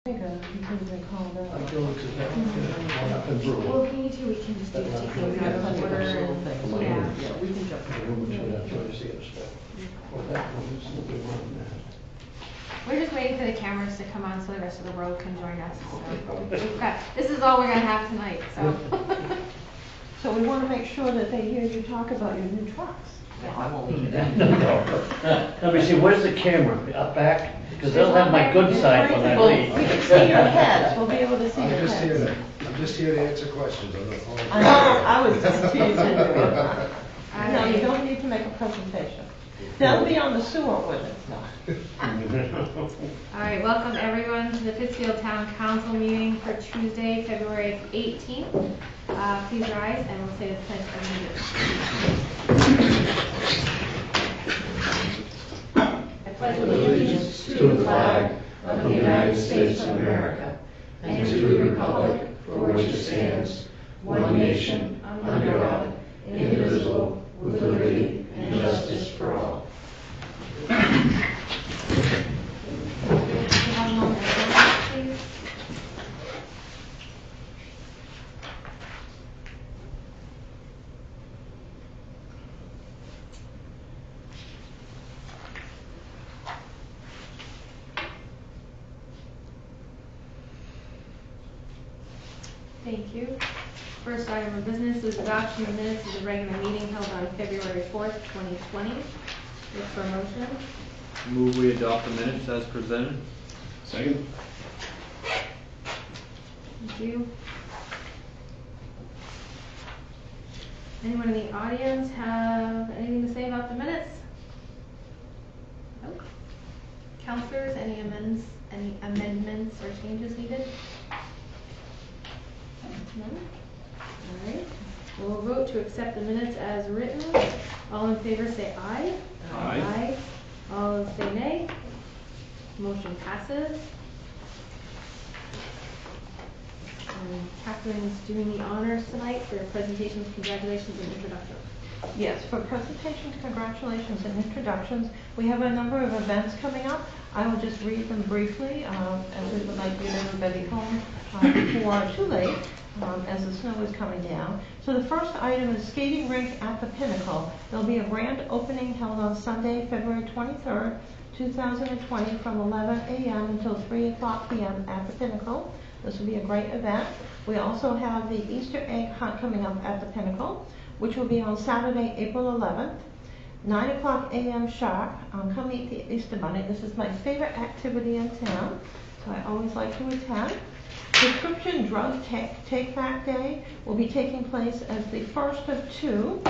Because they called up. I'm going to that, and brew. Well, if we need to, we can just do take things out of order and, Yeah, we can jump I in. would show that to see it stuff. Well, that one is looking around that. we're just waiting for the cameras to come on so the rest of the world can join us. So this is all we're gonna have tonight, so. So we want to make sure that they hear you talk about your new trucks. I won't leave it No, no. Let me see, where's the camera? Up back? Because they'll have my good side when I Well, leave. we can see your heads, we'll be able to see your I'm just here heads. I'm just here to answer questions. I'm not calling. I know, I was just teasing you. No, you don't need to make a presentation. They'll be on the sewer ordinance now. All right, welcome everyone to the Pittsfield Town Council meeting for Tuesday, February 18th. Please rise and we'll say the pledge of allegiance. I pledge allegiance to the flag of the United States of America and to the republic for which it stands, one nation, under God, indivisible, with liberty and justice for all. Have a moment of silence, please. Thank you. First item of business is adoption of minutes of the regular meeting held on February 4th, 2020. Look for a motion. Move we adopt the minutes as presented. Second? Thank you. Anyone in the audience have anything to say about the minutes? Nope. Counselors, any amendments or changes needed? None? All right. We'll vote to accept the minutes as written. All in favor say aye. Aye. Aye. All say nay. Motion passes. Catherine's doing the honors tonight for presentations, congratulations, and introductions. Yes, for presentations, congratulations, and introductions, we have a number of events coming up. I will just read them briefly, as we would like to get everybody home before too late, as the snow is coming down. So the first item is skating rink at the Pinnacle. There'll be a grand opening held on Sunday, February 23rd, 2020, from 11 a.m. until 3 o'clock p.m. at the Pinnacle. This will be a great event. We also have the Easter egg hunt coming up at the Pinnacle, which will be on Saturday, April 11th, 9 o'clock a.m. sharp. Come meet the Easter Bunny. This is my favorite activity in town, so I always like to attend. Prescription Drug Take Back Day will be taking place as the first of two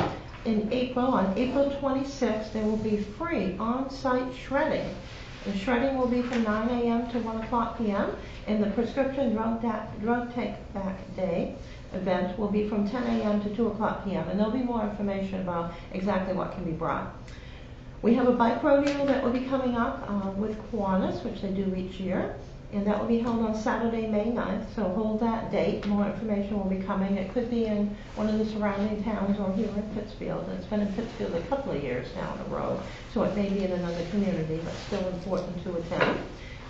in April. On April 26th, there will be free on-site shredding. The shredding will be from 9 a.m. to 1 o'clock p.m. and the Prescription Drug Take Back Day event will be from 10 a.m. to 2 o'clock p.m. and there'll be more information about exactly what can be brought. We have a bike rodeo that will be coming up with Kiwanis, which they do each year, and that will be held on Saturday, May 9th, so hold that date. More information will be coming. It could be in one of the surrounding towns or here in Pittsfield. It's been in Pittsfield a couple of years now in a row, so it may be in another community, but still important to attend.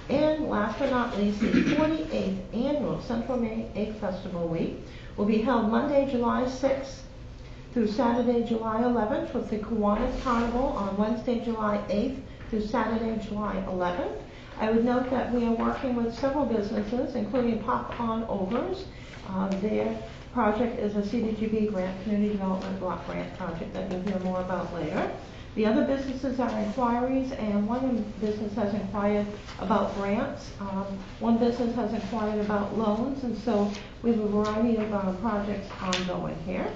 And last but not least, the 48th Annual Central Maine Egg Festival Week will be held Monday, July 6th through Saturday, July 11th, with the Kiwanis Carnival on Wednesday, July 8th through Saturday, July 11th. I would note that we are working with several businesses, including Pop On Overs. Their project is a CDGB grant, Community Development Block Grant project that you'll hear more about later. The other businesses are inquiries, and one business has inquired about grants. One business has inquired about loans, and so we have a variety of projects ongoing here.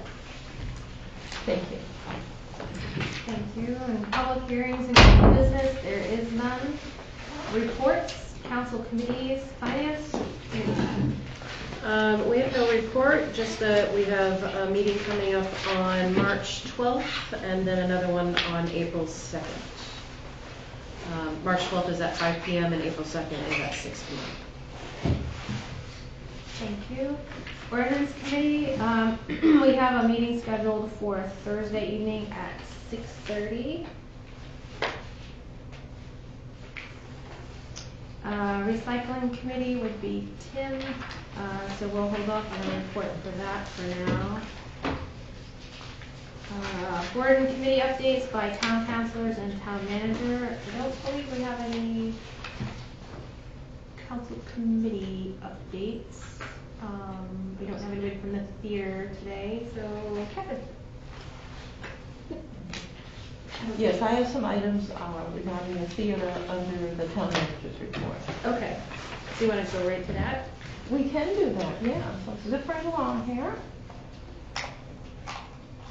Thank you. Thank you. And public hearings and general business, there is none. Reports, council committees, finance. We have no report, just that we have a meeting coming up on March 12th and then another one on April 2nd. March 12th is at 5 p.m. and April 2nd is at 6 p.m. Thank you. Ordinance committee, we have a meeting scheduled for Thursday evening at 6:30. Recycling committee would be Tim, so we'll hold off on the report for that for now. Board and committee updates by town councilors and town manager. I don't believe we have any council committee updates. We don't have anybody from the theater today, so Kevin. Yes, I have some items regarding the theater under the town manager's report. Okay, so you want to go right to that? We can do that, yeah. So let's zip right along here.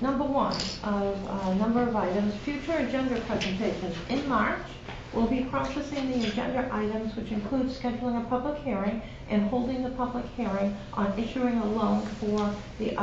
Number one of a number of items, future agenda presentations. In March, we'll be processing the agenda items, which include scheduling a public hearing and holding the public hearing on issuing a loan for the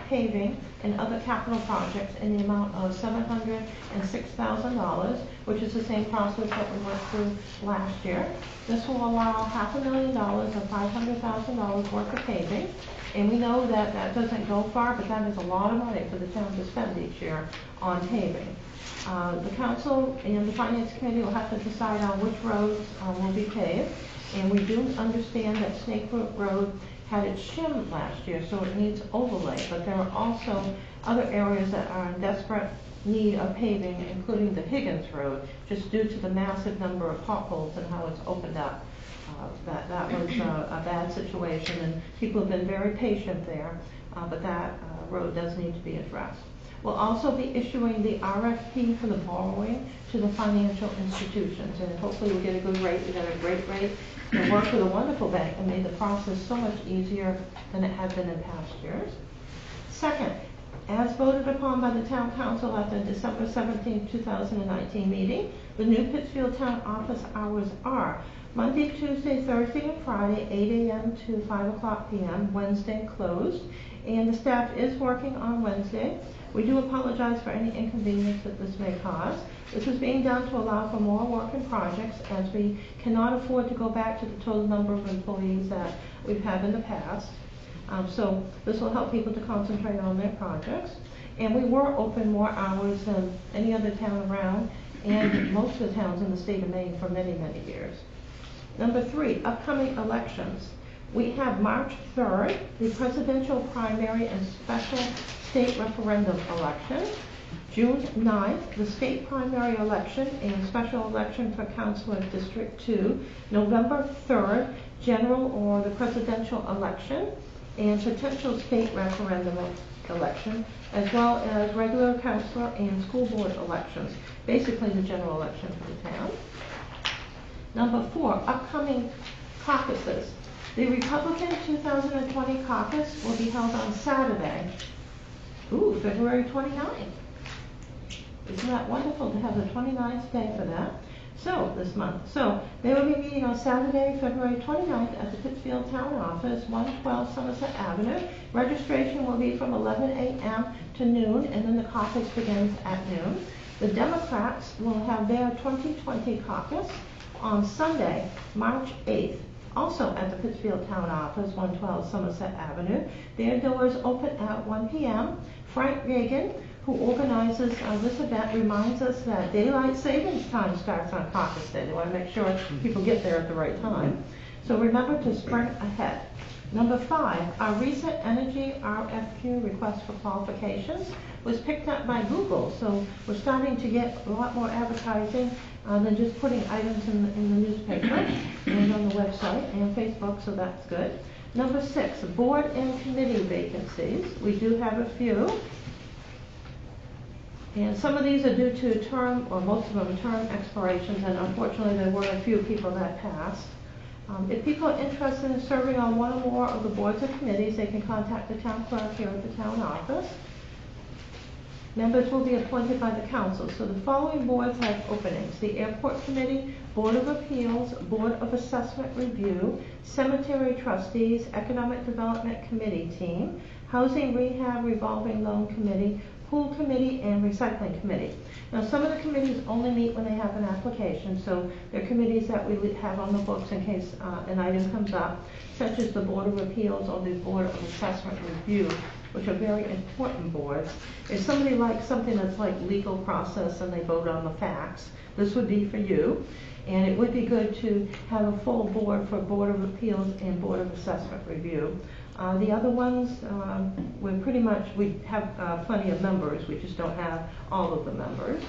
paving and other capital projects in the amount of $706,000, which is the same process that we went through last year. This will allow $500,000 or $500,000 worth of paving. And we know that that doesn't go far, but that is a lot of money for the town to spend each year on paving. The council and the finance committee will have to decide on which roads will be paved. And we do understand that Snake Brook Road had its shim last year, so it needs overlay. But there are also other areas that are in desperate need of paving, including the Higgins Road, just due to the massive number of potholes and how it's opened up. That was a bad situation, and people have been very patient there, but that road does need to be addressed. We'll also be issuing the RFP for the borrowing to the financial institutions, and hopefully we'll get a good rate. We got a great rate. We worked with a wonderful bank and made the process so much easier than it had been in past years. Second, as voted upon by the town council at the December 17, 2019 meeting, the new Pittsfield town office hours are Monday, Tuesday, Thursday, and Friday, 8 a.m. to 5 o'clock p.m., Wednesday closed, and the staff is working on Wednesday. We do apologize for any inconvenience that this may cause. This is being done to allow for more work and projects, as we cannot afford to go back to the total number of employees that we've had in the past. So this will help people to concentrate on their projects. And we were open more hours than any other town around, and most of the towns in the state of Maine for many, many years. Number three, upcoming elections. We have March 3rd, the presidential primary and special state referendum election. June 9th, the state primary election and special election for Councilor District 2. November 3rd, general or the presidential election and potential state referendum election, as well as regular councilor and school board elections, basically the general election for the town. Number four, upcoming caucuses. The Republican 2020 caucus will be held on Saturday, February 29th. Isn't that wonderful to have the 29th day for that? So, this month. So, they will be meeting on Saturday, February 29th at the Pittsfield Town Office, 112 Somerset Avenue. Registration will be from 11 a.m. to noon, and then the caucus begins at noon. The Democrats will have their 2020 caucus on Sunday, March 8th, also at the Pittsfield Town Office, 112 Somerset Avenue. Their doors open at 1 p.m. Frank Reagan, who organizes this event, reminds us that daylight savings time starts on caucus day. They want to make sure people get there at the right time. So remember to sprint ahead. Number five, our recent energy RFQ, request for qualifications, was picked up by Google. So we're starting to get a lot more advertising than just putting items in the newspaper and on the website and Facebook, so that's good. Number six, board and committee vacancies. We do have a few. And some of these are due to term, or most of them term expirations, and unfortunately there were a few people that passed. If people are interested in serving on one or more of the boards or committees, they can contact the town clerk here at the town office. Members will be appointed by the council. So the following boards have openings: the Airport Committee, Board of Appeals, Board of Assessment Review, Cemetery Trustees, Economic Development Committee Team, Housing Rehab Revolving Loan Committee, pool committee, and recycling committee. Now, some of the committees only meet when they have an application, so they're committees that we have on the books in case an item comes up, such as the Board of Appeals or the Board of Assessment Review, which are very important boards. If somebody likes something that's like legal process and they vote on the facts, this would be for you. And it would be good to have a full board for Board of Appeals and Board of Assessment Review. The other ones, we have plenty of members, we just don't have all of the members.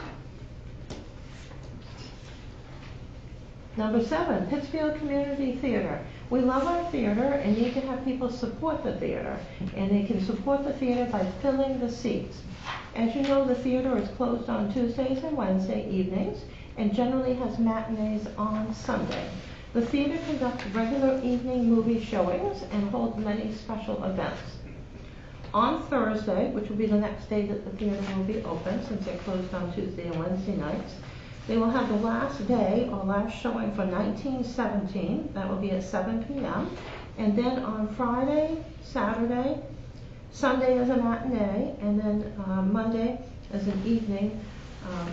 Number 7, Pittsfield Community Theater. We love our theater and need to have people support the theater. And they can support the theater by filling the seats. As you know, the theater is closed on Tuesdays and Wednesday evenings and generally has matinees on Sunday. The theater conducts regular evening movie showings and holds many special events. On Thursday, which will be the next day that the theater will be open since they're closed on Tuesday and Wednesday nights, they will have the last day or last showing for 1917. That will be at 7 p.m. And then on Friday, Saturday, Sunday is a matinee, and then Monday is an evening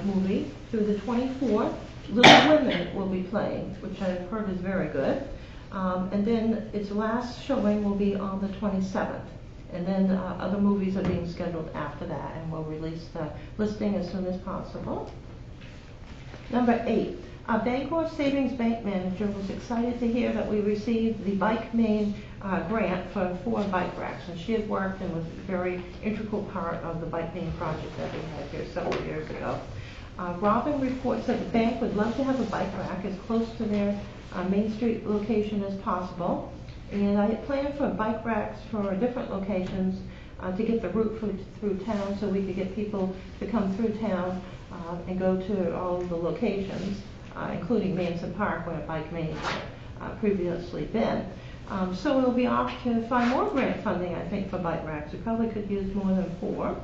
movie through the 24th. Little Women will be playing, which I've heard is very good. And then its last showing will be on the 27th. And then other movies are being scheduled after that, and we'll release the listing as soon as possible. Number 8, our Bangor Savings Bank manager was excited to hear that we received the Bike Main grant for 4 bike racks, and she had worked and was a very integral part of the Bike Main project that we had here several years ago. Robin reports that the bank would love to have a bike rack as close to their Main Street location as possible, and I had planned for bike racks for different locations to get the route through town so we could get people to come through town and go to all of the locations, including Manson Park where Bike Main had previously been. So we'll be off to find more grant funding, I think, for bike racks. We probably could use more than 4.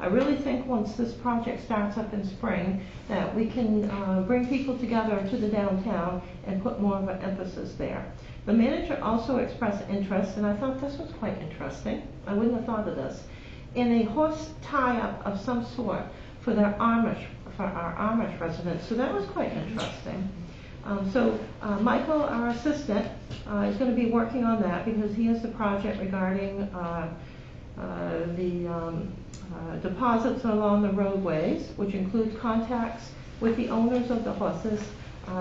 I really think once this project starts up in spring that we can bring people together to the downtown and put more of an emphasis there. The manager also expressed interest, and I thought this was quite interesting, I wouldn't have thought of this, in a horse tie-up of some sort for our Amish residents. So that was quite interesting. Michael, our assistant, is going to be working on that because he has the project regarding the deposits along the roadways, which includes contacts with the owners of the horses,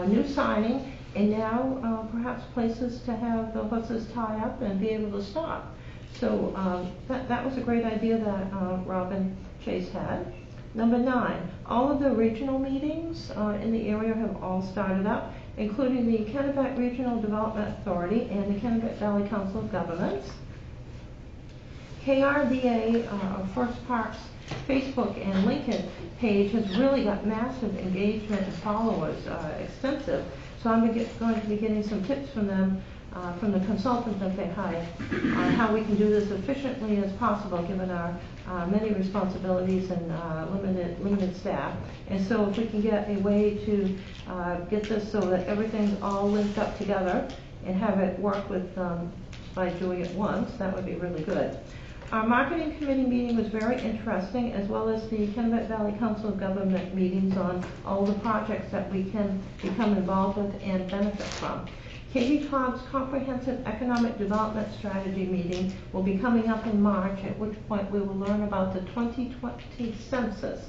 new signing, and now perhaps places to have the horses tie up and be able to stop. So that was a great idea that Robin Chase had. Number 9, all of the regional meetings in the area have all started up, including the Kennebec Regional Development Authority and the Kennebec Valley Council of Governments. KRDA, First Parks Facebook and LinkedIn page has really got massive engagement and followers, extensive. So I'm going to be getting some tips from them, from the consultant that they hired, on how we can do this efficiently as possible given our many responsibilities and limited staff. And so if we can get a way to get this so that everything's all linked up together and have it work with by doing it once, that would be really good. Our marketing committee meeting was very interesting, as well as the Kennebec Valley Council of Government meetings on all the projects that we can become involved with and benefit from. Katie Todd's Comprehensive Economic Development Strategy meeting will be coming up in March, at which point we will learn about the 2020 census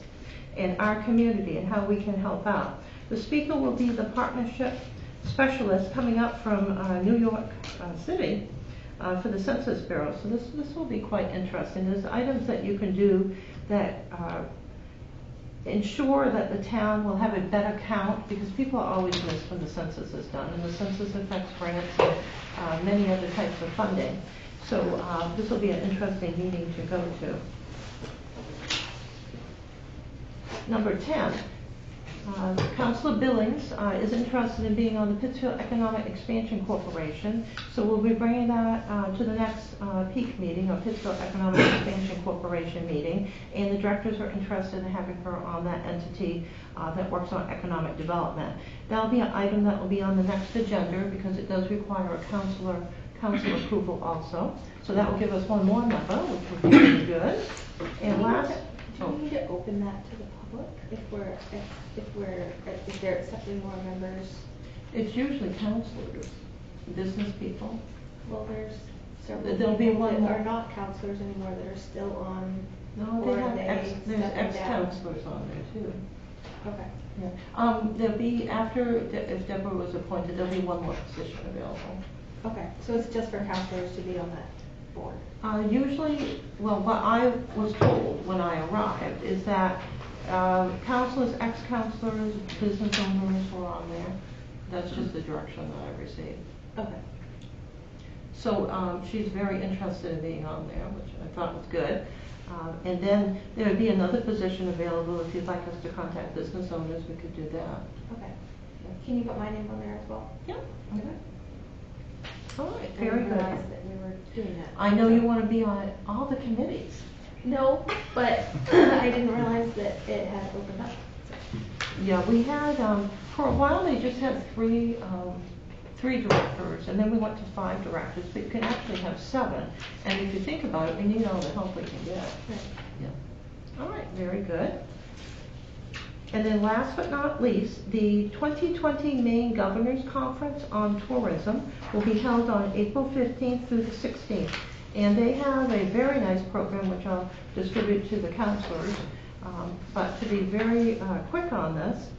in our community and how we can help out. The speaker will be the partnership specialist coming up from New York City for the Census Bureau. So this will be quite interesting. There's items that you can do that ensure that the town will have a better count, because people are always missed when the census is done, and the census affects grants and many other types of funding. So this will be an interesting meeting to go to. Number 10. Councilor Billings is interested in being on the Pittsfield Economic Expansion Corporation, so we'll be bringing that to the next peak meeting, or Pittsfield Economic Expansion Corporation meeting, and the directors are interested in having her on that entity that works on economic development. That'll be an item that will be on the next agenda because it does require a council approval also. So that will give us one more member, which would be really good. And last, Oh. Do we need to open that to the public if they're accepting more members? It's usually counselors, business people. Well, there's several There'll be people one that more. are not counselors anymore that are still on. No, or they have there's stepping down. ex-counselors on there too. Okay. Yeah. There'll be, if Deborah was appointed, there'll be one more position available. Okay, so it's just for counselors to be on that board? Usually, well, what I was told when I arrived is that counselors, ex-counselors, business owners were on there. That's just the direction that I received. Okay. So she's very interested in being on there, which I thought was good. And then there would be another position available if you'd like us to contact business owners, we could do that. Okay. Can you put my name on there as well? Yeah. Okay. All right, I very didn't good. realize that we were doing that. I know you want to be on all the committees. No, but I didn't realize that it had opened up. Yeah, we had, for a while, they just had three directors, and then we went to 5 directors, but you can actually have 7. And if you think about it, we need all the help we can get. Right. Yeah. All right, very good. And then last but not least, the 2020 Maine Governors Conference on Tourism will be held on April 15th through the 16th. And they have a very nice program, which I'll distribute to the counselors. But to be very quick on this,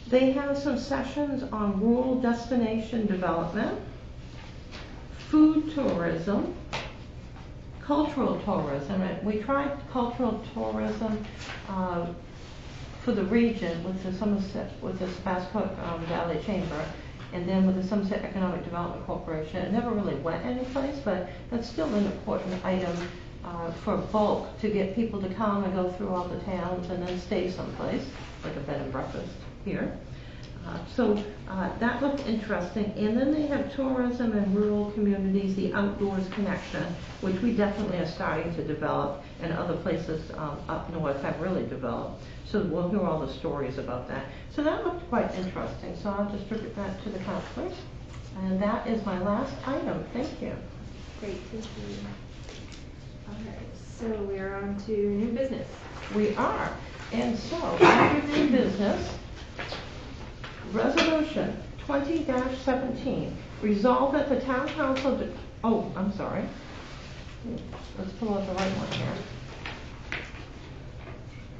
they have some sessions on rural destination development, food tourism, cultural tourism. And we tried cultural tourism for the region with the Somerset, with the Spascook Valley Chamber, and then with the Somerset Economic Development Corporation. It never really went anyplace, but that's still an important item for bulk to get people to come and go through all the towns and then stay someplace, like a bed and breakfast here. So that looked interesting. And then they have tourism in rural communities, the Outdoors Connection, which we definitely are starting to develop, and other places up north have really developed. So we'll hear all the stories about that. So that looked quite interesting. So I'll distribute that to the counselors. And that is my last item. Thank you. Great, thank you. All right, so we are on to new business. We are. And so, under new business, Resolution 20-17, resolved that the town council, I'm sorry. Let's pull out the right one here.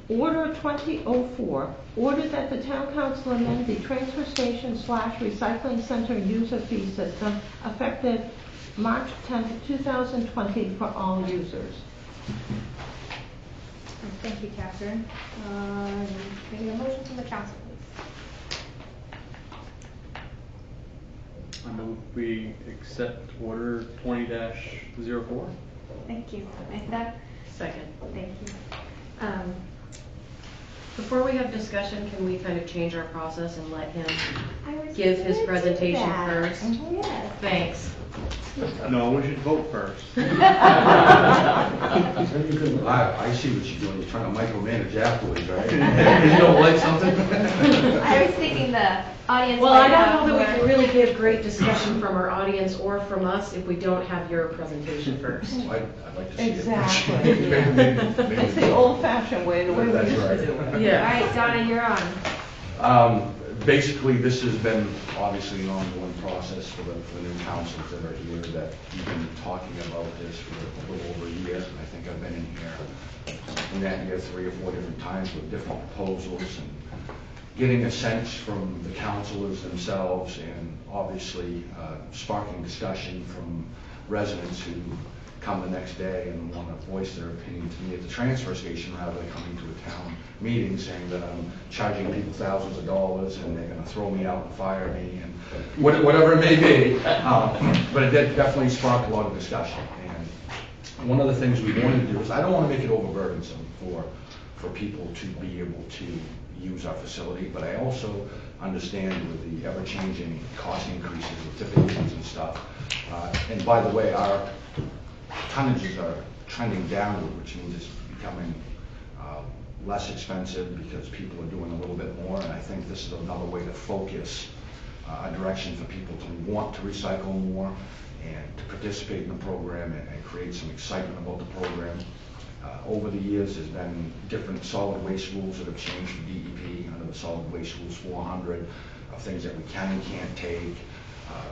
Order 2004, ordered that the town council amend the transfer station / recycling center user fee system effective March 10th, 2020 for all users. Thank you, Catherine. Can I get a motion from the council, please? I move we accept order 20-04. Thank you. Amanda? Second. Thank you. Before we have discussion, can we kind of change our process and let him I was give his gonna do presentation that. first? Yes. Thanks. No, we should vote first. I see what you're doing, you're trying to micromanage afterwards, right? You don't like something? I was thinking the audience. Well, I might have don't know that we more- can really give great discussion from our audience or from us if we don't have your presentation first. I'd like to see it. Exactly. Maybe- It's the old-fashioned way, the way we That's used to right. do it. All Yeah. right, Donna, you're on. Basically, this has been obviously an ongoing process for the new councils that are here, that we've been talking about this for a little over a year. And I think I've been in here in that year 3 or 4 different times with different proposals and getting a sense from the councilors themselves, and obviously sparking discussion from residents who come the next day and want to voice their opinion to me at the transfer station rather than coming to a town meeting saying that I'm charging people thousands of dollars and they're going to throw me out and fire me and whatever it may be. But it did definitely spark a lot of discussion. And one of the things we wanted to do is I don't want to make it overburdensome for people to be able to use our facility, but I also understand with the ever-changing cost increases with tipping fees and stuff. And by the way, our tonnages are trending downward, which means it's becoming less expensive because people are doing a little bit more, and I think this is another way to focus a direction for people to want to recycle more and to participate in the program and create some excitement about the program. Over the years, there's been different solid waste rules that have changed from DEP under the Solid Waste Rules 400, of things that we can and can't take,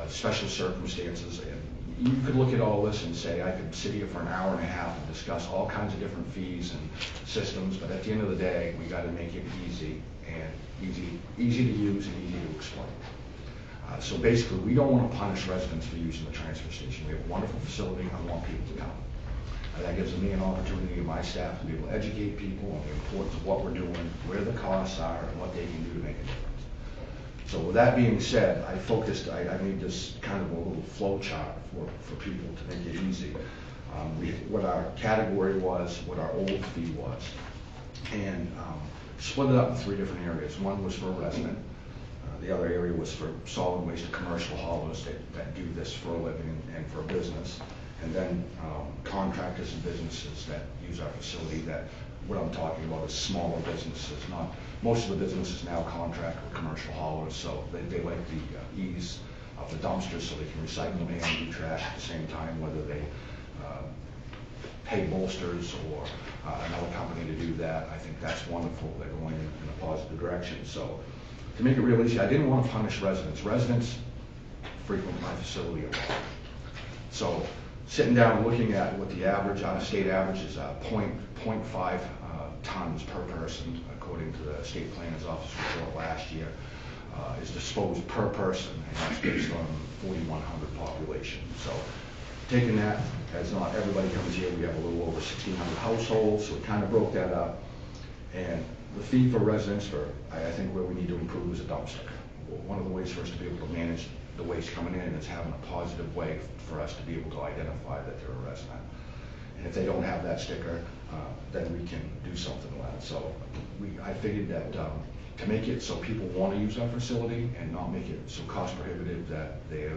special circumstances. And you could look at all this and say, I could sit here for an hour and a half and discuss all kinds of different fees and systems, but at the end of the day, we got to make it easy to use and easy to explain. So basically, we don't want to punish residents for using the transfer station. We have a wonderful facility. I want people to come. That gives me an opportunity and my staff to be able to educate people on the importance of what we're doing, where the costs are, and what they can do to make a difference. So with that being said, I made this kind of a little flow chart for people to make it easy. What our category was, what our old fee was, and split it up in 3 different areas. One was for a resident. The other area was for solid waste commercial haulers that do this for a living and for a business. And then contractors and businesses that use our facility, that what I'm talking about is smaller businesses. Not most of the businesses now contract with commercial haulers, so they like the ease of the dumpsters, so they can recycle and do trash at the same time, whether they pay Bolsters or another company to do that. I think that's wonderful. They're going in a positive direction. So to make it real easy, I didn't want to punish residents. Residents frequent my facility a lot. So sitting down and looking at what the average, state average is 0.5 tons per person, according to the state planner's office report last year, is disposed per person, and that's based on 4,100 population. So taking that, as not everybody comes here, we have a little over 1,600 households, so we kind of broke that up. And the fee for residents, I think where we need to improve is a dumpster. One of the ways for us to be able to manage the waste coming in is having a positive way for us to be able to identify that they're a resident. And if they don't have that sticker, then we can do something with it. So I figured that to make it so people want to use our facility and not make it so cost prohibitive that they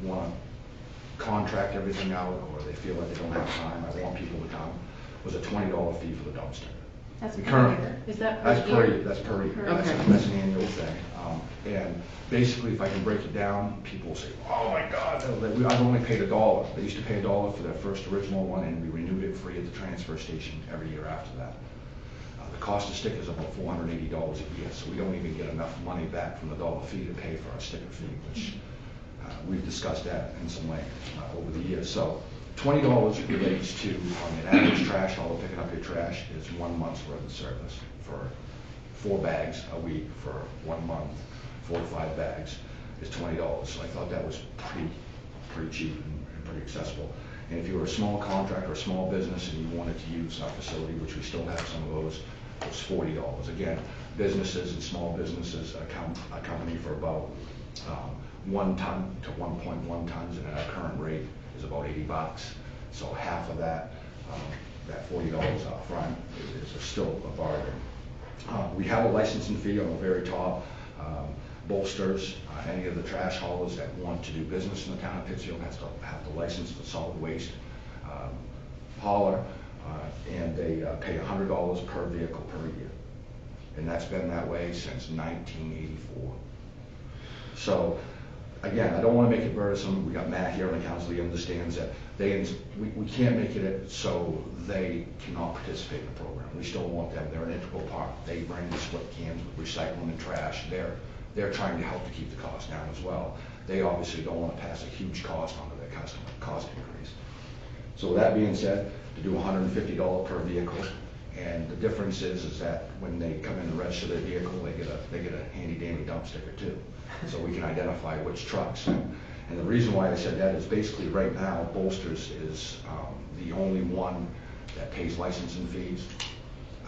want to contract everything out or they feel like they don't have time, I want people to come, was a $20 fee for the dumpster. That's The per current- year? Is that That's per year? That's per year. Okay. That's an annual thing. And basically, if I can break it down, people say, oh my God, I've only paid $1. They used to pay $1 for their first original one, and we renewed it free at the transfer station every year after that. The cost of stickers is about $480 a year, so we don't even get enough money back from the $1 fee to pay for our sticker fee, which we've discussed that in some length over the years. So $20 relates to, on an average trash hauler picking up your trash, is 1 month's worth of service for 4 bags a week for 1 month. 4 to 5 bags is $20. So I thought that was pretty cheap and pretty accessible. And if you were a small contractor or a small business and you wanted to use our facility, which we still have some of those, it was $40. Again, businesses and small businesses accompany for about 1 ton to 1.1 tons, and at our current rate is about $80. So half of that, that $40 up front is still a bargain. We have a licensing fee on the very top. Bolsters, any of the trash haulers that want to do business in the town of Pittsfield have to license the solid waste hauler, and they pay $100 per vehicle per year. And that's been that way since 1984. So again, I don't want to make it burdensome. We got Matt here on the council. He understands that we can't make it so they cannot participate in the program. We still want them. They're an integral part. They bring the split cans with recycling and trash. They're trying to help to keep the cost down as well. They obviously don't want to pass a huge cost on to their customer, cost increase. So with that being said, to do $150 per vehicle, and the difference is that when they come in and register their vehicle, they get a handy dandy dump sticker too. So we can identify which trucks. And the reason why I said that is basically right now, Bolsters is the only one that pays licensing fees.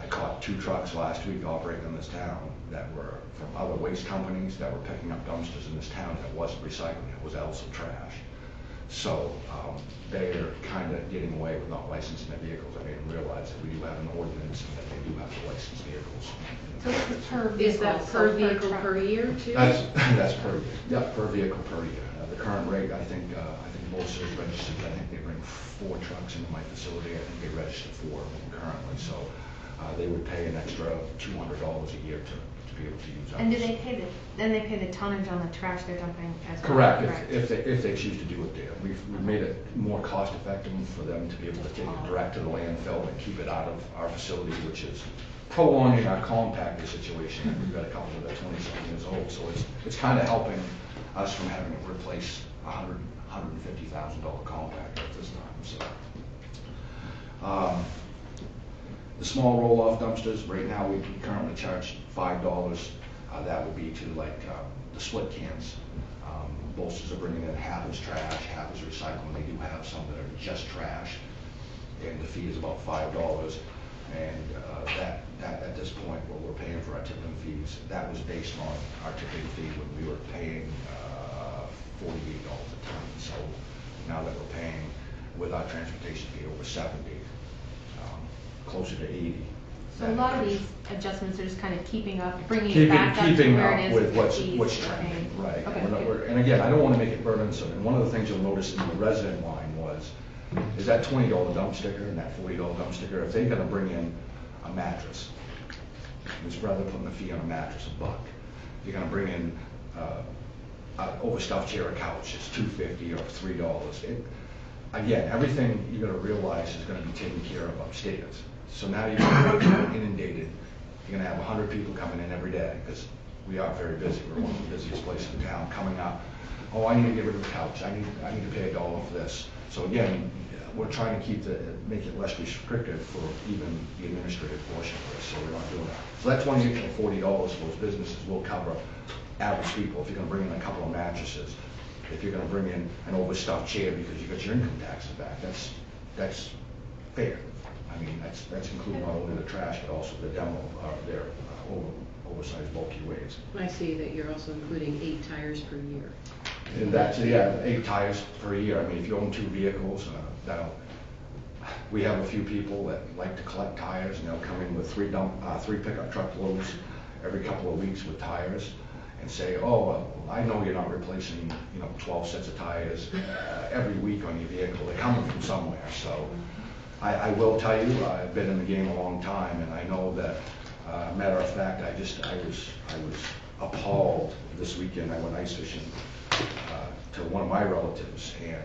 I caught 2 trucks last week operating in this town that were from other waste companies that were picking up dumpsters in this town that wasn't recycling, it was also trash. So they're kind of getting away with not licensing their vehicles. I made them realize that we do have an ordinance and that they do have to license vehicles. So it's per vehicle. Is that per vehicle truck. per year too? That's per vehicle per year. The current rate, I think most of the registered, I think they bring 4 trucks into my facility. I think they register 4 of them currently. So they would pay an extra $200 a year to to be able to use ours. And do they pay then they pay the tonnage on the trash they're dumping as well? Correct, if they choose to do it there. We've made it more cost effective for them to be able to take it direct to the landfill and keep it out of our facility, which is prolonging our compactor situation. We've got a couple that are 27 years old, so it's kind of helping us from having to replace $150,000 compactor at this time, so. The small roll-off dumpsters, right now we currently charge $5. That would be to like the split cans. Bolsters are bringing in half as trash, half as recycling. They do have some that are just trash, and the fee is about $5. And that at this point, what we're paying for our tipping fees, that was based on our tipping fee when we were paying $48 a ton. So now that we're paying with our transportation fee over 70, closer to 80. So a lot of these adjustments are just kind of keeping up, bringing it Keeping back up to where it is with with fees what's we're trending, paying. right. Okay, And good. and again, I don't want to make it burdensome, and one of the things you'll notice in the resident line is that $20 dump sticker and that $40 dump sticker, if they're gonna bring in a mattress, it's rather putting the fee on a mattress $1. If you're gonna bring in an overstuffed chair or couch, it's $2.50 or $3. Again, everything you're gonna realize is gonna be taken care of upstairs. So now you're gonna be inundated. You're gonna have 100 people coming in every day, because we are very busy. We're one of the busiest places in town, coming up. Oh, I need to get rid of the couch. I need to pay $1 for this. So again, we're trying to make it less restrictive for even the administrative portion of this, so we're not doing that. So that $28 to $40 for those businesses will cover average people. If you're gonna bring in a couple of mattresses, if you're gonna bring in an overstuffed chair because you got your income taxes back, that's fair. I mean, that's including not only the trash, but also the demo, their oversized bulky waste. I see that you're also including 8 tires per year. And that's, yeah, 8 tires per year. I mean, if you own 2 vehicles, we have a few people that like to collect tires, and they'll come in with 3 pickup truck loads every couple of weeks with tires, and say, oh, well, I know you're not replacing, 12 sets of tires every week on your vehicle. They're coming from somewhere. So I will tell you, I've been in the game a long time, and I know that, matter of fact, I was appalled this weekend. I went ice fishing to one of my relatives, and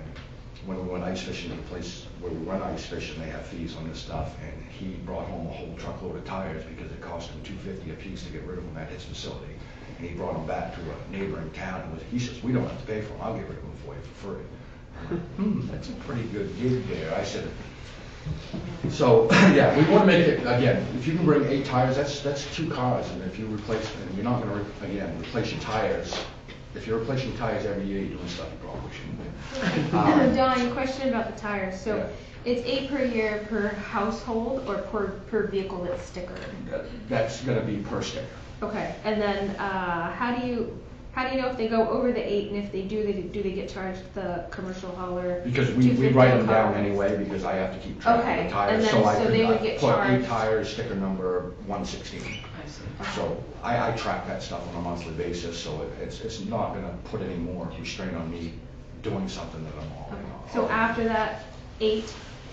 when we went ice fishing at the place where we run ice fishing, they have fees on this stuff, and he brought home a whole truckload of tires because it cost him $2.50 a piece to get rid of them at his facility. And he brought them back to a neighboring town, and he says, we don't have to pay for them, I'll get rid of them for you for free. I'm like, that's a pretty good gig there. I said, so, yeah, we want to make it, again, if you can bring 8 tires, that's 2 cars, and if you replace, and you're not going to, again, replace your tires. If you're replacing tires every year, you're doing stuff you probably shouldn't do. Don, question about the tires. So Yeah. it's 8 per year per household or per vehicle that's stickered? That's going to be per sticker. Okay, and then how do you know if they go over the 8, and if they do they get charged the commercial hauler? Because we write them down anyway, because I have to keep track Okay, of the tires. and then so they would get put charged. 8 tires, sticker number 116. I see. So I track that stuff on a monthly basis, so it's not going to put any more restraint on me doing something that I'm all. So after that 8,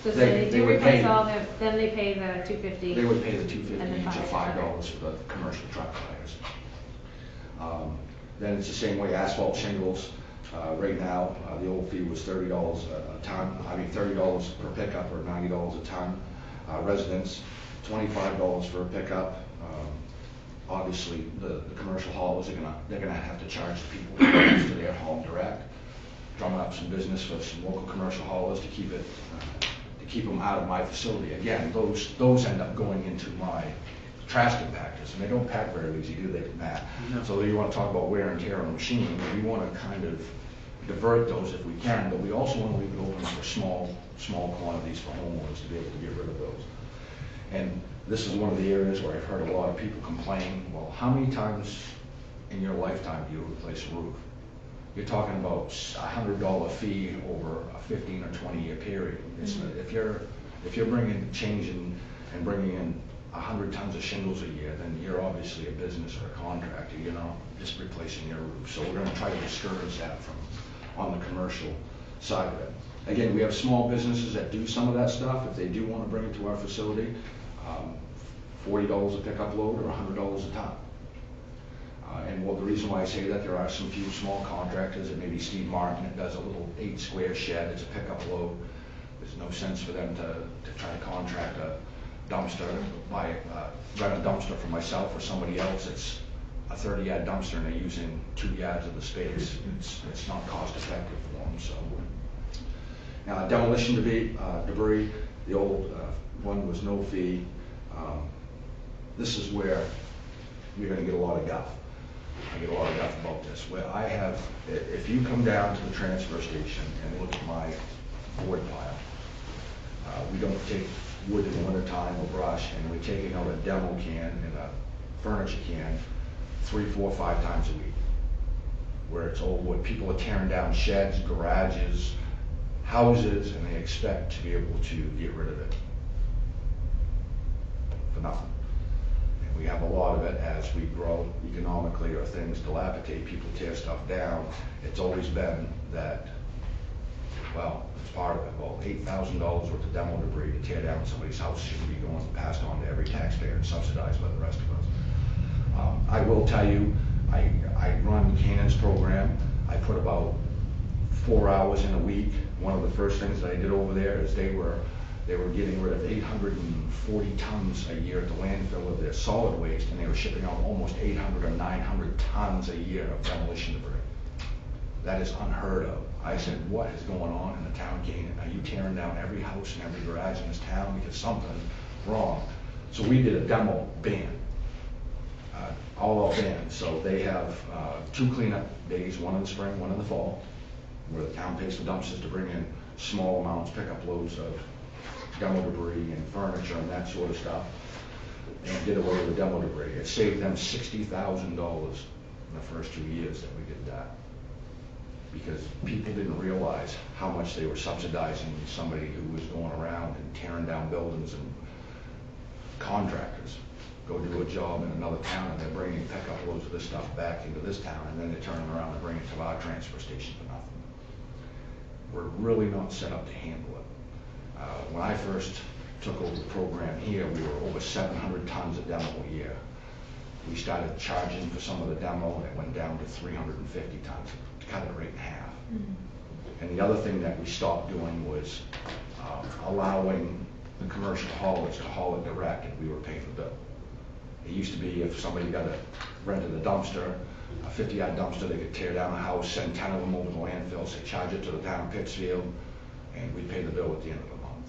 so They- say they they do would replace pay- all them, then they pay the $250. They would pay the And then $250 each or $5. $5 for the commercial truck tires. Then it's the same way asphalt shingles. Right now, the old fee was $30 a ton. I mean, $30 per pickup or $90 a ton. Residents, $25 for a pickup. Obviously, the commercial haulers they're gonna have to charge the people to their home direct. Drumming up some business for some local commercial haulers to keep them out of my facility. Again, those end up going into my trash compactors, and they don't pack very easy, do they, Matt? No. So you want to talk about wear and tear on the machine. We want to kind of divert those if we can, but we also want to leave it open for small quantities for homeowners to be able to get rid of those. And this is one of the areas where I've heard a lot of people complain, well, how many times in your lifetime do you replace a roof? You're talking about $100 fee over a 15 or 20 year period. If you're changing and bringing in 100 tons of shingles a year, then you're obviously a business or a contractor. You're not just replacing your roof. So we're going to try to discourage that on the commercial side of it. Again, we have small businesses that do some of that stuff. If they do want to bring it to our facility, $40 a pickup load or $100 a ton. And the reason why I say that, there are some few small contractors, and maybe Steve Martin, that does a little 8-square shed, it's a pickup load. There's no sense for them to try to contract a dumpster, rent a dumpster for myself or somebody else. It's a 30-yard dumpster and they're using 2 yards of the space. It's not cost effective for them, so. Now, demolition debris, the old one was no fee. This is where you're gonna get a lot of guff. I get a lot of guff about this. Where I have, if you come down to the transfer station and look at my wood pile, we don't take wood in the wintertime or brush, and we're taking out a demo can and a furniture can 3, 4, 5 times a week. Where it's old wood. People are tearing down sheds, garages, houses, and they expect to be able to get rid of it for nothing. And we have a lot of it as we grow economically, or things dilapidate, people tear stuff down. It's always been that, well, it's part of it. Well, $8,000 worth of demo debris to tear down somebody's house should be going passed on to every taxpayer and subsidized by the rest of us. I will tell you, I run Canaan's program. I put about 4 hours in a week. One of the first things that I did over there is they were getting rid of 840 tons a year at the landfill of their solid waste, and they were shipping out almost 800 or 900 tons a year of demolition debris. That is unheard of. I said, what is going on in the town of Canaan? Are you tearing down every house and every garage in this town because something's wrong? So we did a demo ban, all out ban. So they have 2 cleanup days, one in the spring, one in the fall, where the town pays for dumpsters to bring in small amounts, pickup loads of demo debris and furniture and that sort of stuff, and did away with the demo debris. It saved them $60,000 in the first 2 years that we did that, because people didn't realize how much they were subsidizing somebody who was going around and tearing down buildings. And contractors go do a job in another town and they're bringing pickup loads of this stuff back into this town, and then they're turning around and bringing it to our transfer station for nothing. We're really not set up to handle it. When I first took over the program here, we were over 700 tons of demo a year. We started charging for some of the demo, and it went down to 350 tons, to cut it right in half. Mm-hmm. And the other thing that we stopped doing was allowing the commercial haulers to haul it direct, and we were paying the bill. It used to be if somebody rented a dumpster, a 50-yard dumpster, they could tear down a house, send 10 of them over to the landfill, say charge it to the town of Pittsfield, and we'd pay the bill at the end of the month.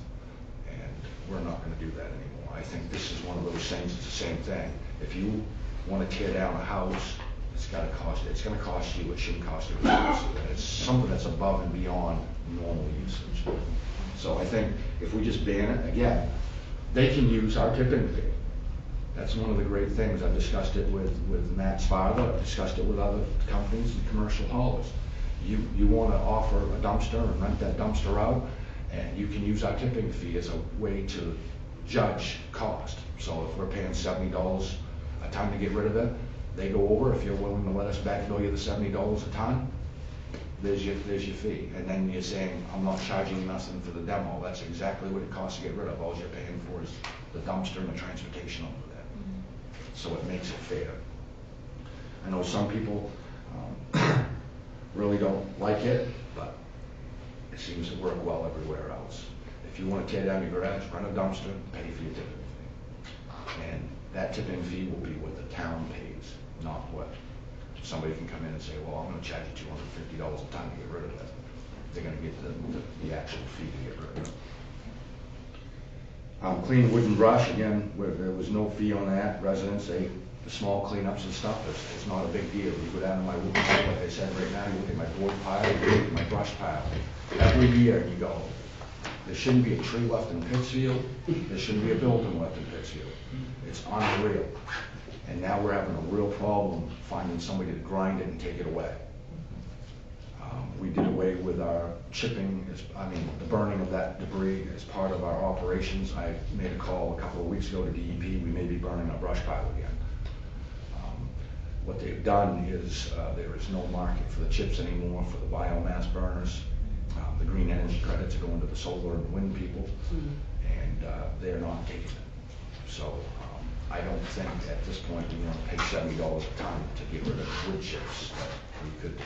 And we're not going to do that anymore. I think this is one of those things. It's the same thing. If you want to tear down a house, it's going to cost you. It shouldn't cost you. It's something that's above and beyond normal usage. So I think if we just ban it, again, they can use our tipping fee. That's one of the great things. I've discussed it with Matt's father. I've discussed it with other companies and commercial haulers. You want to offer a dumpster and rent that dumpster out, and you can use our tipping fee as a way to judge cost. So if we're paying $70 a ton to get rid of it, they go over. If you're willing to let us backbill you the $70 a ton, there's your fee. And then you're saying, I'm not charging you nothing for the demo. That's exactly what it costs to get rid of. All you're paying for is the dumpster and the transportation over there. So it makes it fair. I know some people really don't like it, but it seems to work well everywhere else. If you want to tear down your garage, rent a dumpster, pay for your tipping fee. And that tipping fee will be what the town pays, not what somebody can come in and say, well, I'm going to charge you $250 a ton to get rid of it. They're going to get the actual fee to get rid of it. Clean wood and brush, again, where there was no fee on that. Residents, the small cleanups and stuff, it's not a big deal. You go down to my wood pile, like I said right now, you look at my board pile, you look at my brush pile. Every year you go, there shouldn't be a tree left in Pittsfield, there shouldn't be a building left in Pittsfield. It's unreal. And now we're having a real problem finding somebody to grind it and take it away. We did away with our chipping, the burning of that debris as part of our operations. I made a call a couple of weeks ago to DEP. We may be burning our brush pile again. What they've done is there is no market for the chips anymore for the biomass burners. The green energy credits are going to the solar and wind people, and they're not taking it. So I don't think at this point we want to pay $70 a ton to get rid of wood chips that we could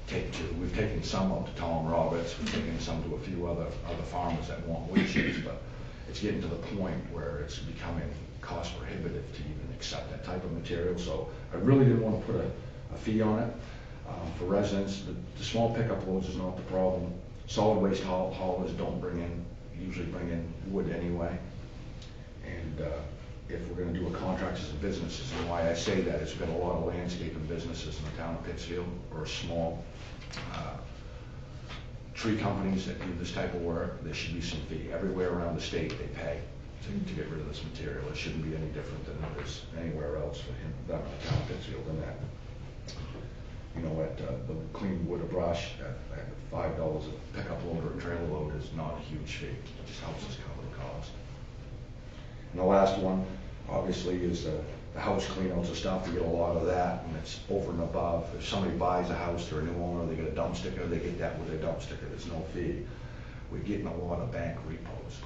take to. We've taken some up to Tom Roberts, we've taken some to a few other farmers that want wood chips, but it's getting to the point where it's becoming cost prohibitive to even accept that type of material. So I really didn't want to put a fee on it. For residents, the small pickup loads is not the problem. Solid waste haulers don't usually bring in wood anyway. And if we're going to do a contract as a business, and why I say that is we've got a lot of landscaping businesses in the town of Pittsfield, or small tree companies that do this type of work. There should be some fee. Everywhere around the state they pay to get rid of this material. It shouldn't be any different than it is anywhere else for the town of Pittsfield in that. You know, at the clean wood or brush at $5 a pickup load or a trailer load is not a huge fee. It just helps us cover the cost. And the last one, obviously, is the house cleanouts and stuff. We get a lot of that, and it's over and above. If somebody buys a house, they're a new owner, they get a dump sticker, they get that with their dump sticker. There's no fee. We're getting a lot of bank repos.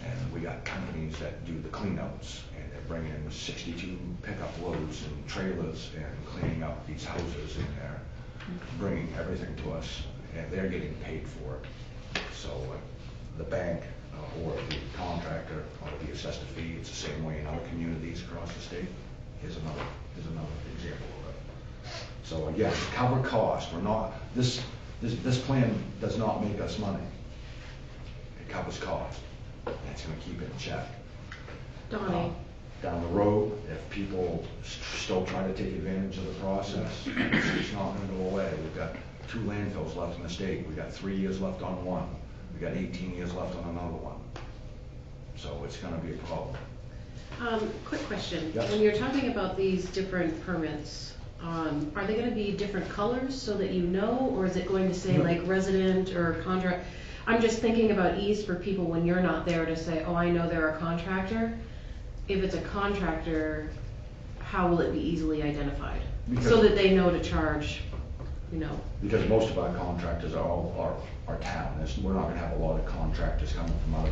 And we got companies that do the cleanouts, and they're bringing in 62 pickup loads and trailers and cleaning up these houses in there, bringing everything to us, and they're getting paid for it. So the bank or the contractor ought to be assessed a fee. It's the same way in other communities across the state. Here's another example of it. So again, cover cost. We're not this plan does not make us money. It covers cost. That's going to keep it in check. Donnie. Down the road, if people still try to take advantage of the process, it's not going to go away. We've got 2 landfills left in the state. We've got 3 years left on one. We've got 18 years left on another one. So it's going to be a problem. Quick question. Yes. When you're talking about these different permits, are they going to be different colors so that you know, or is it going to say like resident or contract? I'm just thinking about ease for people when you're not there to say, oh, I know they're a contractor. If it's a contractor, how will it be easily identified? So that they know to charge, you know. Because most of our contractors are all our town. We're not going to have a lot of contractors coming from out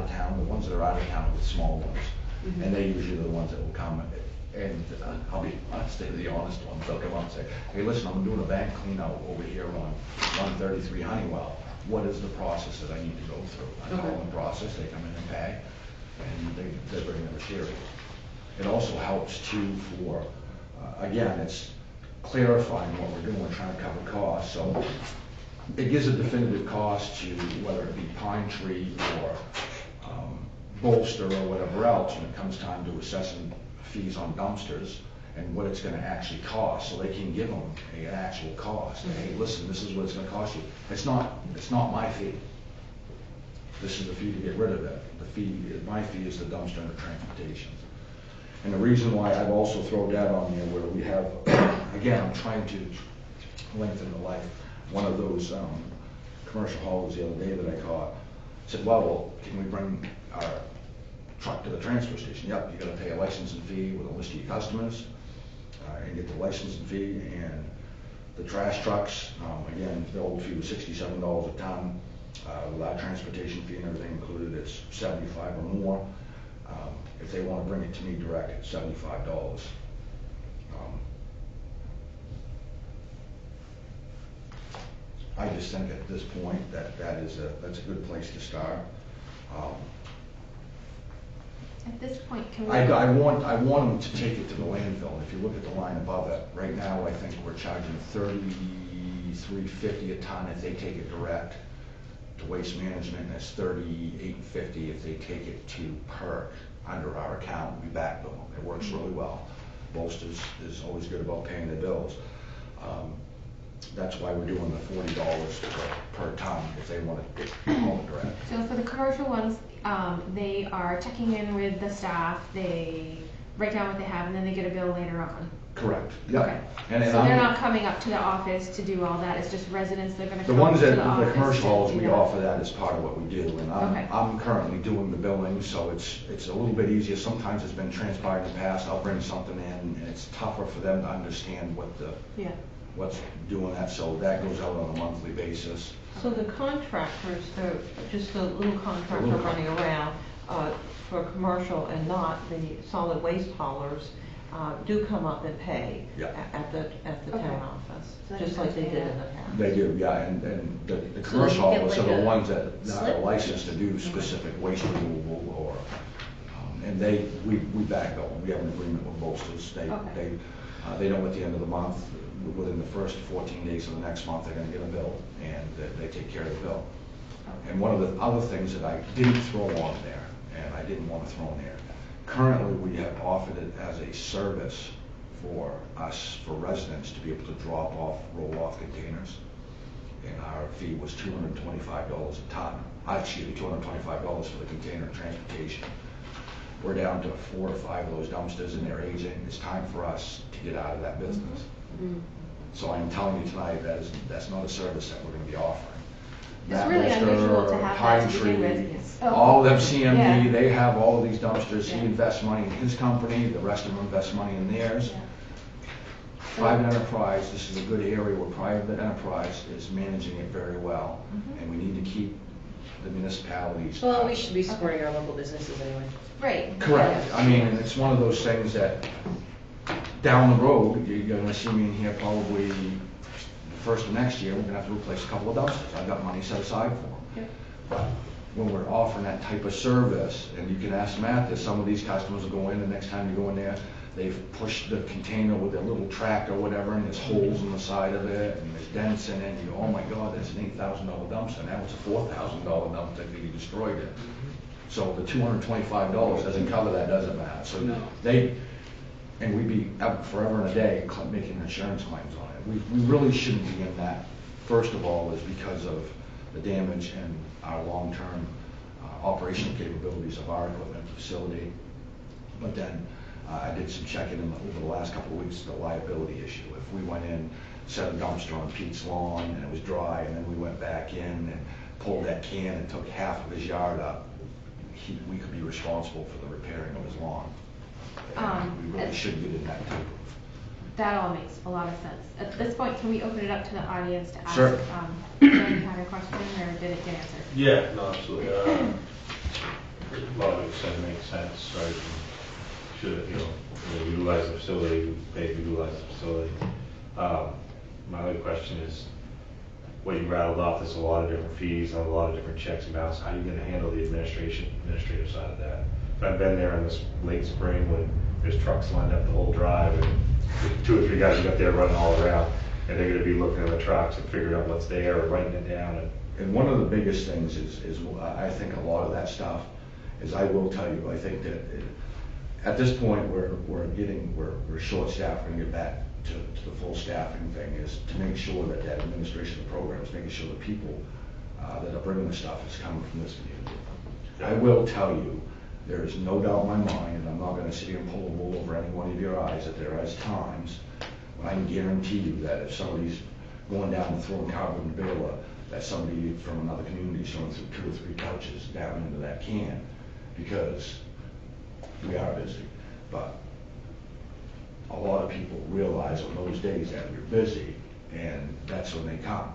of town. The ones that are out of town are the small ones. Mm-hmm. And they usually are the ones that will come. And I'll be honest, they're the honest ones. They'll come up and say, hey, listen, I'm doing a bank clean out over here on 133 Honeywell. What is the process that I need to go through? I tell them the process, they come in and pay, and they bring the material. It also helps too for, again, it's clarifying what we're doing, we're trying to cover costs. So it gives a definitive cost to whether it be Pine Tree or Bolster or whatever else when it comes time to assessing fees on dumpsters and what it's going to actually cost, so they can give them an actual cost. Mm-hmm. Hey, listen, this is what it's going to cost you. It's not my fee. This is the fee to get rid of it. My fee is the dumpster and the transportation. And the reason why I've also thrown that on there, where we have, again, I'm trying to lengthen the life. One of those commercial haulers the other day that I caught said, well, can we bring our truck to the transfer station? Yep, you got to pay a licensing fee with a list of your customers. And get the licensing fee, and the trash trucks, again, the old fee was $67 a ton. With our transportation fee and everything included, it's $75 or more. If they want to bring it to me direct, it's $75. I just think at this point that's a good place to start. At this point, can we? I want them to take it to the landfill. And if you look at the line above it, right now I think we're charging $33.50 a ton if they take it direct to Waste Management, and it's $38.50 if they take it to PERC under our account. We back them. It works really well. Bolsters is always good about paying their bills. That's why we're doing the $40 per ton if they want to haul it direct. So for the commercial ones, they are checking in with the staff, they write down what they have, and then they get a bill later on. Correct. Yeah. Okay. And so they're not coming up to the office to do all that. It's just residents. They're going to come the ones to that the office. The commercial halls, we that. offer that as part of what we do, and I'm currently doing the billing, so it's a little bit easier. Sometimes it's been transpired in the past. I'll bring something in, and it's tougher for them to understand what's doing that. So that goes out on a monthly basis. So the contractors, just the little contractor running around, for commercial and not the solid waste haulers, do come up and pay Yeah. at the Okay. town office, So just like they did in the past. They do, yeah, and the So commercial you get haulers are like the a ones that are slip? licensed to do specific waste removal or, and we back up, we have an agreement with Bolsters. Okay. They know at the end of the month, within the first 14 days of the next month, they're gonna get a bill, and they take care of the bill. And one of the other things that I didn't throw on there, and I didn't want to throw in there, currently we have offered it as a service for us, for residents, to be able to drop off, roll off containers. And our fee was $225 a ton. Excuse me, $225 for the container transportation. We're down to 4 or 5 of those dumpsters, and they're aging. It's time for us to get out of that business. So I'm telling you tonight, that's not a service that we're gonna be offering. It's Matt really Bolster, unusual to have Pine that to begin Tree, with, yes. Oh. all of them, CMD, Yeah. they have all of these dumpsters. He Yeah. invests money in his company, the rest of them invest money in theirs. Yeah. Private enterprise, this is a good area where private enterprise is managing it very well, and we need to keep the municipalities. Well, we should be supporting our local businesses anyway. Right. Correct. Yeah. I mean, and it's one of those things that down the road, you're gonna see me in here probably the first of next year, we're gonna have to replace a couple of dumpsters. I've got money set aside for them. Yep. But when we're offering that type of service, and you can ask Matt this, some of these customers will go in, the next time you go in there, they've pushed the container with their little track or whatever, and there's holes in the side of it, and there's dents in it, and you go, oh my God, that's an $8,000 dumpster. Now it's a $4,000 dumpster because you destroyed it. So the $225 doesn't cover that, does it, Matt? So No. and we'd be out forever and a day making insurance claims on it. We really shouldn't be in that. First of all, is because of the damage and our long-term operational capabilities of our equipment facility. But then I did some checking over the last couple of weeks, the liability issue. If we went in, set a dumpster on Pete's lawn and it was dry, and then we went back in and pulled that can and took half of his yard up, we could be responsible for the repairing of his lawn. And we really should get in that type of. That all makes a lot of sense. At this point, can we open it up to the audience to ask, Sure. Jen had a question, or did it get answered? Yeah, no, absolutely. A lot of it said makes sense, right? Should, utilize the facility, pay to utilize the facility. My other question is, what you rattled off, there's a lot of different fees and a lot of different checks and balances. How are you gonna handle the administrative side of that? I've been there in this late spring when there's trucks lined up the whole drive, and there's 2 or 3 guys up there running all around, and they're gonna be looking at the trucks and figuring out what's there or writing it down. And one of the biggest things is I think a lot of that stuff is, I will tell you, I think that at this point we're short-staffed. We're gonna get back to the full staffing thing, is to make sure that administration of the program is making sure the people that are bringing the stuff is coming from this community. I will tell you, there is no doubt in my mind, and I'm not gonna sit here and pull the wool over any one of your eyes, that there is times when I can guarantee you that if somebody's going down and throwing cardboard and baler, that somebody from another community is throwing 2 or 3 couches down into that can, because we are busy. But a lot of people realize on those days that we're busy, and that's when they come.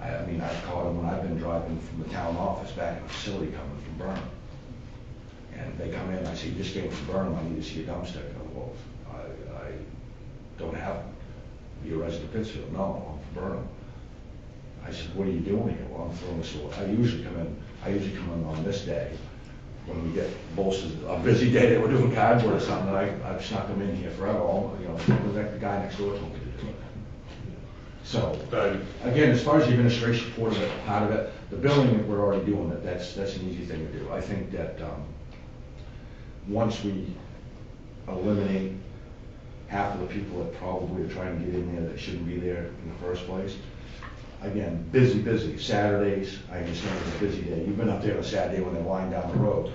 I mean, I've caught them when I've been driving from the town office back in the facility coming from Burnham. And they come in, I say, you just came from Burnham, I need to see a dumpster. I go, well, I don't have them. Are you a resident of Pittsfield? No, I'm from Burnham. I said, what are you doing here? Well, I'm throwing this away. I usually come in on this day, when we get Bolsters, a busy day that we're doing cardboard or something, I've snuck them in here forever. The guy next door told me to do it. So, again, as far as the administration part of it, the billing, we're already doing it. That's an easy thing to do. I think that once we eliminate half of the people that probably are trying to get in there that shouldn't be there in the first place. Again, busy. Saturdays, I understand it's a busy day. You've been up there on a Saturday when they're lying down the road.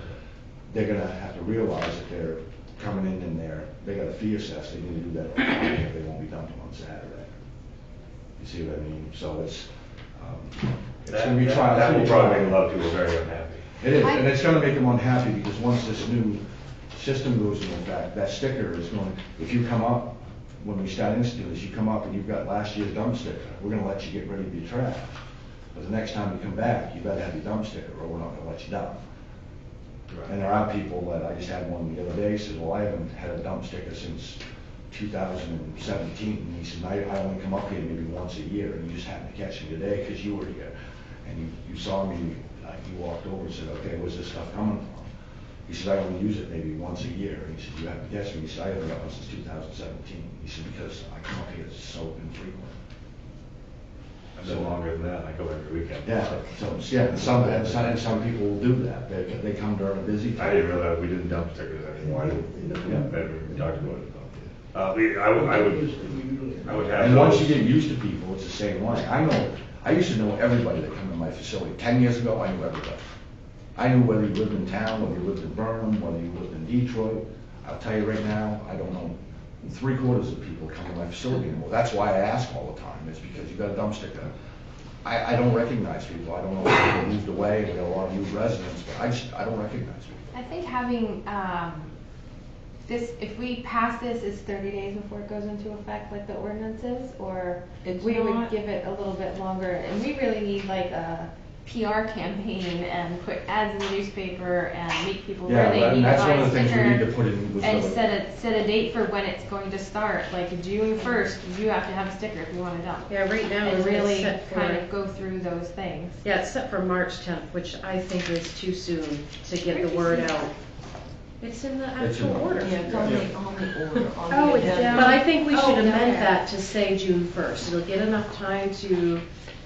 They're gonna have to realize that they're coming in there, they got a fee assessed, they need to do that on Friday, if they won't be dumping on Saturday. You see what I mean? So it's gonna be trying. That will probably make a lot of people very unhappy. It is, and it's gonna make them unhappy, because once this new system goes into effect, that sticker is going, if you come up, when we start instituting this, you come up and you've got last year's dump sticker, we're gonna let you get rid of your trash. But the next time you come back, you better have your dump sticker, or we're not gonna let you down. And there are people that, I just had one the other day, says, well, I haven't had a dump sticker since 2017. And he said, I only come up here maybe once a year, and you just happened to catch me today because you were here. And you saw me, you walked over and said, okay, where's this stuff coming from? He said, I only use it maybe once a year. And he said, you haven't catch me. He said, I haven't got one since 2017. He said, because I come up here so infrequent. I've been longer than that, I go every weekend. Yeah, so, yeah, and some people will do that. They come during a busy time. I didn't realize we didn't dump stickers anymore. I didn't talk about it. I would have. And once you get used to people, it's the same way. I used to know everybody that come to my facility. 10 years ago, I knew everybody. I knew whether you lived in town, whether you lived in Burnham, whether you lived in Detroit. I'll tell you right now, I don't know 3/4 of people come to my facility anymore. That's why I ask all the time, is because you got a dump sticker. I don't recognize people. I don't know if people moved away, we got a lot of new residents, but I don't recognize people. I think having, this, if we pass this, it's 30 days before it goes into effect, like the ordinances, or It's we would not. give it a little bit longer, and we really need like a PR campaign and put ads in the newspaper and make people Yeah, where they and need to that's buy one a of the things we need to sticker. put in with And the. set a date for when it's going to start, like June 1st, you have to have a sticker if you want to dump. Yeah, right now And it's really set for, kind of go through those things. yeah, it's set for March 10th, which I think is too soon to get the word out. It's in the It's in actual the- order. Yeah, it's on the order, on Oh, the it's agenda. down. But I think we Oh, should down amend there. that to say June 1st. It'll get enough time to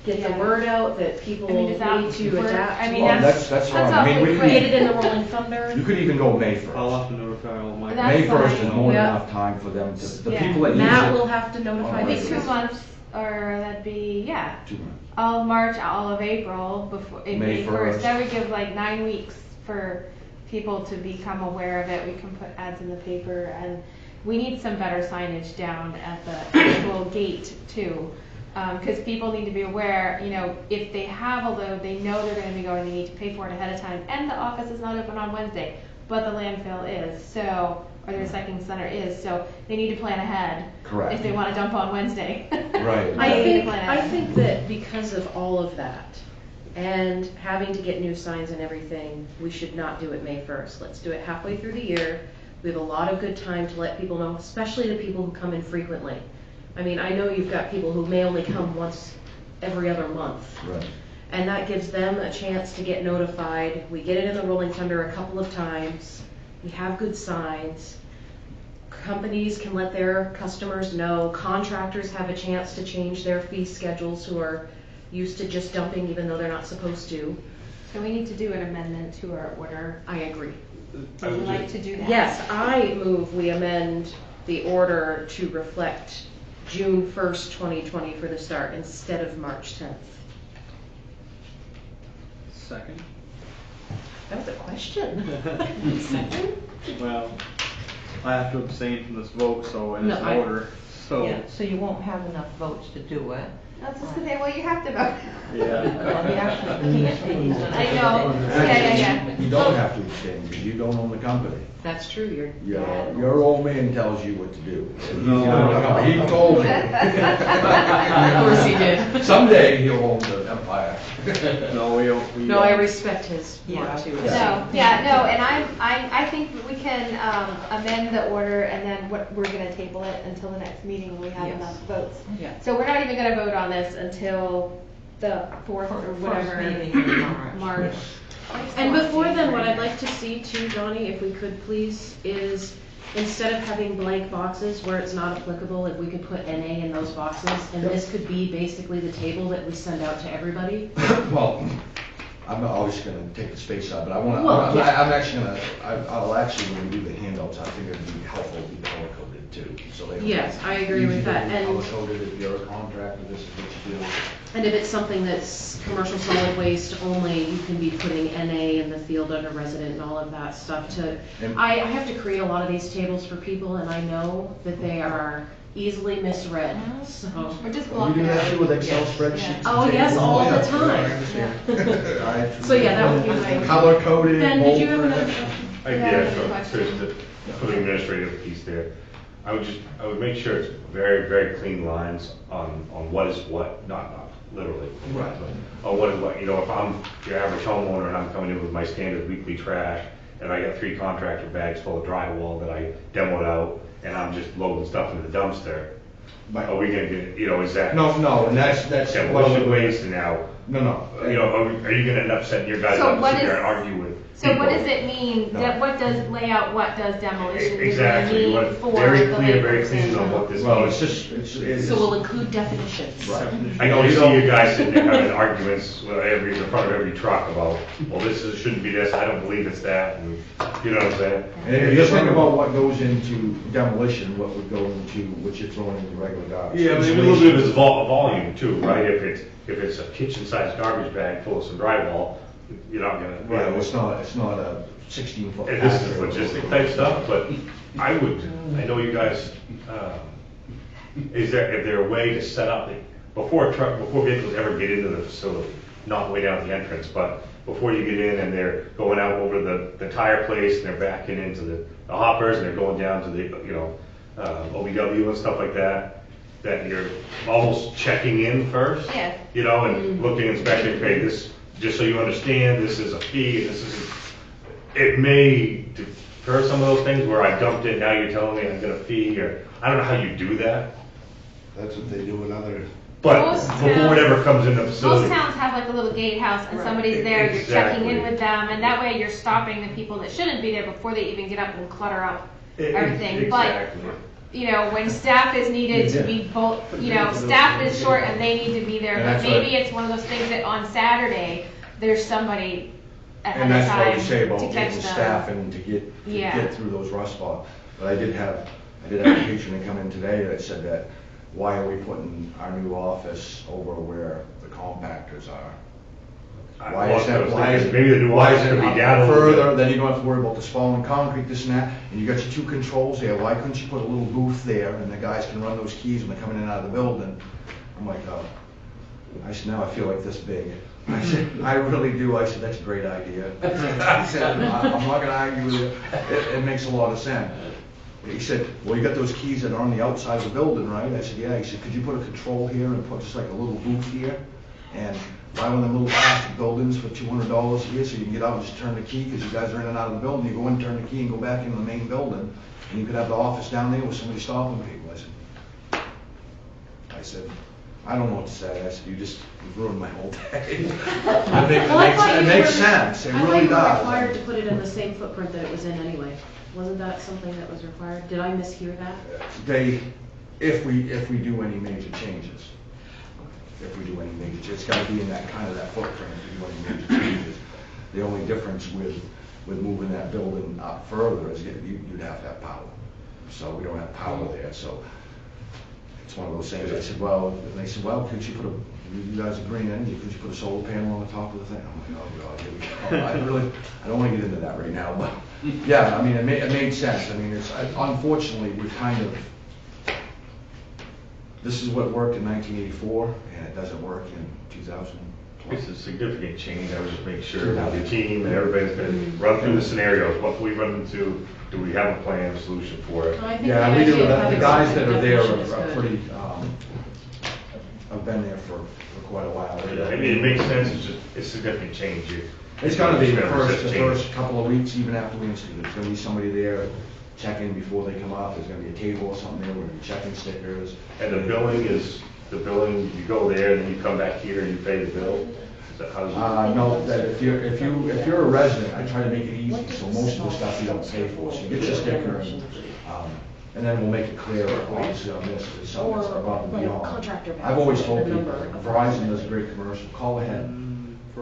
get the Yeah. word out that people I mean, need does that to work? adapt. I mean, Well, that's that's fine. I mean, awfully we quick. Get it in the Rolling Thunder. You could even go May 1st. I'll have to notify all my. That's May 1st is fine. more than Yeah. enough time for them to, the Yeah. people that use it. Matt will have to notify Oh, Maybe the right. 2 citizens. months, or that'd be, yeah, 2 months. all of March, all of April, before, in May May 1st. 1st. That would give like 9 weeks for people to become aware of it. We can put ads in the paper, and we need some better signage down at the actual gate too. Because people need to be aware, you know, if they have a load, they know they're gonna be going, they need to pay for it ahead of time. And the office is not open on Wednesday, but the landfill is, so, or the recycling center is, so they need to plan ahead. Correct. If they wanna dump on Wednesday. Right. I think that because of all of that, and having to get new signs and everything, we should not do it May 1st. Let's do it halfway through the year. We have a lot of good time to let people know, especially the people who come in frequently. I mean, I know you've got people who may only come once every other month. Right. And that gives them a chance to get notified. We get it in the Rolling Thunder a couple of times. We have good signs. Companies can let their customers know. Contractors have a chance to change their fee schedules who are used to just dumping even though they're not supposed to. So we need to do an amendment to our order. I agree. Would you like to do that? Yes, I move we amend the order to reflect June 1st, 2020 for the start instead of March 10th. Second? That was a question. Second? Well, I have to abstain from this vote, so in No, this I- order, so, Yeah, so you won't have enough votes to do it. I was just gonna say, well, you have to vote. Well, he actually can't, he's gonna. I know. Yeah. You don't have to abstain, because you don't own the company. That's true, you're. Your old man tells you what to do. No. He told me. Of course he did. Someday he'll own the empire. no, we. No, I respect his Yeah. want to. No, yeah, no, and I think we can amend the order, and then we're gonna table it until the next meeting when we have Yes. enough votes. Yeah. So we're not even gonna vote on this until the 4th or whatever. First meeting in March. March. And before then, what I'd like to see too, Johnny, if we could please, is instead of having blank boxes where it's not applicable, if we could put NA in those boxes, and this could be basically the table that we send out to everybody. Well, I'm not always gonna take the space out, but I wanna, Well, yeah. I'm actually gonna, I'll actually, when we do the handouts, I think it'd be helpful to be color coded too, so they. Yes, I agree with that, and- Color coded, if you're a contractor, this is what you do. And if it's something that's commercial solid waste only, you can be putting NA in the field under resident and all of that stuff to, And- I have to create a lot of these tables for people, and I know that they are easily misread, so. We're just We blocking do that out. too with Excel Yeah. spreadsheets. Oh, and yes, tables. all Yeah. the time. Alright. So, yeah, that would be my. Color coded. Ben, did you have bold. another question? Yeah, so, question. for the administrative piece there, I would make sure it's very, very clean lines on what is what, not literally. Right. But, what is what, you know, if I'm your average homeowner and I'm coming in with my standard weekly trash, and I got 3 contractor bags full of drywall that I demoed out, and I'm just loading stuff into the dumpster, Right. are we gonna get, you know, is that? No, and that's Demolition waste now, No. you know, are you gonna end up setting your guys So up to what sit there is- and argue with? So what people? does it mean, No. that what does layout, what does demolition Exactly, really you mean want for very the clear, very layperson? clean on what this Well, means. it's just, it's. So we'll include definitions. Right. I know you see you guys sitting there having arguments with in front of every truck about, well, shouldn't be this, I don't believe it's that, and you know what I'm saying? And if you just think about what goes into demolition, what would go into, what you're throwing into regular garbage. Yeah, but a little bit of its volume too, right? If it's a kitchen-sized garbage bag full of some drywall, you're not gonna. Right, it's not a 16-foot. And this is logistic type stuff, but I know you guys, is there a way to set up, before vehicles ever get into the facility, not way down the entrance, but before you get in and they're going out over the tire place and they're backing into the hoppers and they're going down to the, you know, OBW and stuff like that, that you're almost checking in first? Yeah. You know, and looking, inspecting, okay, this, just so you understand, this is a fee, and this is, it may deter some of those things where I dumped it, now you're telling me I'm gonna fee, or, I don't know how you do that, That's what they do in other. but Most before towns- it ever comes in the Most facility. towns have like a little gatehouse and Right. somebody's there, you're checking in Exactly. with them, and that way you're stopping the people that shouldn't be there before they even get up and clutter up E- everything. But, Exactly. you know, when staff is needed to be both, you know, staff is short and they need to be there, And but that's maybe what- it's one of those things that on Saturday, there's somebody ahead And of that's what time we say about to catch getting them. staff and to get Yeah. through those rust spots. But I did have a patient come in today that said that, why are we putting our new office over where the compactors are? Why is that, why is it? Maybe the new why is office it could be up down a little further, bit. then you don't have to worry about the spalling concrete, this and that, and you got your 2 controls there, why couldn't you put a little booth there, and the guys can run those keys when they're coming in and out of the building? I'm like, oh, I said, now I feel like this big. I said, I really do, I said, that's a great idea. I said, I'm not gonna argue with you, it makes a lot of sense. He said, well, you got those keys that are on the outside of the building, right? I said, yeah. He said, could you put a control here and put just like a little booth here? And buy one of them little plastic buildings for $200 a year so you can get out and just turn the key, because you guys are in and out of the building. You go in, turn the key, and go back into the main building, and you could have the office down there with somebody stopping people. I said, I don't know what to say. I said, you've ruined my whole day. It makes sense, it I thought really you were does. required to put it in the same footprint that it was in anyway. Wasn't that something that was required? Did I mishear that? If we do any major changes, it's gotta be in that kind of that footprint if we do any major changes. The only difference with moving that building up further is you'd have to have power. So we don't have power there, so it's one of those things. I said, well, and they said, well, could you you guys are green energy, could you put a solar panel on the top of the thing? I'm like, oh God, here we go. I don't wanna get into that right now, but yeah, I mean, it made sense. I mean, unfortunately, we kind of, this is what worked in 1984, and it doesn't work in 2020. It's a significant change, I would just make sure that the team and everybody's gonna run through the scenarios, what we run into, do we have a plan, a solution for it? I think Yeah, the we do. idea of The having guys some that are there definition is are good. pretty, have been there for quite a while. I mean, it makes sense, it's a significant change. It's gonna be the It's never first changed. couple of weeks, even after we institute. There's gonna be somebody there checking before they come up. There's gonna be a table or something there, we're gonna be checking stickers. And the billing, you go there, and then you come back here and you pay the bill? Is that how you? No, that if you're a resident, I try to make it easy, so most of the stuff you don't pay for. So you get your sticker, and then we'll make it clear, obviously, on this, is something that's above and Or, like, beyond. contractor I've always bags, told the people, number. Verizon does a great commercial, call ahead.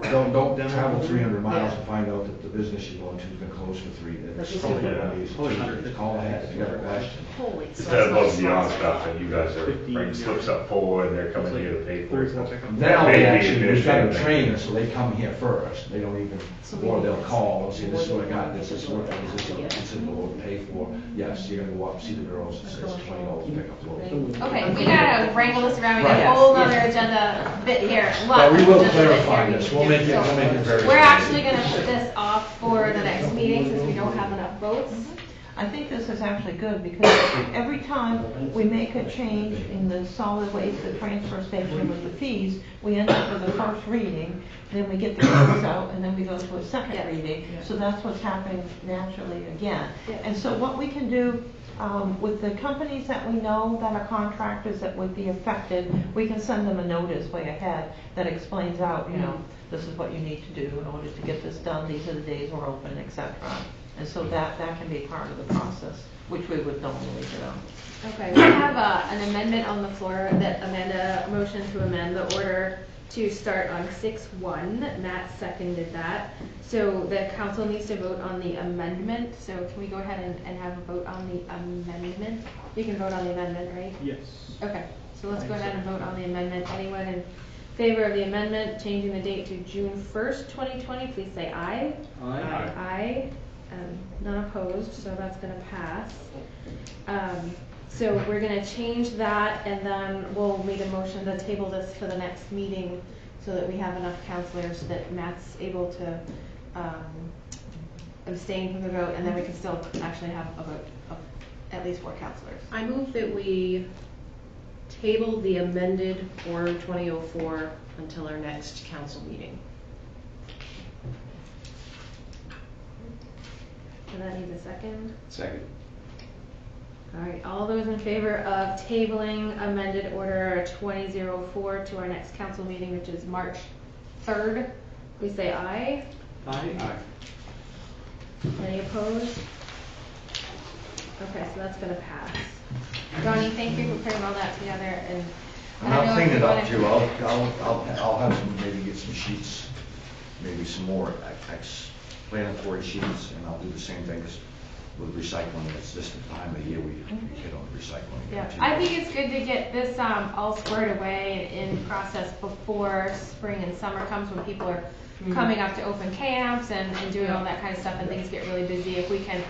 Don't travel 300 miles and find out that the business you're going to has been closed for 3 days. That's Call just- ahead. Call ahead if you got a question. Holy. It's that above and beyond stuff that you guys are, bringing slips up forward, and they're coming here to pay for it. Now, Maybe actually, we've got a administrative thing. trainer, so they come here first. They don't even, or they'll call and say, this is what I got, this is what, is this what it's in the to pay for? Yes, you're gonna go up, see the girls, it's $20 to pick up loads. Okay, we gotta wrangle this around, we got a Right. whole other agenda bit here. But we will Lots of agenda bit clarify here we this. can We'll do. make it- So, we'll make it very We're clear. actually gonna put this off for the next meeting since we don't have enough votes. I think this is actually good because every time we make a change in the solid waste, the transfer station with the fees, we end up with a first reading, then we get the bills out, and then we go to a second reading. So that's what's happening naturally again. And so what we can do with the companies that we know that are contractors that would be affected, we can send them a notice way ahead that explains out, you know, this is what you need to do in order to get this done, these are the days we're open, etc. And so that can be part of the process, which we would normally do. Okay, we have an amendment on the floor that Amanda motioned to amend the order to start on 6/1. Matt seconded that. So the council needs to vote on the amendment. So can we go ahead and have a vote on the amendment? You can vote on the amendment, right? Yes. Okay, so let's go ahead and vote on the amendment. Anyone in favor of the amendment, changing the date to June 1st, 2020, please say aye. Aye. Aye. None opposed, so that's gonna pass. So we're gonna change that, and then we'll make a motion to table this for the next meeting so that we have enough counselors that Matt's able to abstain from the vote, and then we can still actually have a vote of at least 4 counselors. I move that we table the amended Order 2004 until our next council meeting. So that needs a second. Second. All right, all those in favor of tabling amended order 2004 to our next council meeting, which is March 3rd, please say aye. Aye. Any opposed? Okay, so that's gonna pass. Donnie, thank you for putting all that together, and And I I'll know clean if it you up wanna- too, I'll have some, maybe get some sheets, maybe some more explanatory sheets, and I'll do the same thing with recycling. It's this time of year we hit on recycling. Yeah, I think it's good to get this all squared away and in process before spring and summer comes, when people are coming up to open camps and doing all that kind of stuff, and things get really busy. If we can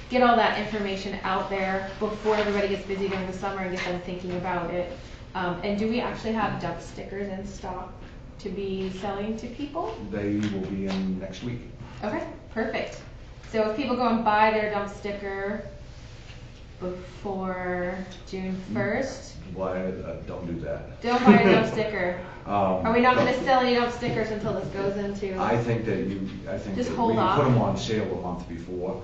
get all that information out there before everybody gets busy during the summer and get them thinking about it. And do we actually have dump stickers in stock to be selling to people? They will be in next week. Okay, perfect. So if people go and buy their dump sticker before June 1st, Why, don't do that. don't buy a dump sticker. Are Are we not gonna sell any dump stickers until this goes into? I think that Just that hold we off. put them on sale a month before.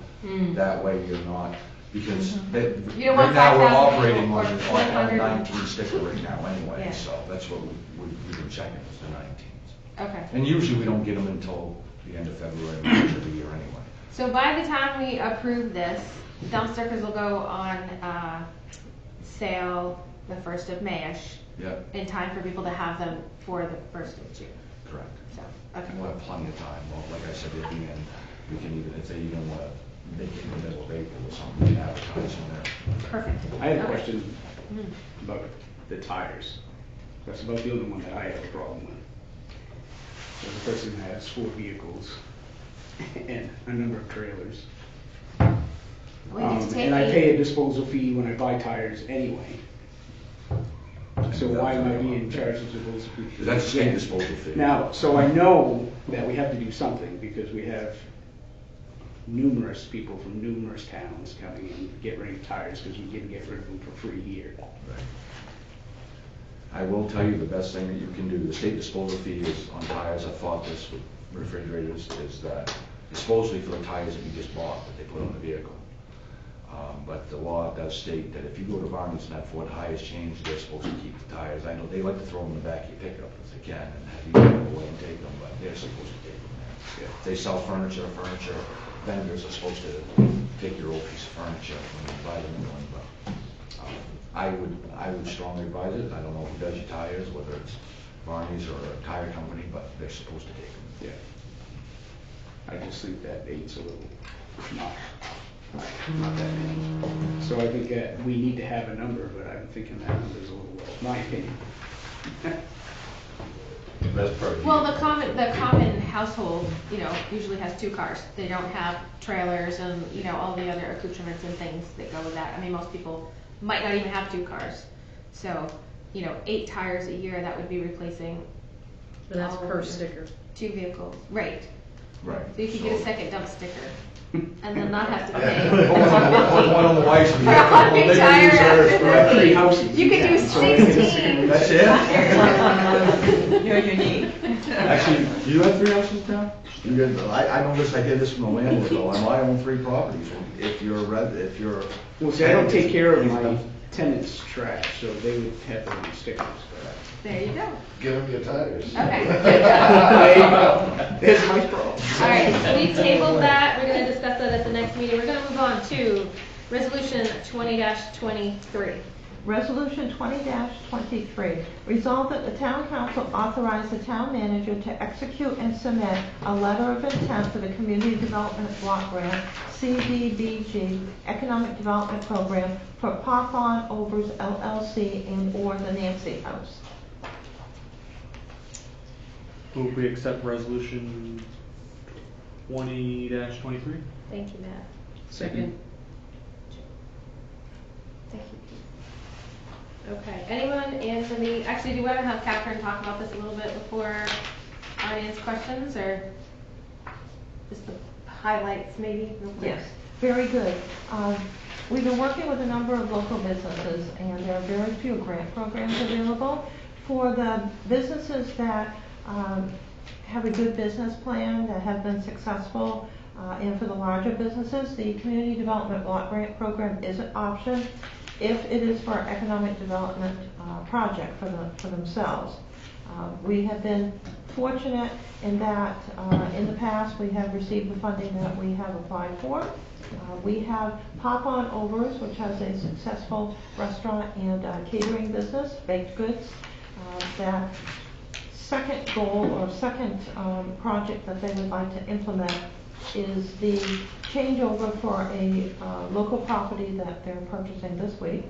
That way you're not, because You don't right want now we're 5,000 operating people on or a 100. 19 sticker right now Yeah. anyway, so that's what we've been checking, is the 19s. Okay. And usually we don't get them until the end of February, March of the year anyway. So by the time we approve this, dump stickers will go on sale the 1st of May-ish, Yep, in time for people to have them for the 1st of June. correct. So, okay. And we'll have plenty of time. Well, like I said, at the end, we can even, if they even want to make it in the middle of April or something, we can advertise in there. Perfect. I had a Okay. question Mhm. about the tires. That's about the only one that I have a problem with. There's a person that has 4 vehicles and a number of trailers. We need to take And I eight. pay a disposal fee when I buy tires anyway. So why am I being charged a disposal fee? That's a state disposal fee. Now, so I know that we have to do something because we have numerous people from numerous towns coming in to get rid of tires because we can get rid of them for free here. Right. I will tell you the best thing that you can do, the state disposal fee is on tires, I fought this with refrigerators, is that disposal fee for the tires that you just bought, that they put on the vehicle. But the law does state that if you go to Varney's and that Ford tires change, they're supposed to keep the tires. I know they like to throw them in the back of your pickup if they can and have you drive away and take them, but they're supposed to take them there. If they sell furniture vendors are supposed to take your old piece of furniture when you buy the new one, but I would strongly advise it. I don't know who does your tires, whether it's Varney's or a tire company, but they're supposed to take them. Yeah. I just think that 8's a little, not that many. So I think that we need to have a number, but I'm thinking that number's a little low, my opinion. That's part of Well, the common household, usually has 2 cars. They don't have trailers and, all the other accoutrements and things that go with that. I mean, most people might not even have 2 cars. So, 8 tires a year, that would be replacing And that's all per of your sticker. 2 vehicles. Right. Right. So you could get a second dump sticker. And then not have to Put pay. one on the wife's knee. I'll retire after We have 3 this. houses. You can do Yeah, so it's- 16. That's it? You're unique. Actually, do you have 3 houses now? You did, I noticed I did this from the landlord, though, I own 3 properties. If you're if you're. Well, see, I don't take care of my tenants' trash, so they would have their own stickers for that. There you go. Give them your tires. Okay. There you go. There's my problem. All right, so we tabled that. We're going to discuss that at the next meeting. We're going to move on to Resolution 20-23. Resolution 20-23, resolved that the town council authorize the town manager to execute and submit a letter of intent for the Community Development Block Grant, CDBG, Economic Development Program for Pop-On Overs LLC and/or the Nancy House. Move we accept resolution 20-23? Thank you, Matt. Second. Thank you, Keith. Okay, anyone in the, actually, do you want to have Catherine talk about this a little bit before audience questions, or just the highlights maybe? Real quick? Yes, very good. We've been working with a number of local businesses, and there are very few grant programs available. For the businesses that have a good business plan, that have been successful, and for the larger businesses, the Community Development Block Grant Program is an option if it is for economic development project for themselves. We have been fortunate in that in the past we have received the funding that we have applied for. We have Pop-On Overs, which has a successful restaurant and catering business, baked goods. That second goal or second project that they would like to implement is the changeover for a local property that they're purchasing this week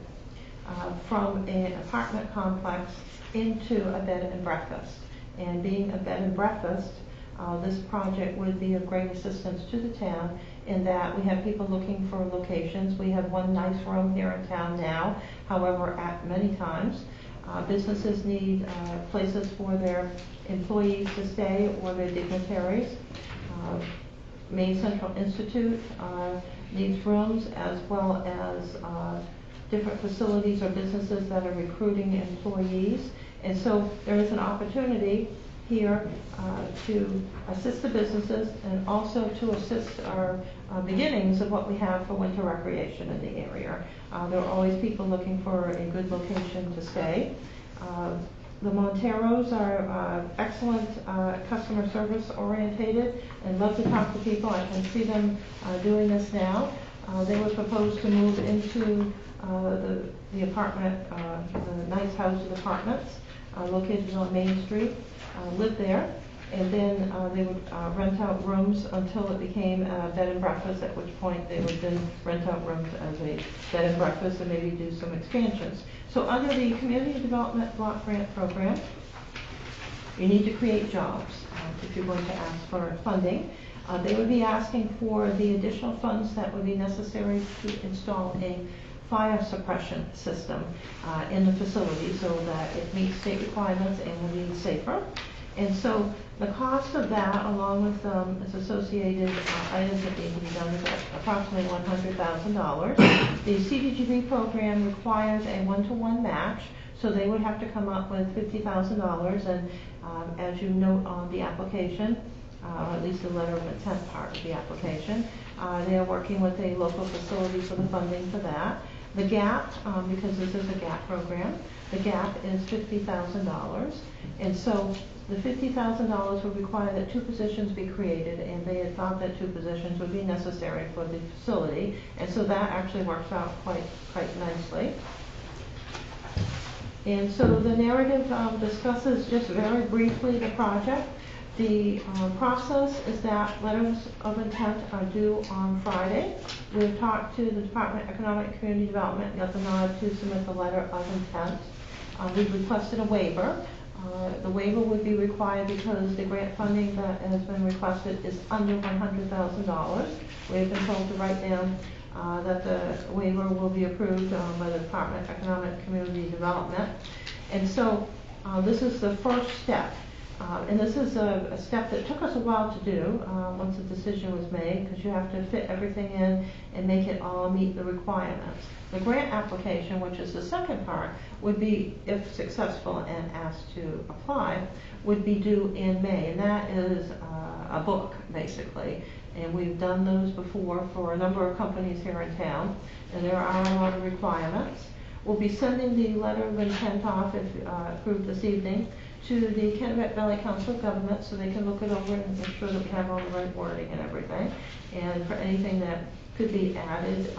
from an apartment complex into a bed and breakfast. And being a bed and breakfast, this project would be of great assistance to the town in that we have people looking for locations. We have one nice room here in town now, however, at many times. Businesses need places for their employees to stay or their dignitaries. Maine Central Institute needs rooms, as well as different facilities or businesses that are recruiting employees. And so there is an opportunity here to assist the businesses and also to assist our beginnings of what we have for winter recreation in the area. There are always people looking for a good location to stay. The Monteros are excellent customer service orientated and love to talk to people. I can see them doing this now. They were proposed to move into the apartment, the nice house of apartments located on Main Street, live there, and then they would rent out rooms until it became a bed and breakfast, at which point they would then rent out rooms as a bed and breakfast and maybe do some expansions. So under the Community Development Block Grant Program, you need to create jobs if you're going to ask for funding. They would be asking for the additional funds that would be necessary to install a fire suppression system in the facility so that it meets state requirements and will be safer. And so the cost of that, along with its associated items that need to be done, is approximately $100,000. The CDBG program requires a one-to-one match, so they would have to come up with $50,000. And as you note on the application, or at least the letter of intent part of the application, they are working with a local facility for the funding for that. The gap, because this is a gap program, the gap is $50,000. And so the $50,000 would require that 2 positions be created, and they had thought that 2 positions would be necessary for the facility. And so that actually works out quite nicely. And so the narrative discusses just very briefly the project. The process is that letters of intent are due on Friday. We've talked to the Department of Economic and Community Development, got the nod to submit the letter of intent. We've requested a waiver. The waiver would be required because the grant funding that has been requested is under $100,000. We've been told to write down that the waiver will be approved by the Department of Economic and Community Development. And so this is the first step. And this is a step that took us a while to do, once the decision was made, because you have to fit everything in and make it all meet the requirements. The grant application, which is the second part, would be, if successful and asked to apply, would be due in May. And that is a book, basically. And we've done those before for a number of companies here in town, and there are a lot of requirements. We'll be sending the letter of intent off, if approved this evening, to the Kennebec Valley Council of Governments, so they can look it over and make sure that we have all the right wording and everything. And for anything that could be added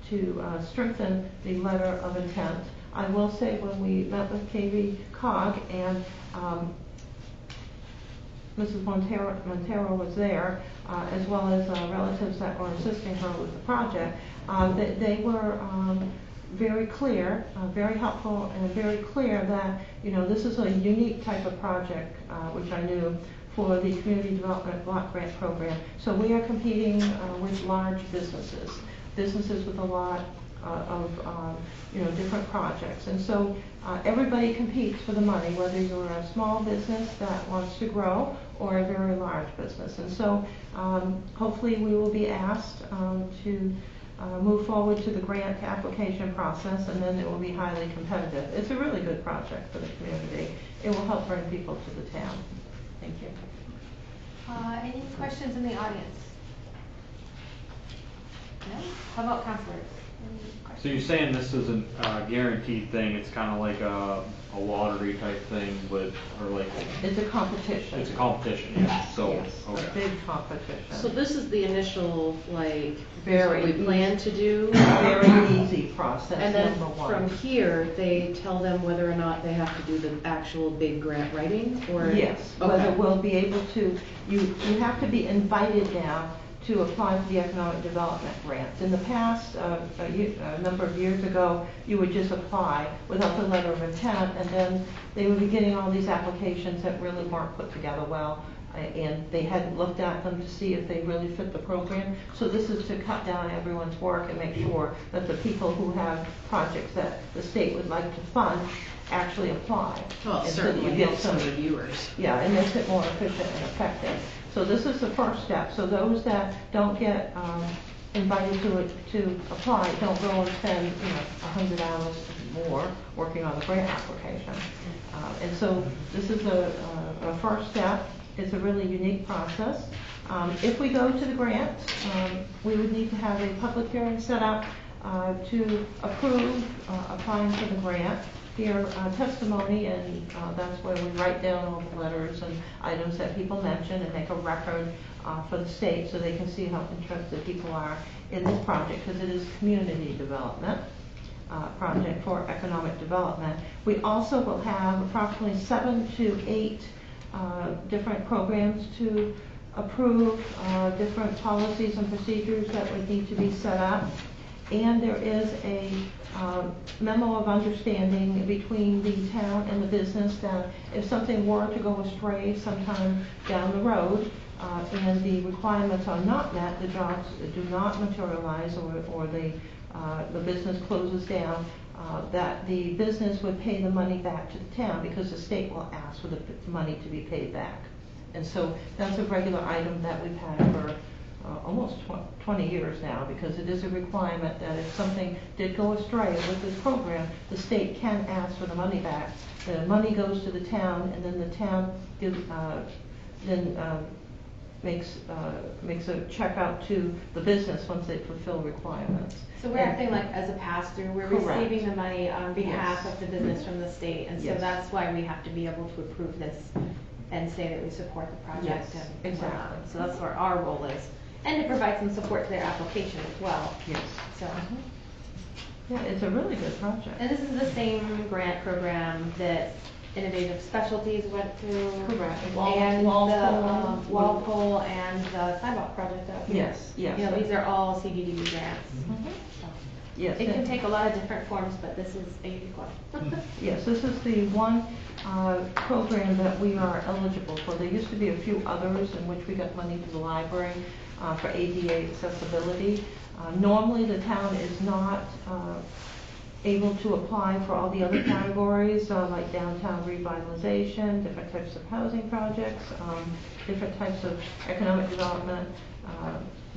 to strengthen the letter of intent. I will say, when we met with KV Cog and Mrs. Montero was there, as well as relatives that were assisting her with the project, they were very clear, very helpful, and very clear that, you know, this is a unique type of project, which I knew, for the Community Development Block Grant Program. So we are competing with large businesses with a lot of you know, different projects. And so everybody competes for the money, whether you're a small business that wants to grow or a very large business. And so hopefully we will be asked to move forward to the grant application process, and then it will be highly competitive. It's a really good project for the community. It will help bring people to the town. Thank you. Any questions in the audience? No? How about councilors? Any questions? So you're saying this isn't a guaranteed thing, it's kind of like a lottery type thing with, or like, It's a competition. it's a competition, yeah, so, Yes, a okay. big competition. So this is the initial, like, Very what we plan to do? Very easy process, And then number one. from here, they tell them whether or not they have to do the actual big grant writing, or? Yes, Okay. whether we'll be able to, you have to be invited now to apply for the economic development grants. In the past, a number of years ago, you would just apply without the letter of intent, and then they would be getting all these applications that really weren't put together well, and they hadn't looked at them to see if they really fit the program. So this is to cut down everyone's work and make sure that the people who have projects that the state would like to fund actually apply. Well, And so certainly you get helps some reviewers. Yeah, it makes it more efficient and effective. So this is the first step. So those that don't get invited to apply, don't go and spend, you know, 100 hours more working on the grant application. And so this is a first step. It's a really unique process. If we go to the grant, we would need to have a public hearing set up to approve applying for the grant, hear testimony, and that's where we write down all the letters and items that people mention and make a record for the state so they can see how interested people are in this project, because it is community development project for economic development. We also will have approximately 7 to 8 different programs to approve, different policies and procedures that would need to be set up. And there is a memo of understanding between the town and the business that if something were to go astray sometime down the road, and the requirements are not met, the jobs do not materialize, or the business closes down, that the business would pay the money back to the town, because the state will ask for the money to be paid back. And so that's a regular item that we've had for almost 20 years now, because it is a requirement that if something did go astray with this program, the state can ask for the money back. The money goes to the town, and then the town makes a check out to the business once they fulfill requirements. So we're acting like as a pass-through, we're Correct. receiving the money on behalf Yes. of the business from the state, and so Yes. that's why we have to be able to approve this and say that we support the project Yes, and whatnot. exactly. So that's what our role is. And to provide some support to their application as well. Yes. So, Yeah, it's a really good project. and this is the same grant program that Innovative Specialties went through. Correct. And Walpole. the Walpole and the sidewalk project out here. Yes, yes. You know, these are all CDBG grants. Mhm. So Yes. it can take a lot of different forms, but this is a unique one. Yes, this is the one program that we are eligible for. There used to be a few others in which we got money to the library for ADA accessibility. Normally, the town is not able to apply for all the other categories, like downtown revitalization, different types of housing projects, different types of economic development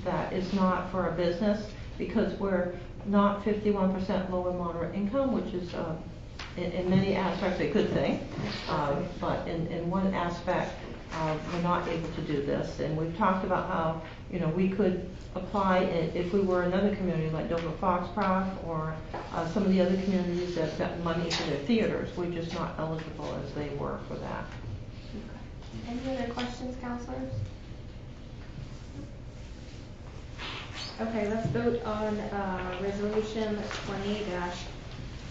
that is not for a business, because we're not 51% low and moderate income, which is in many aspects a good thing. But in one aspect, we're not able to do this. And we've talked about how, we could apply if we were another community like Dover Foxcroft or some of the other communities that got money for their theaters. We're just not eligible as they were for that. Any other questions, counselors? Okay, let's vote on resolution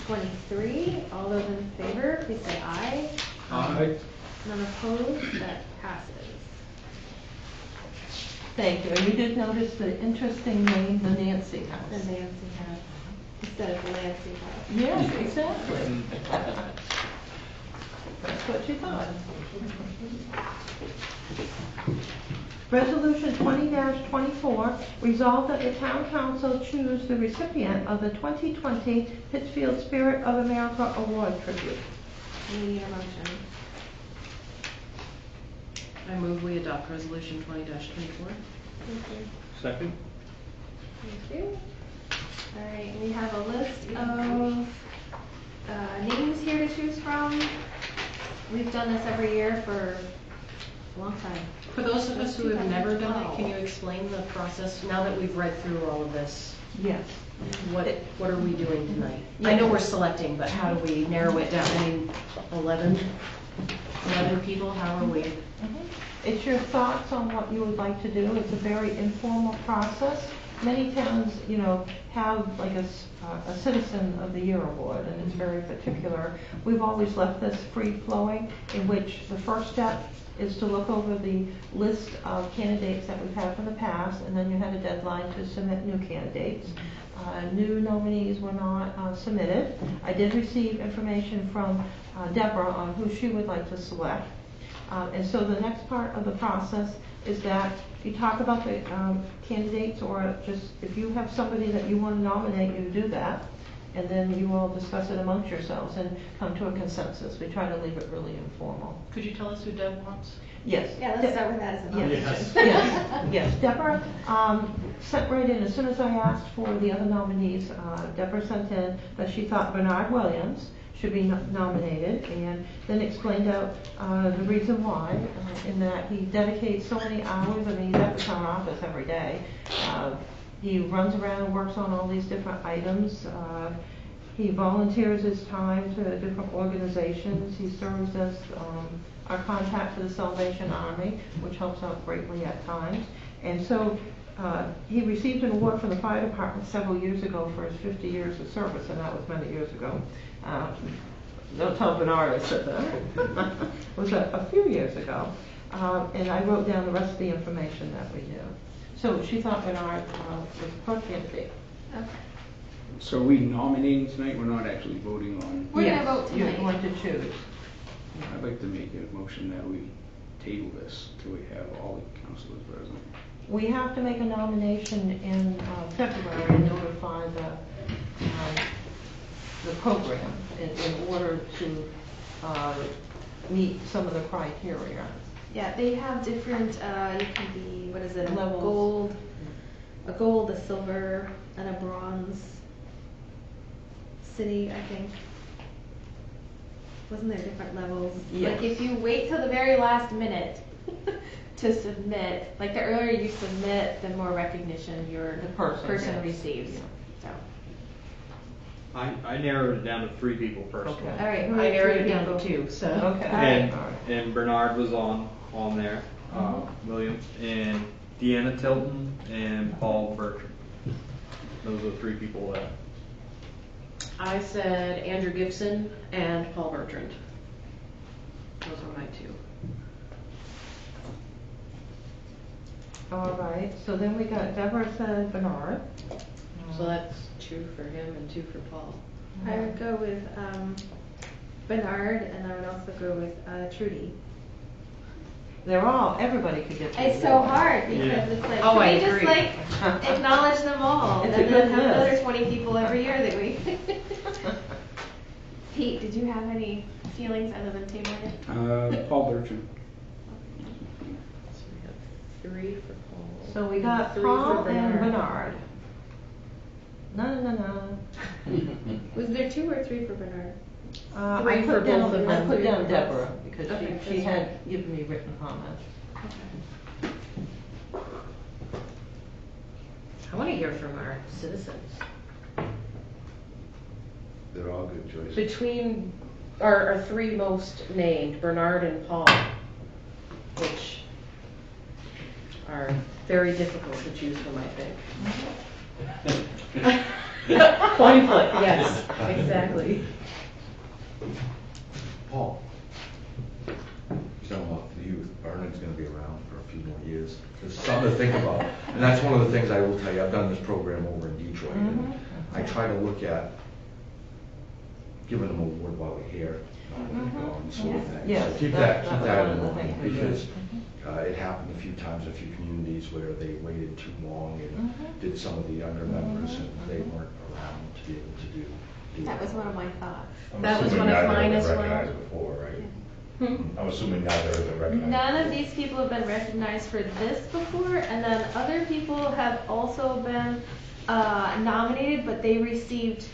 20-23. All those in favor, please say aye. Aye. None opposed, that passes. Thank you. And you did notice the interesting name, the Nancy The House. Nancy House instead of the Nancy House. Yes, exactly. That's what you thought. Resolution 20-24, resolve that the town council choose the recipient of the 2020 Pittsfield Spirit of America Award tribute. We need a motion. I move we adopt resolution 20-24. Thank you. Second? Thank you. All right, we have a list of names here to choose from. We've done this every year for a long time. For those of us who have never done it, can you explain the process now that we've read through all of this? Yes. What are we doing tonight? I Yes. know we're selecting, but how do we narrow it down? I mean, 11 people, how are we? It's your thoughts on what you would like to do. It's a very informal process. Many towns, have like a Citizen of the Year award, and it's very particular. We've always left this free-flowing, in which the first step is to look over the list of candidates that we've had from the past, and then you have a deadline to submit new candidates. New nominees were not submitted. I did receive information from Deborah on who she would like to select. And so the next part of the process is that you talk about the candidates, or just if you have somebody that you want to nominate, you do that. And then you all discuss it amongst yourselves and come to a consensus. We try to leave it really informal. Could you tell us who Deb wants? Yes. Yeah, let's start with that as a motion. Yes, yes, yes. Deborah sent right in, as soon as I asked for the other nominees, Deborah sent in that she thought Bernard Williams should be nominated, and then explained out the reason why, in that he dedicates so many hours. I mean, he's at the town office every day. He runs around and works on all these different items. He volunteers his time to different organizations. He serves as our contact for the Salvation Army, which helps out greatly at times. And so he received an award from the fire department several years ago for his 50 years of service, and that was many years ago. Don't tell Bernard I said that. It was a few years ago. And I wrote down the rest of the information that we knew. So she thought Bernard was the first candidate. Okay. So are we nominating tonight? We're not actually voting on. We're Yes, gonna vote you're tonight. going to choose. I'd like to make a motion that we table this till we have all the councilors present. We have to make a nomination in February and notify the program in order to meet some of the criteria. Yeah, they have different, you can be, what is it, Levels. a gold, a silver, and a bronze city, I think. Wasn't there different levels? Yes. Like if you wait till the very last minute to submit, like the earlier you submit, the more recognition your The person gets. receives. Yeah. So, I narrowed it down to 3 people personally. Okay. all right. I who are narrowed it three down to people? 2, so. Okay. And, All right. and Bernard was on there, Williams, and Deanna Tilton, and Paul Bertram. Those are the 3 people that. I said Andrew Gibson and Paul Bertrand. Those are my 2. All right, so then we got Deborah said Bernard. So that's 2 for him and 2 for Paul. I would go with Bernard, and I would also go with Trudy. Everybody could get. It's so hard because Yeah. it's like, Oh, can I we just agree. like acknowledge them all, It's and a then good have list. another 20 people every year that we. Pete, did you have any feelings other than tabling it? Paul Bertrand. So we have 3 for Paul. So we got 3 for Paul and Bernard. No. Was there 2 or 3 for Bernard? I 3 for put down, both of I them. put 3 down for Deborah, both. because Okay, she that's had given me written comments. I want to hear from our citizens. They're all good choices. Between our 3 most named, Bernard and Paul, which are very difficult to choose from, I think. Coin flip, yes, exactly. Paul, you know, Bernard's gonna be around for a few more years. There's something to think about. And that's one of the things I will tell you, I've done this program over in Detroit, and I try to look at giving them a award while we're here, and sort of thing. Yes, So keep that's that one in of the mind, things we do. because it happened a few times in a few communities where they waited too long and did some of the younger members, and they weren't around to be able to do That it. was one of my thoughts. That was one of mine as well. Recognized before, right? Hmm? I'm assuming neither have been recognized. None of these people have been recognized for this before, and then other people have also been nominated, but they received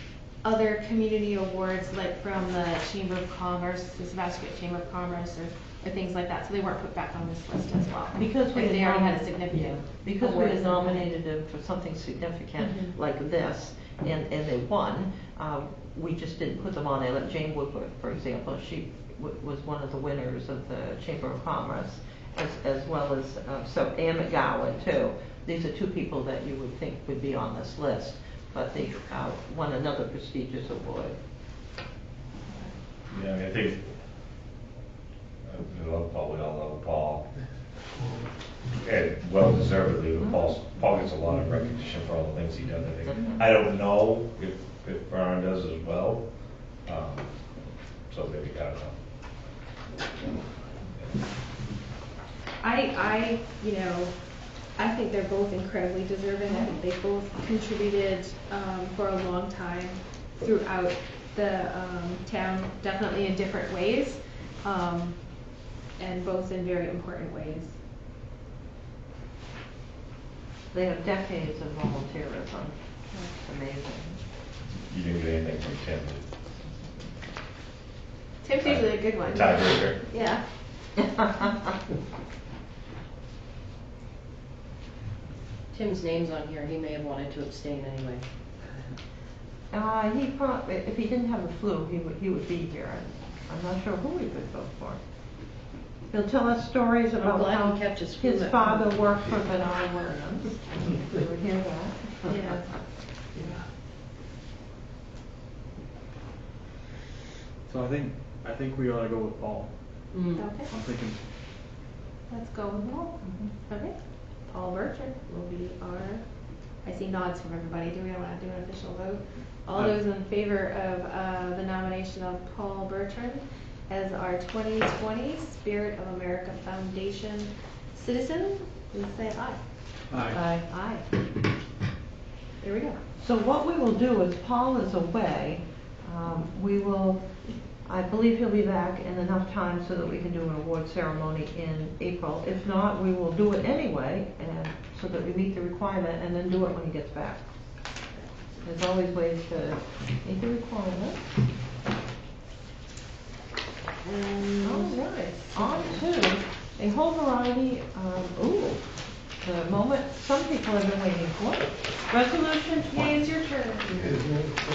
other community awards, like from the Chamber of Commerce, the Sebastopol Chamber of Commerce, or things like that, so they weren't put back on this list as well. Because we If they had already had a nominated- significant. Because we award had as well. nominated them for something significant like this, and they won, we just didn't put them on there. Like Jane Woodward, for example, she was one of the winners of the Chamber of Commerce, as well as, so Ann McGowan too. These are 2 people that you would think would be on this list, but they won another prestigious award. Yeah, I mean, I think, Paul, we all know Paul. And well deservedly, Paul gets a lot of recognition for all the things he does, I think. I don't know if Brian does as well, so maybe, I don't know. I think they're both incredibly deserving. I think they both contributed for a long time throughout the town, definitely in different ways, and both in very important ways. They have decades of volunteerism. It's amazing. You didn't get anything from Tim. Tim's usually a good one. Tiebreaker. Yeah. Tim's name's on here, he may have wanted to abstain anyway. He probably, if he didn't have the flu, he would be here. I'm not sure who he would vote for. He'll tell us stories I'm about glad how he kept his flu his at father home. worked for Bernard Williams. We would hear that. Yeah. So I think we ought to go with Paul. Mm. Okay, I'm thinking, let's go with Paul. Okay, Paul Bertrand will be our, I see nods from everybody. Do we want to do an official vote? All Aye. those in favor of the nomination of Paul Bertrand as our 2020 Spirit of America Foundation citizen, please say aye. Aye. Aye. There we go. So what we will do is, Paul is away, we will, I believe he'll be back in enough time so that we can do an award ceremony in April. If not, we will do it anyway, and so that we meet the requirement, and then do it when he gets back. There's always ways to meet the requirement. All right, on to a whole variety of, the moment some people have been waiting for. Resolution Yay, it's your turn.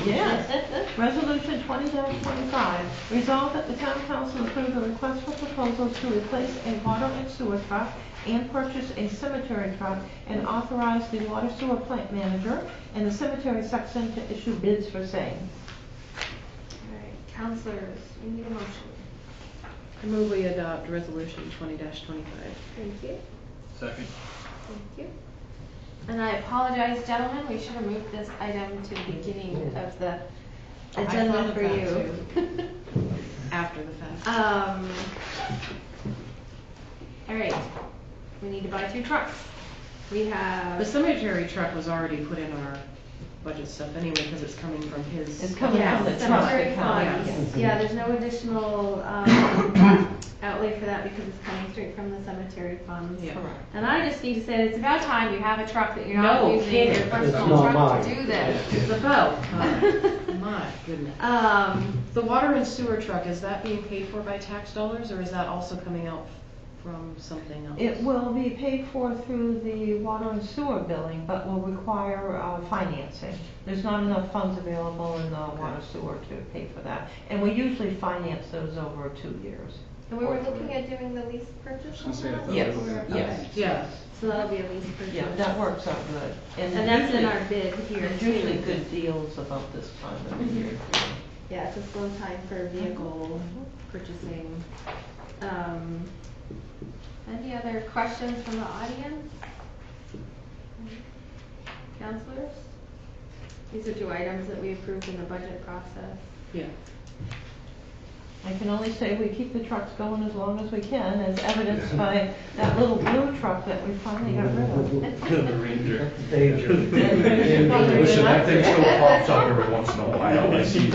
Yes. Resolution 20-25, resolved that the town council approve the request for proposals to replace a water and sewer truck and purchase a cemetery truck, and authorize the water sewer plant manager and the cemetery section to issue bids for same. All right, counselors, we need a motion. I move we adopt resolution 20-25. Thank you. second. Thank you. And I apologize, gentlemen, we should have moved this item to the beginning of the I thought agenda of for that you. After the fact. All right, we need to buy 2 trucks. We have. The cemetery truck was already put in our budget stuff anyway, because it's coming from his. It's coming Yeah, from the trust cemetery account. funds. Yeah, there's no additional, outlay for that because it's coming straight from the cemetery funds. Yeah. Correct. And I just need to say, it's about time you have a truck that you're not No using, kidding. your It's personal not truck to mine. do this. It's about time. My goodness. The water and sewer truck, is that being paid for by tax dollars, or is that also coming out from something else? It will be paid for through the water and sewer billing, but will require financing. There's not enough funds available in the water sewer to pay for that. And we usually finance those over 2 years. And we were looking at doing the lease purchase on that? Yes, Or- yes. okay. Yeah. So that'll be a lease purchase. Yeah, that works out good. And that's in usually- our bid here There's too. usually good deals about this time of the year. Yeah, it's a slow time for vehicle purchasing. Any other questions from the audience? Counselors? These are 2 items that we approved in the budget process. Yeah. I can only say we keep the trucks going as long as we can, as evidenced by that little blue truck that we finally got rid of. The Ranger. Danger. Listen, that thing still pops up every once in a while, I see it.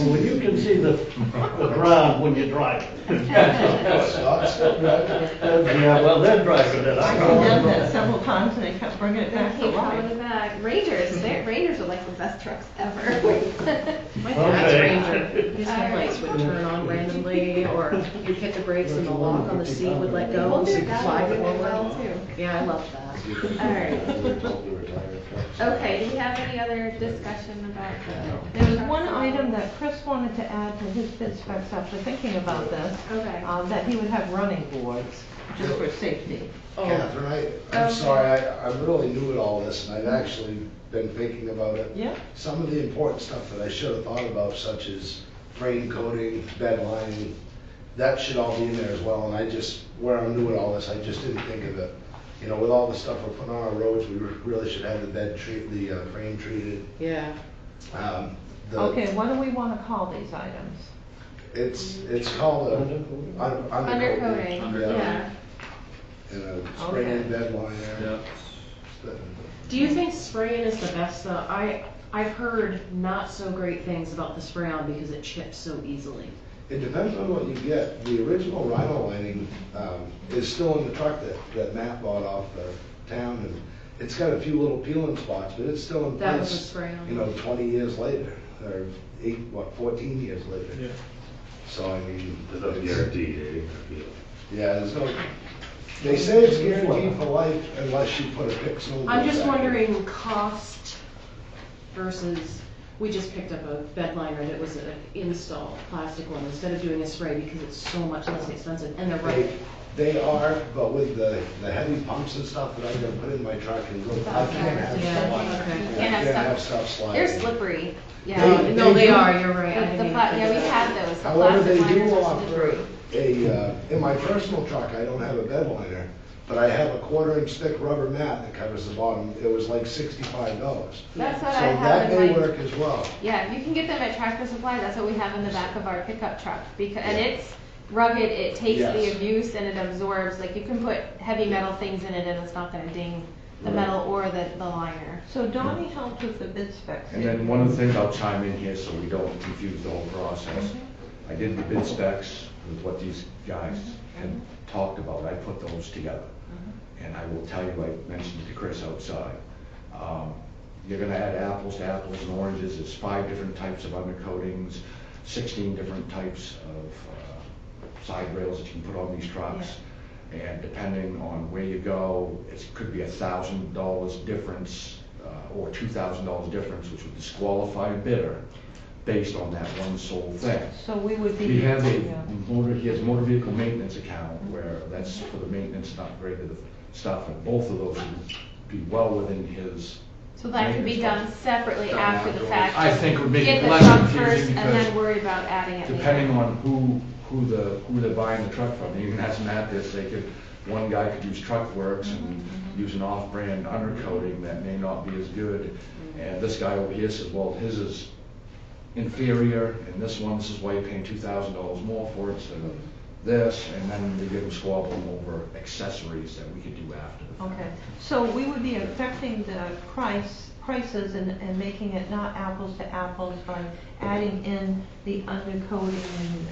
Well, you can see the ground when you drive. Scott's still driving. Yeah, well, they're driving it. I I condemned know. that several times and they kept bringing it They back to keep coming life. back. Rangers are like the best trucks ever. My dad's Okay. Ranger, his headlights would turn on randomly, or you'd hit the brakes and the lock on the seat would let go, Well, so you they're could fly doing forward. well too. Yeah, I loved that. Okay, do we have any other discussion about the? There was one item that Chris wanted to add to his bid specs after thinking about this, Okay. that he would have running boards, just for safety. Catherine, I'm Okay. sorry, I'm really new at all this, and I've actually been thinking about it. Yeah. Some of the important stuff that I should have thought about, such as frame coating, bed lining, that should all be in there as well, and I just, where I'm new at all this, I just didn't think of it. You know, with all the stuff we're putting on our roads, we really should have the frame treated. Yeah. The- Okay, what do we want to call these items? It's called a Undercoating, undercoating. yeah. And a spraying bed liner. Yeah. Do you think spraying is the best though? I've heard not so great things about the spray-on because it chips so easily. It depends on what you get. The original Rhino lining is still in the truck that Matt bought off the town, and it's got a few little peeling spots, but it's still in That was place. a spray-on. You know, 20 years later, or 14 years later. Yeah. So I mean, There's no guarantee, it ain't yeah, there's no. They say it's guaranteed for life unless you put a pixel. I'm just wondering cost versus, we just picked up a bed liner that was an install plastic one instead of doing a spray because it's so much less expensive, and they're right. They are, but with the heavy pumps and stuff that I'm gonna put in my truck and go, I can't have Yeah, stuff. okay. You I can't have stuff sliding. They're slippery, yeah. They- No, they do. are, you're right. I The didn't even yeah, think we of have that. those, the However, plastic they do liners are offer slippery. in my personal truck, I don't have a bed liner, but I have a 1/4-inch thick rubber mat that covers the bottom. It was like $65. That's So what I that have may in my, work as well. yeah, you can get them at Tractor Supply, that's what we have in the back of our pickup truck. And it's rugged, it takes the Yes. abuse and it absorbs, like you can put heavy metal things in it and it's not gonna ding the metal or the liner. So Donnie helped with the bid specs. And then one of the things I'll chime in here so we don't confuse the whole process. I did the bid specs with what these guys had talked about. I put those together. And I will tell you, I mentioned to Chris outside, you're gonna add apples to apples and oranges. There's 5 different types of undercoatings, 16 different types of side rails that you can put on these trucks. And depending on where you go, it could be $1,000 difference or $2,000 difference, which would disqualify a bidder based on that one sole thing. So we would be. We have yeah. he has a motor vehicle maintenance account where that's for the maintenance and upgrade of the stuff, and both of those would be well within his. So that could be done separately Done after the afterwards. fact. I think would make Get it the less truck confusing first and because then worry about adding it later. depending on who they're buying the truck from. Even as Matt this, one guy could use Truck Works and use an off-brand undercoating that may not be as good. And this guy over here says, well, his is inferior, and this is why you're paying $2,000 more for it instead of this, and then they get them squabbling over accessories that we could do after the fact. Okay, so we would be affecting the price prices and making it not apples to apples by adding in the undercoating and,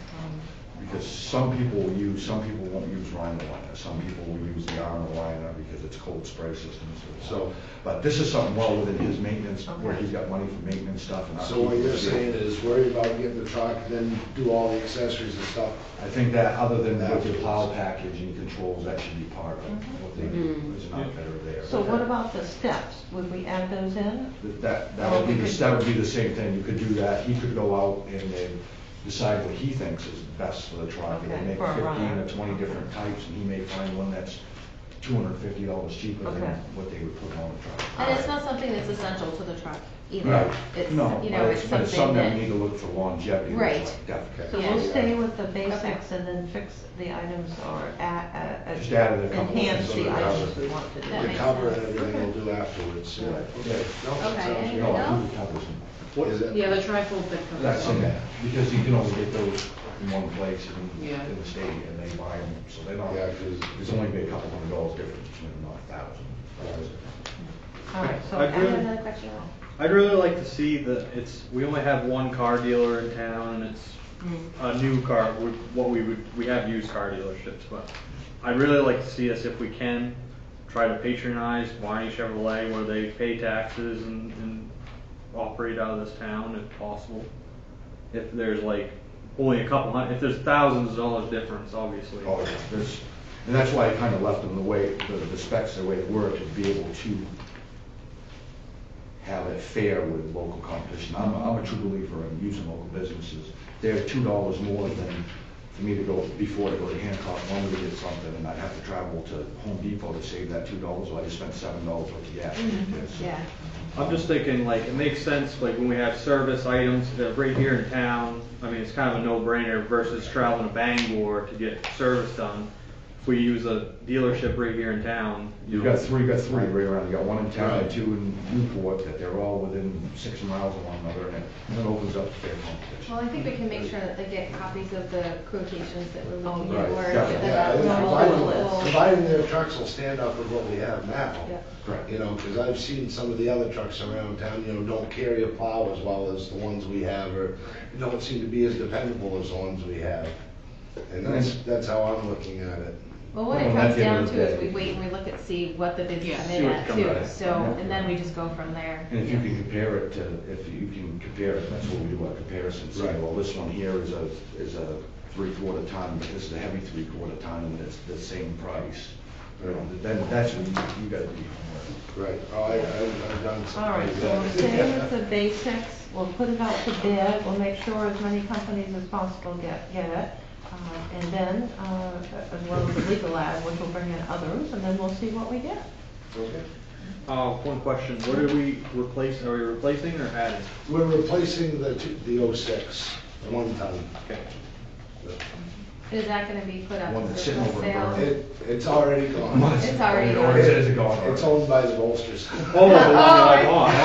Because some people won't use Rhino liner, some people will use the Armor liner because it's cold spray systems. So, but this is something well within his maintenance, where he's got money for maintenance stuff and. So what you're saying is worry about getting the truck, then do all the accessories and stuff. I think that other than with your plow package and controls, that should be part of what they do, is not better there. so what about the steps? Would we add those in? That would be, that would be the same thing, you could do that, he could go out and then decide what he thinks is best for the truck, and they Okay, make for a 15 runner. or 20 different types, and he may find one that's $250 cheaper than Okay. what they would put on the truck. And it's not something that's essential to the truck either. Right, It's, no, you know, it's but it's something that we that, need to look for longevity. Right. Definitely. So Yeah. we'll stay with the basics and then fix the items or Just add a couple enhance of the things. items we want to do. That The makes cover and sense. everything we'll do afterwards. Yeah. Okay. No, that Okay, sounds anything good. No, else? who covers them? What is it? Yeah, the trifold that covers. That's in there, because you can only get those in one place Yeah. in the state, and they buy them, so they're not, Yeah, 'cause- there's only be a couple $100 difference between them, not $1,000. All right, so I I have agree. another question. I'd really like to see that we only have one car dealer in town, and it's a new car, we have used car dealerships, but I'd really like to see us, if we can, try to patronize Barney Chevrolet, where they pay taxes and operate out of this town if possible. If there's like only a couple hundred, if there's thousands of dollars difference, obviously. Oh, yeah, and that's why I kind of left them the way, the specs, the way they were, to be able to have it fair with local competition. I'm a true believer in using local businesses. They're $2 more than, for me to go, before to go to Hancock, one to get something, and I'd have to travel to Home Depot to save that $2, so I just spent $7 worth of gas. Yeah. I'm just thinking, like, it makes sense, like, when we have service items that are right here in town, I mean, it's kind of a no-brainer versus traveling to Bangor to get service done. If we use a dealership right here in town, You've got three right around, you got one in town and two in Newport, that they're all within 6 miles of one another, and it opens up fair competition. Well, I think we can make sure that they get copies of the quotations that we're looking right, at, or definitely. Yeah, that providing their trucks will stand up with what we have now. Yeah. Correct. You know, because I've seen some of the other trucks around town, you know, don't carry a plow as well as the ones we have, or don't seem to be as dependable as the ones we have. And that's how I'm looking at it. Well, what Well, it at comes the end down of the to is day- we wait and we look at, see what the bids Yeah. come See in what at comes too, out. so, Yeah. and then we just go from there. And if you can compare it to, if you can compare it, that's what we do, our comparison, say, Right. well, this one here is a 3/4 ton, but this is a heavy 3/4 ton, and it's the same price. You know, then that's when you gotta do your homework. Right. Oh, I've done some. All right, so we'll stay with the basics, we'll put it out to bid, we'll make sure as many companies as possible get it. And then, as well as the legal ad, which will bring in others, and then we'll see what we get. Okay. One question, what are we replacing or adding? We're replacing the 06, 1 ton. Okay. Is that gonna be put up One for that's sitting over in sale? Burn. It's already gone. It's already Or gone. is it gone? It's owned by the Bolsters. Oh, the one that I bought, oh,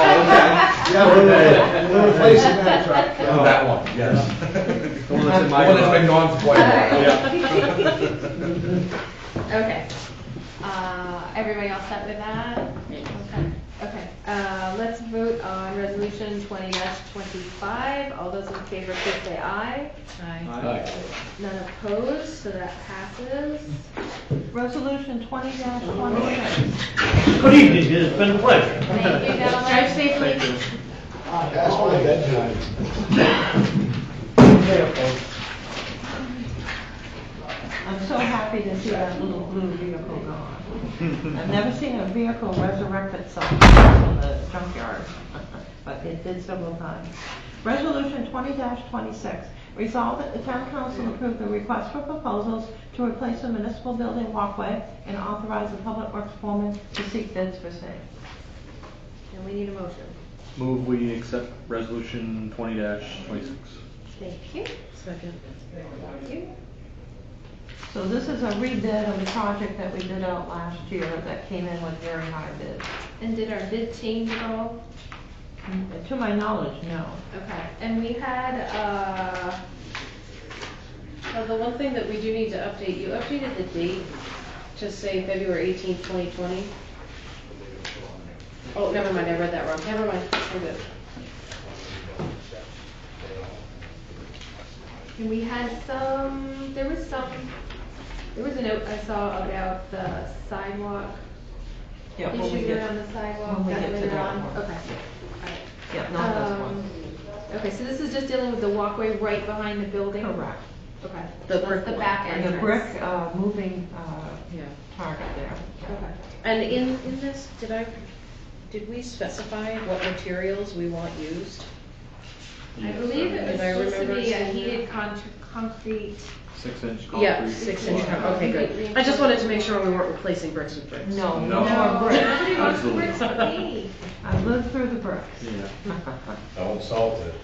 Yeah, we're replacing that truck. Oh, that one, yes. okay. The one that's in my. The one that's been gone for quite a while. Yeah. Okay. Everybody all set with that? Okay. Okay, let's vote on resolution 20-25. All those in favor, please say aye. Aye. None opposed, so that passes. Resolution 20-26. Good evening, it's been a pleasure. Thank you, gentlemen. Drive safely. Thank you. Past my bedtime. I'm so happy to see that little blue vehicle gone. I've never seen a vehicle resurrect itself from the junkyard, but it did several times. Resolution 20-26, resolved that the town council approve the request for proposals to replace a municipal building walkway and authorize the public works foreman to seek bids for same. And we need a motion. Move we accept resolution 20-26. Thank you. Second. Thank you. So this is a rebid of the project that we did out last year that came in with very high bids. And did our bid change at all? To my knowledge, no. Okay, and we had, The one thing that we do need to update, you updated the date to say February 18th, 2020. Oh, never mind, I read that wrong. Never mind, we're good. And we had there was a note I saw about the sidewalk, Yeah, when we issues get, around the sidewalk, when we that get to later that on. one. Okay. Yeah, not this one. Okay, so this is just dealing with the walkway right behind the building? Correct. Okay. The So that's brick the one. back And entrance. the brick, moving, Yeah. target there. Okay. And in this, did we specify what materials we want used? I believe it was Did I supposed to remember be a seeing heated concrete. 6-inch concrete. Yeah, 6-inch, okay, good. I just wanted to make sure we weren't replacing bricks with bricks. No, No. no more brick. Nobody wants Absolutely. bricks with me. I lived through the bricks. Yeah. Don't salt it.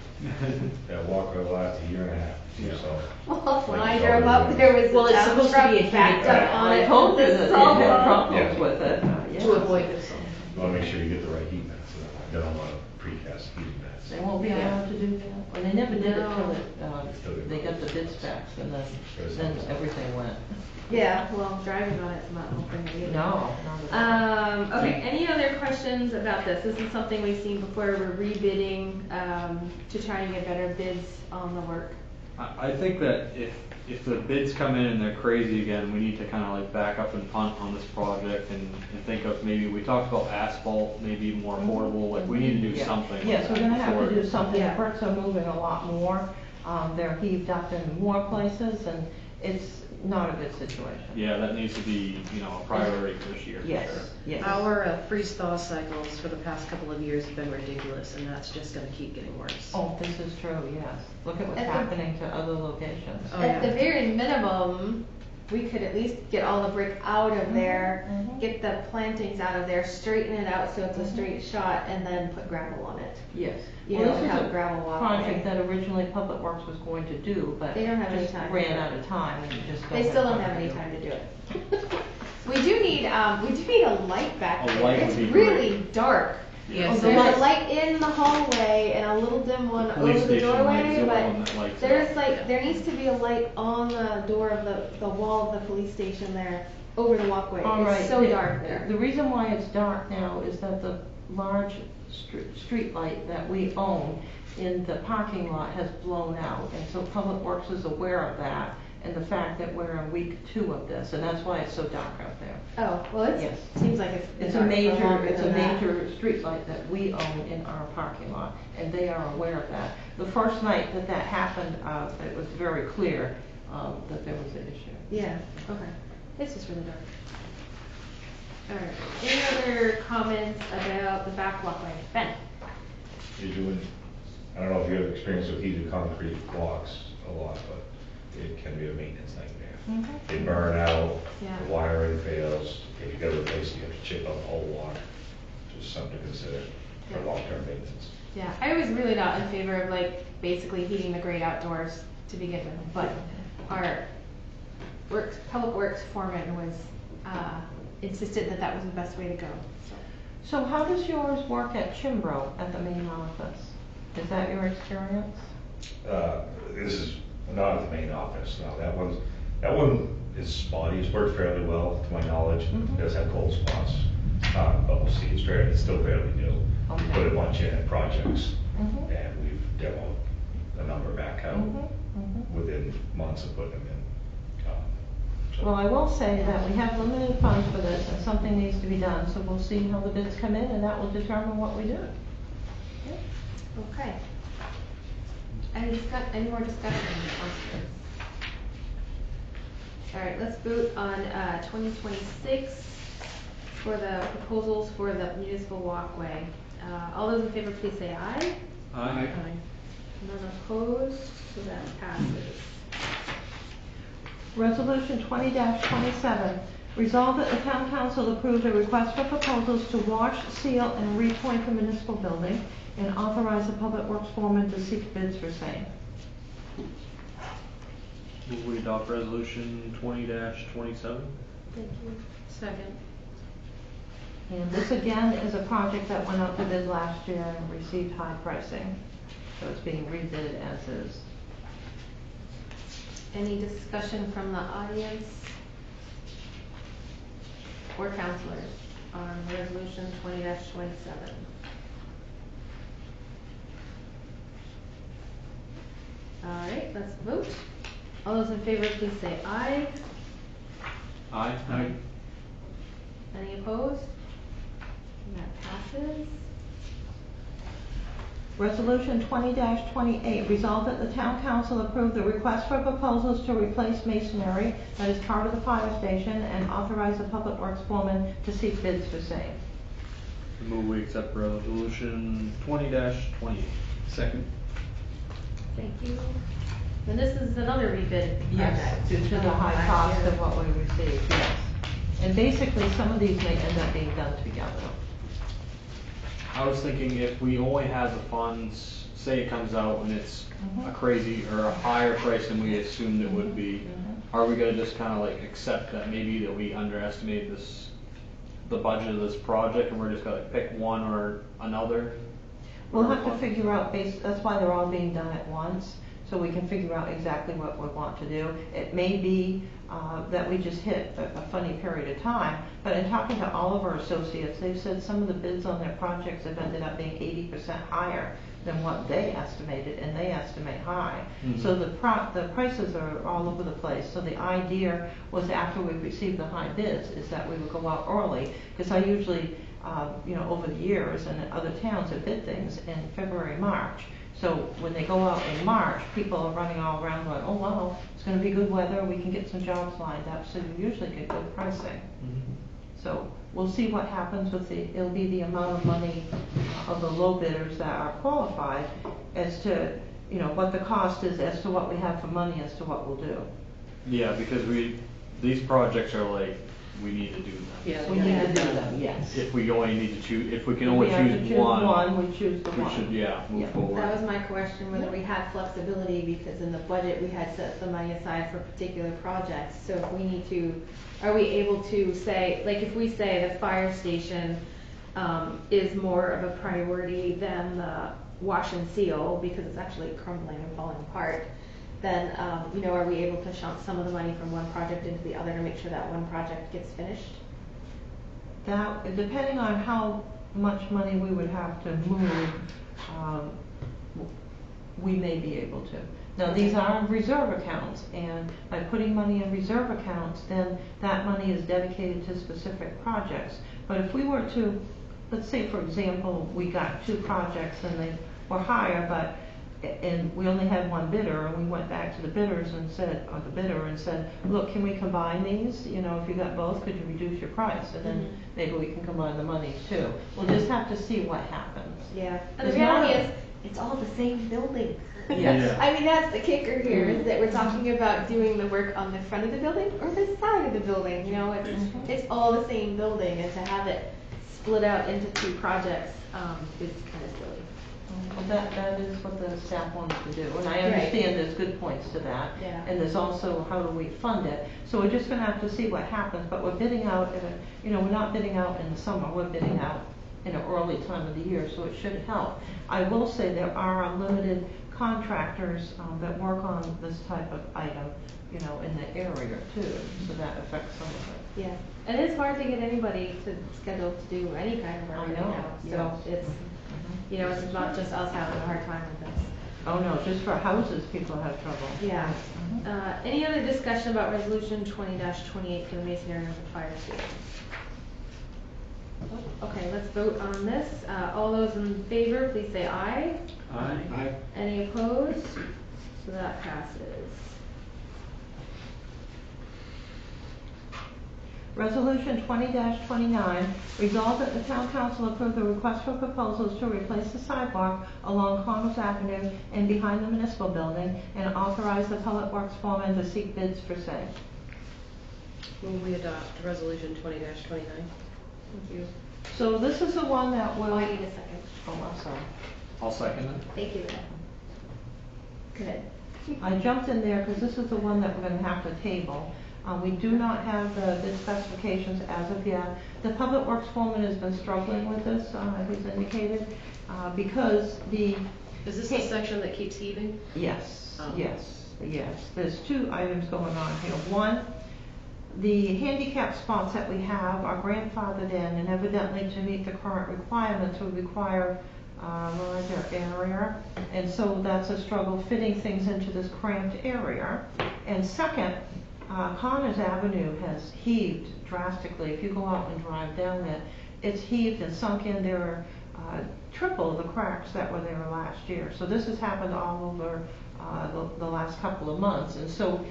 That walkway will last a year and a half, Yeah. so. Well, when Like I it's drove all up, good. there was Well, a it's dump supposed to truck be a heated backed truck. up on I it. told you with that salt you had on. problems Yeah. with it. Yeah. To avoid this. You wanna make sure you get the right heat vents, I don't want precast heating vents. They won't be Yeah. allowed to do that. Well, they never did it till No. they got the bid specs and then everything went. Yeah, well, driving on it's not helping me either. No, not at all. Okay, any other questions about this? This is something we've seen before, we're rebidding, to try to get better bids on the work. I think that if the bids come in and they're crazy again, we need to kind of like back up and punt on this project and think of maybe, we talked about asphalt, maybe more affordable, like we need to do Yeah. something. with Yes, we're that gonna have to before- do something. Yeah. The bricks are moving a lot more. They're heaved up in more places and it's not a good situation. Yeah, that needs to be, a priority for this year, for sure. Yes, yes. Our freeze-thaw cycles for the past couple of years have been ridiculous, and that's just gonna keep getting worse. Oh, this is true, yes. Look at what's At the- happening to other locations. Oh, At the yeah. very minimum, we could at least get all the brick out of there, mhm. get the plantings out of there, straighten it out so it's a Mhm. straight shot, and then put gravel on it. Yes. You Well, know, this is have a gravel walkway. project that originally Public Works was going to do, but They don't have any just time. ran out of time and just They still don't have any time to do it. We do need a light back A there. light would It's be really great. dark. Yes, the There's light- a light in the hallway and a little dim one The over police the station light doorway, is the one but that lights there's up. like, there needs to be a light on the door of the wall of the police station there, over the walkway. All right. It's so the- dark there. The reason why it's dark now is that the large street light that we own in the parking lot has blown out. And so Public Works is aware of that and the fact that we're in week 2 of this, and that's why it's so dark out there. Oh, well, Yes. it seems like it's been It's a dark for major, longer it's a than that. major street light that we own in our parking lot, and they are aware of that. The first night that happened, it was very clear, that there was an issue. Yeah, okay. It's just really dark. Alright, any other comments about the back walkway? Ben? You're doing, I don't know if you have experience with heated concrete blocks a lot, but it can be a maintenance nightmare. They burn out, Yeah. the wiring fails, if you gotta replace it, you have to chip up the whole block. Just something to consider for Yeah. long-term maintenance. Yeah, I was really not in favor of like basically heating the great outdoors to begin with, but our public works foreman was, insisted that that was the best way to go, so. So how does yours work at Chimbro at the main office? Is that your experience? This is not at the main office, no, that one is spotty, it's worked fairly well, to my knowledge, Mhm. it does have cold spots, but we'll see, it's still fairly new. We Okay. put a bunch in at projects, Mhm. and we've demoed a number back out Mhm, mhm. within months of putting them in. So- Well, I will say that we have limited funds for this and something needs to be done, so we'll see how the bids come in and that will determine what we do. Okay. Any more discussion on this? Alright, let's vote on, 2026 for the proposals for the municipal walkway. All those in favor, please say aye. Aye. None opposed, so that passes. Resolution 20-27, resolved that the town council approve a request for proposals to wash, seal, and repoint the municipal building and authorize the public works foreman to seek bids for same. Move we adopt resolution 20-27? Thank you. Second. And this again is a project that went out to bid last year and received high pricing, so it's being rebid as is. Any discussion from the audience or counselors? on resolution 20-27? All right, let's vote. All those in favor, please say aye. Aye. Any opposed? And that passes. Resolution 20-28, resolved that the town council approve the request for proposals to replace masonry that is part of the fire station and authorize the public works foreman to seek bids for same. Move we accept resolution 20-28. Second. Thank you. And this is another rebid project. Due to the high Last cost year. of what we received, yes. And basically, some of these may end up being done together. I was thinking if we only have the funds, say it comes out and it's a crazy or a higher price than we assumed it would be, are we gonna just kinda like accept that maybe that we underestimated the budget of this project and we're just gonna pick one or another? We'll have to figure out, that's why they're all being done at once, so we can figure out exactly what we want to do. It may be that we just hit a funny period of time, but in talking to all of our associates, they've said some of the bids on their projects have ended up being 80% higher than what they estimated, and they estimate high. So the prices are all over the place. So the idea was after we received the high bids is that we would go out early, because I usually, over the years, and other towns have bid things in February, March. So when they go out in March, people are running all around going, oh wow, it's going to be good weather, we can get some jobs lined up, so you usually get good pricing. So we'll see what happens with it'll be the amount of money of the low bidders that are qualified as to, what the cost is, as to what we have for money, as to what we'll do. Yeah, because these projects are like, we need to do them. Yes, we need to do them, yes. If we only need to choose, if we can If only we have to choose choose one, we choose the we one. should, move Yeah. forward. That was my question, whether we had flexibility, because in the budget, we had set the money aside for particular projects. So if we need to, are we able to say, like if we say the fire station is more of a priority than the wash and seal, because it's actually crumbling and falling apart, then, are we able to shunt some of the money from one project into the other to make sure that one project gets finished? That, depending on how much money we would have to move, we may be able to. Now, these are reserve accounts, and by putting money in reserve accounts, then that money is dedicated to specific projects. But if we were to, let's say for example, we got 2 projects and they were higher, and we only had one bidder, and we went back to the bidders and said, or the bidder and said, look, can we combine these? If you got both, could you reduce your price? And then maybe we can combine the money too. We'll just have to see what happens. Yeah, and the It's reality not- is, it's all the same building. Yes. I mean, that's the kicker here, is that we're talking about doing the work on the front of the building or the side of the building, it's all the same building, and to have it split out into 2 projects is kind of silly. Well, that is what the staff wanted to do, and I Right. understand there's good points to that. Yeah. And there's also, how do we fund it? So we're just gonna have to see what happens, but we're bidding out we're not bidding out in the summer, we're bidding out in an early time of the year, so it should help. I will say there are unlimited contractors that work on this type of item, in the area too, so that affects some of it. Yeah, and it's hard to get anybody to schedule to do any kind of work I right know, now, so yes. it's not just us having a hard time with this. Oh no, just for houses, people have trouble. Yeah. Any other discussion about resolution 20-28 for the masonry of the fire station? Okay, let's vote on this. All those in favor, please say aye. Aye. Any opposed? So that passes. Resolution 20-29, resolved that the town council approve the request for proposals to replace the sidewalk along Commerce Avenue and behind the municipal building, and authorize the public works foreman to seek bids for same. Will we adopt resolution 20-29? Thank you. So this is the one that will. Oh, I need a second. Oh, I'm sorry. I'll second it. Thank you. Good. I jumped in there because this is the one that we're going to have to table. We do not have the bid specifications as of yet. The public works foreman has been struggling with this, as he's indicated, because the. Is this the section that keeps heaving? Yes, Oh. yes. There's 2 items going on here. One, the handicap spots that we have are grandfathered in, and evidently to meet the current requirements would require larger area, and so that's a struggle fitting things into this cramped area. And second, Connors Avenue has heaved drastically. If you go out and drive down it, it's heaved and sunk in. There are triple the cracks that were there last year. So this has happened all over the last couple of months, and so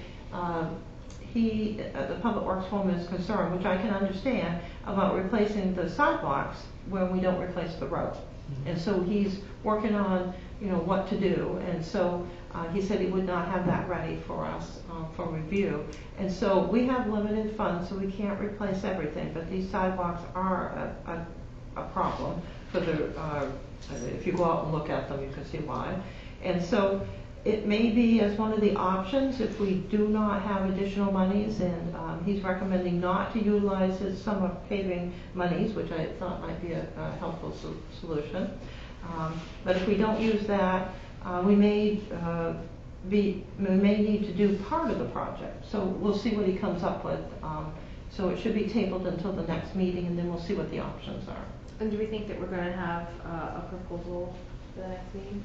the Public Works foreman is concerned, which I can understand, about replacing the sidewalks when we don't replace the road. And so he's working on, what to do. And so he said he would not have that ready for us for review. And so we have limited funds, so we can't replace everything. But these sidewalks are a problem for if you go out and look at them, you can see why. And so it may be as one of the options if we do not have additional monies, and he's recommending not to utilize his summer paving monies, which I thought might be a helpful solution. But if we don't use that, we may need to do part of the project. So we'll see what he comes up with. So it should be tabled until the next meeting, and then we'll see what the options are. And do we think that we're going to have a proposal for the next meeting?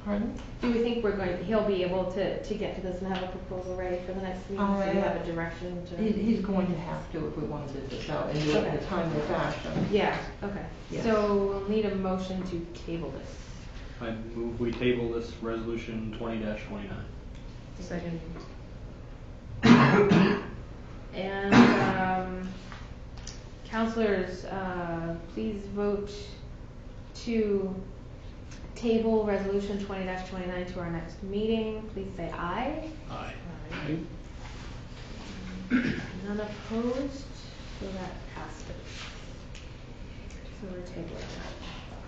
Pardon? Do we think he'll be able to get to this and have a proposal ready for the next meeting? So you have a direction to... He's going to have to if we want to do this out and do it in a timely fashion. Yeah, okay. Yes. So we'll need a motion to table this. I move we table this resolution 20-29. Second. And councilors, please vote to table resolution 20-29 to our next meeting. Please say aye. Aye. None opposed, so that passes. So we're tabling that.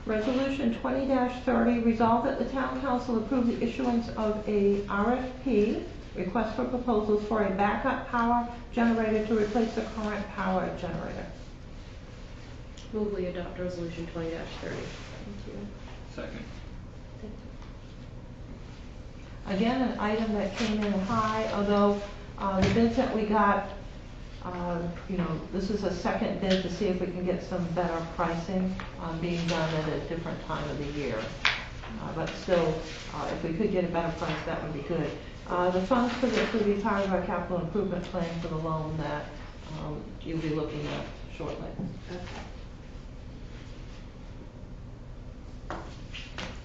Resolution 20-30, resolved that the town council approve the issuance of a RFP, request for proposals for a backup power generator to replace the current power generator. Move we adopt resolution 20-30. Thank you. Second. Again, an item that came in high, although the bids that we got, this is a second bid to see if we can get some better pricing being done at a different time of the year. But still, if we could get a better price, that would be good. The funds for this would be part of our capital improvement plan for the loan that you'll be looking at shortly. Okay.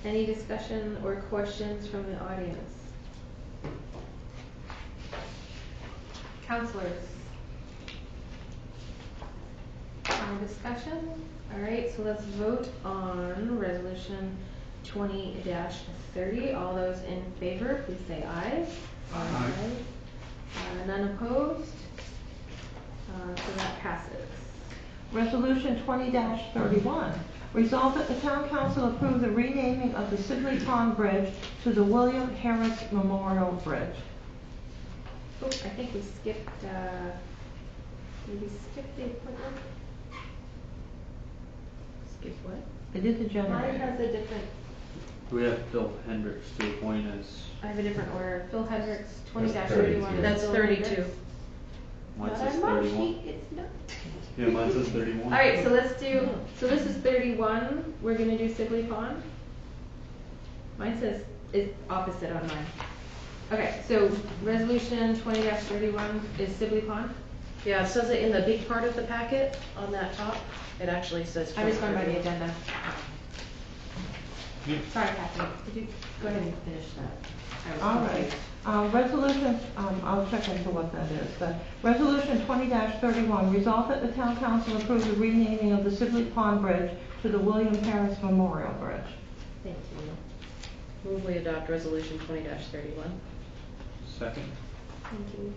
Any discussion or questions from the audience? Councilors? Any discussion? All right, so let's vote on resolution 20-30. All those in favor, please say aye. Aye. None opposed? So that passes. Resolution 20-31. Resolved that the town council approve the renaming of the Sibley Pond Bridge to the William Harris Memorial Bridge. Oh, I think we skipped, did we skip the appointment? Skip what? I did the Mine generator. has a different, We have Phil Hendricks to appoint as, I have a different order. Phil Hendricks, 20-31. That's That's 32. mine Not says on my 31. sheet, it's not. Yeah, mine says 31. All right, so let's do, so this is 31, we're gonna do Sibley Pond. Mine says, it's opposite on mine. Okay, so resolution 20-31 is Sibley Pond. Yeah, it says it in the big part of the packet on that top. It actually says. I'm just going by the 31. agenda. Sorry, Kathy, did you go ahead and finish that? I was All confused. right. Resolution, I'll check into what that is, but resolution 20-31, resolved that the town council approve the renaming of the Sibley Pond Bridge to the William Harris Memorial Bridge. Thank you. Move we adopt resolution 20-31. Second. Thank you.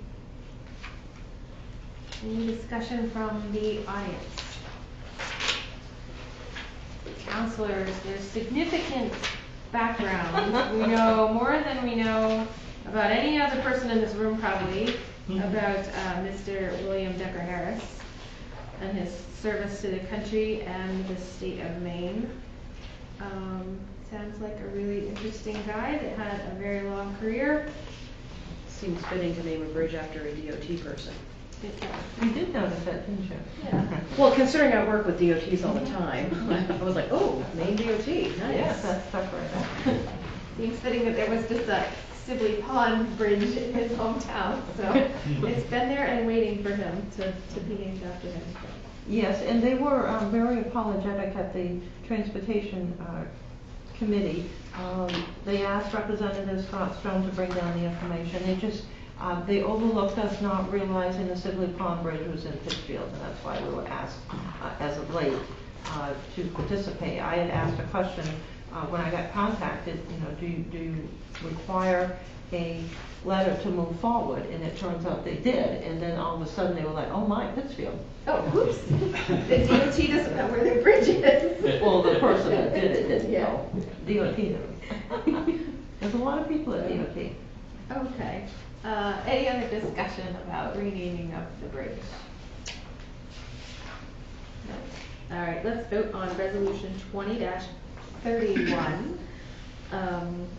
Any discussion from the audience? Counselors, there's significant background. We know more than we know about any other person in this room probably about Mr. William Decker Harris and his service to the country and the state of Maine. Sounds like a really interesting guy that had a very long career. Seems fitting to name a bridge after a DOT person. Good job. You did notice that, didn't you? Yeah. Well, considering I work with DOTs all the time, I was like, oh, Maine DOT, Yes, nice. that's stuck right there. Seems fitting that there was just a Sibley Pond Bridge in his hometown, so it's been there and waiting for him to be named after him. Yes, and they were very apologetic at the Transportation Committee. They asked Representative Scott Stone to bring down the information. They overlooked us not realizing the Sibley Pond Bridge was in Pittsfield, and that's why we were asked as of late to participate. I had asked a question when I got contacted, do you require a letter to move forward? And it turns out they did, and then all of a sudden they were like, oh my, Pittsfield. Oh, whoops. The DOT doesn't know where their bridge is. Well, the person that did it didn't Yeah. know. DOT knows. There's a lot of people at DOT. Okay. Any other discussion about renaming of the bridge? No? All right, let's vote on resolution 20-31.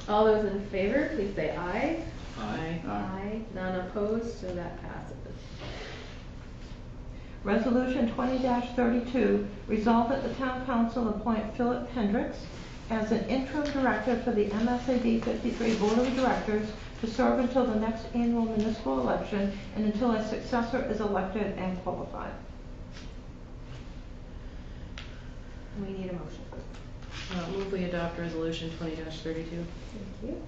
All those in favor, please say aye. Aye. Aye. None opposed, so that passes. Resolution 20-32, resolve that the town council appoint Philip Hendricks as an interim director for the MSAD 53 Board of Directors to serve until the next annual municipal election and until a successor is elected and qualified. We need a motion. Move we adopt resolution 20-32. Thank you.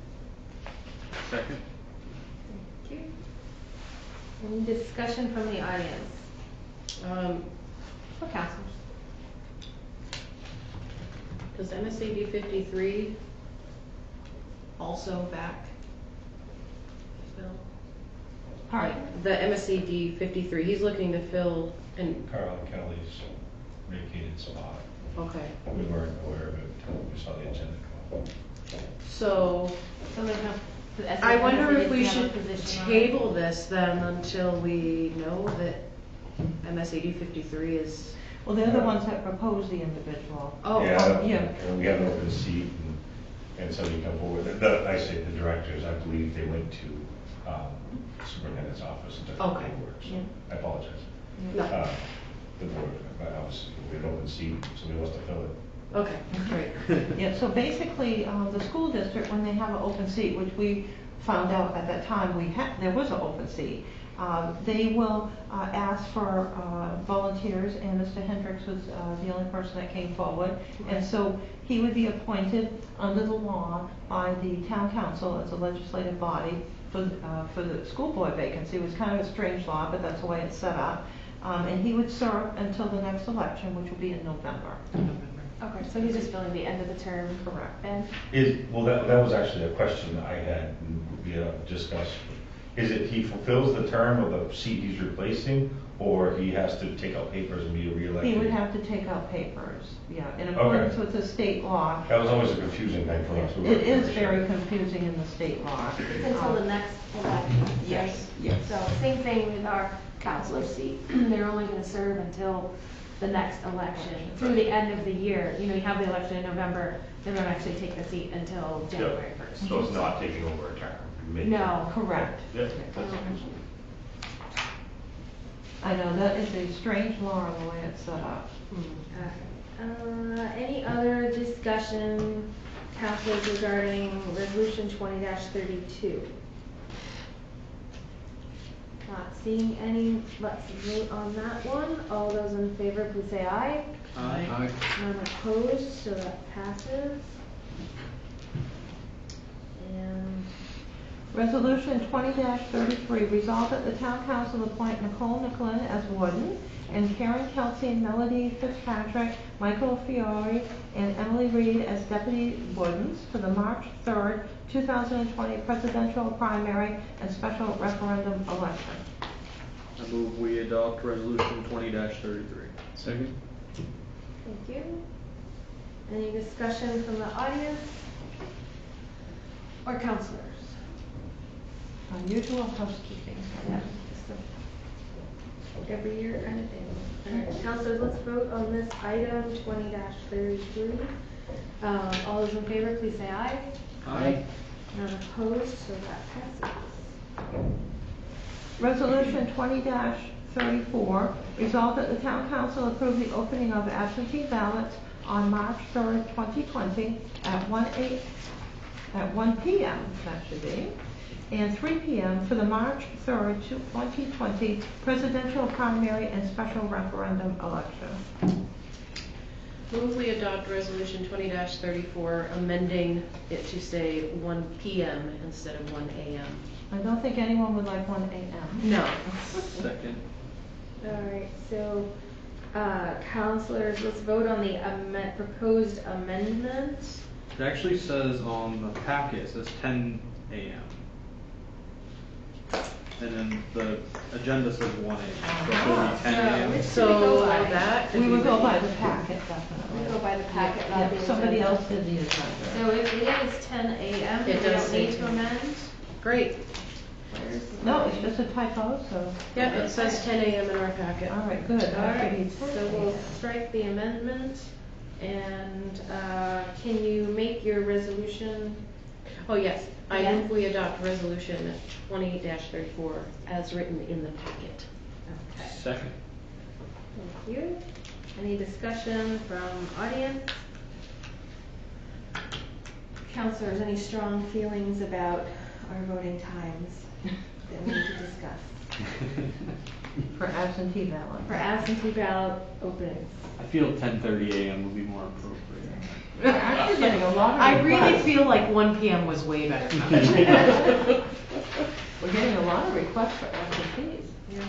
Second? Thank you. Any discussion from the audience or councilors? Does MSAD 53 also back Phil? Pardon? The MSAD 53, he's looking to fill and, Carl Kelly's vacated spot. okay. We weren't aware of it until we saw the agenda come up. So, So there's no. the I wonder SSA if we doesn't have a should position on it. table this then until we know that MSAD 53 is, Well, they're the ones that propose the individual. oh, Yeah, yeah. and we have an open seat and somebody come forward. I say the directors, I believe they went to superintendent's office and took the Okay. paperwork, so Yeah. I apologize. no, The board, but obviously we had an open seat, somebody wants to fill it. okay, great. Yeah, so basically, the school district, when they have an open seat, which we found out at that time there was an open seat, they will ask for volunteers, and Mr. Hendricks was the only person that came forward. And so he would be appointed under the law by the town council as a legislative body for the school board vacancy. It was kind of a strange law, but that's the way it's set up. And he would serve until the next election, which will be in November. Okay, so he's just filling the end of the term. Correct. Ben? Well, that was actually a question I had, we discussed. Is it he fulfills the term of the seat he's replacing, or he has to take out papers and be reelected? He would have to take out papers, yeah, in accordance with the state law. That was always a confusing thing for us. We It weren't is sure. very confusing in the state law. It's until the next election, right? Yes, yes. So same thing with our counselor seat. They're only gonna serve until the next election, through the end of the year. You know, you have the election in November, they don't actually take the seat until January 1st. So it's not taking over a term? No. Correct. Yep. I know, that is a strange law the way it's set up. Any other discussion, councilors, regarding resolution 20-32? Not seeing any, let's vote on that one. All those in favor, please say aye. Aye. None opposed, so that passes. And Resolution 20-33, resolved that the town council appoint Nicole Nicklin as warden, and Karen Kelsey, Melody Fitzpatrick, Michael Fiore, and Emily Reed as deputy wardens for the March 3rd, 2020 presidential primary and special referendum election. I move we adopt resolution 20-33. Second? thank you. Any discussion from the audience or councilors? Unusual housekeeping. Yeah, just a every year kind of thing. All right, councilors, let's vote on this item 20-33. All those in favor, please say aye. Aye. None opposed, so that passes. Resolution 34, resolved that the town council approve the opening of absentee ballots on March 3rd, 2020 at 1 p.m., that should be, and 3 p.m. for the March 3rd, 2020 presidential primary and special referendum election. Move we adopt resolution 20-34, amending it to say 1 p.m. instead of 1 a.m. I don't think anyone would like 1 a.m. No. Second. Alright, so, counselors, let's vote on the proposed amendment. It actually says on the packet, it says 10 a.m. And then the agenda says 1 a.m. So it should be 10 a.m. Which So should we go by? that. We would go by the packet, definitely. We go by the packet, not the Yeah, somebody agenda. else did the agenda. So if it is 10 a.m., we It does don't say need to 10. amend? Great. Where's the- No, it's just a typo, so, Yeah, it says 10 a.m. in our packet. all right, good. That should be Alright, 10 so we'll a.m. strike the amendment, and, can you make your resolution? Oh, yes. I Yeah. move we adopt resolution 20-34 as written in the packet. Okay, Second. thank you. Any discussion from audience? Counselors, any strong feelings about our voting times that we need to discuss? For absentee ballot. For absentee ballot openings. I feel 10:30 a.m. would be more appropriate. We're actually getting a lot of I really requests. feel like 1 p.m. was way better. We're getting a lot of requests for absentees. Yeah.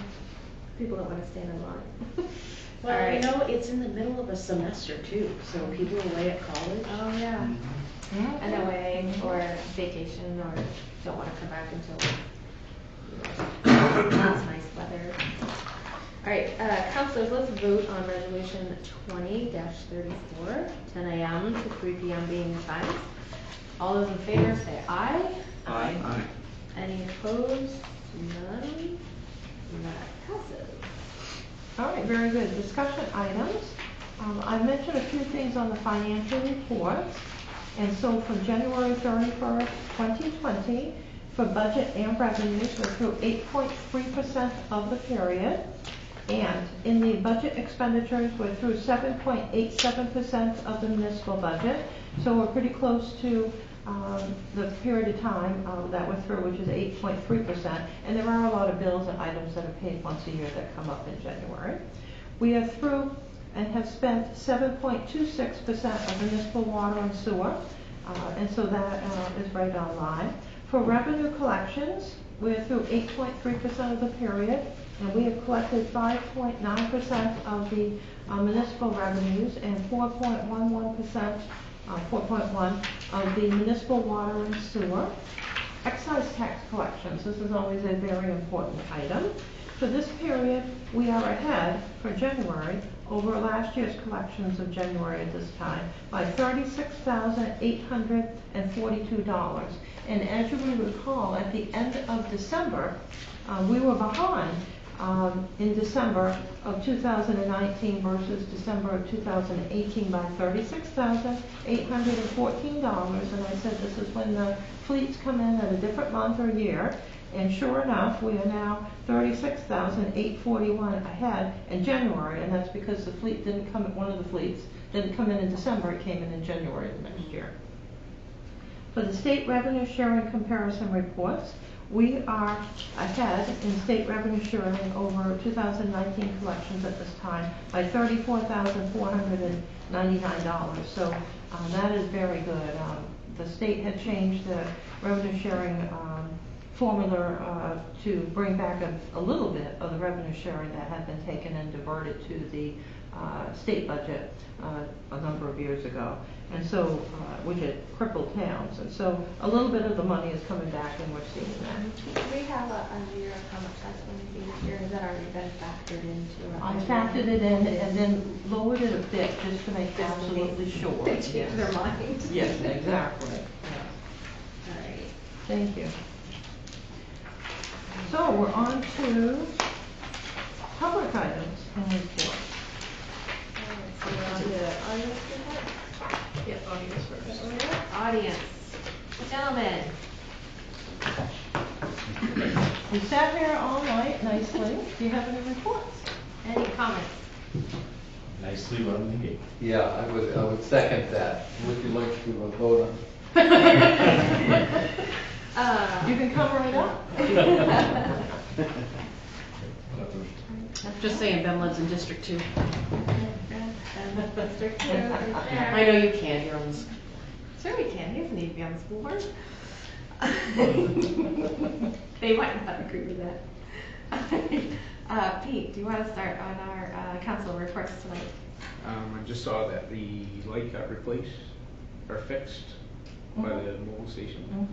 People don't wanna stand in line. Well, Alright. you know, it's in the middle of a semester too, so people away at college. Oh, yeah. Mhm. And away or vacation or don't wanna come back until, it's nice weather. Alright, counselors, let's vote on resolution 20-34, 10 a.m. to 3 p.m. being the times. All those in favor say aye. Aye. Any opposed? None? That passes. All right, very good. Discussion items. I've mentioned a few things on the financial reports. And so from January 31st, 2020, for budget and revenues, we're through 8.3% of the period. And in the budget expenditures, we're through 7.87% of the municipal budget. So we're pretty close to the period of time that we're through, which is 8.3%. And there are a lot of bills and items that are paid once a year that come up in January. We are through and have spent 7.26% of municipal water and sewer. And so that is right on line. For revenue collections, we're through 8.3% of the period, and we have collected 5.9% of the municipal revenues and 4.11%, 4.1 of the municipal water and sewer. Excise tax collections, this is always a very important item. For this period, we are ahead for January over last year's collections of January at this time by $36,842. And as you will recall, at the end of December, we were behind in December of 2019 versus December of 2018 by $36,814. And I said this is when the fleets come in at a different month or year. And sure enough, we are now $36,841 ahead in January, and that's because the fleet didn't come, one of the fleets didn't come in December, it came in January of the next year. For the state revenue sharing comparison reports, we are ahead in state revenue sharing over 2019 collections at this time by $34,499. So that is very good. The state had changed the revenue sharing formula to bring back a little bit of the revenue sharing that had been taken and diverted to the state budget a number of years ago, and so which had crippled towns, and so a little bit of the money is coming back, and we're seeing that. Do we have a idea of how much that's going to be this year? Has that already been factored into our I budget? factored it in and then lowered it a bit just to make Just in absolutely case sure. They change their Yes. mind. Yes, exactly. Yes. Alright. Thank you. So we're on to public items and reports. So we're on to audience report? Yeah, audience first. Audience. Gentlemen. We sat here all night nicely. Do you have any reports? Any comments? Nicely run the gate. Yeah, I would second that. Would you like to vote on? You can come right up. Just saying, Ben lives in District 2. District 2, I know you can't, you're on the, Sure we can, he doesn't need to be on the school board. They might not agree with that. Pete, do you want to start on our council reports tonight? I just saw that the light got replaced or fixed by the mobile station.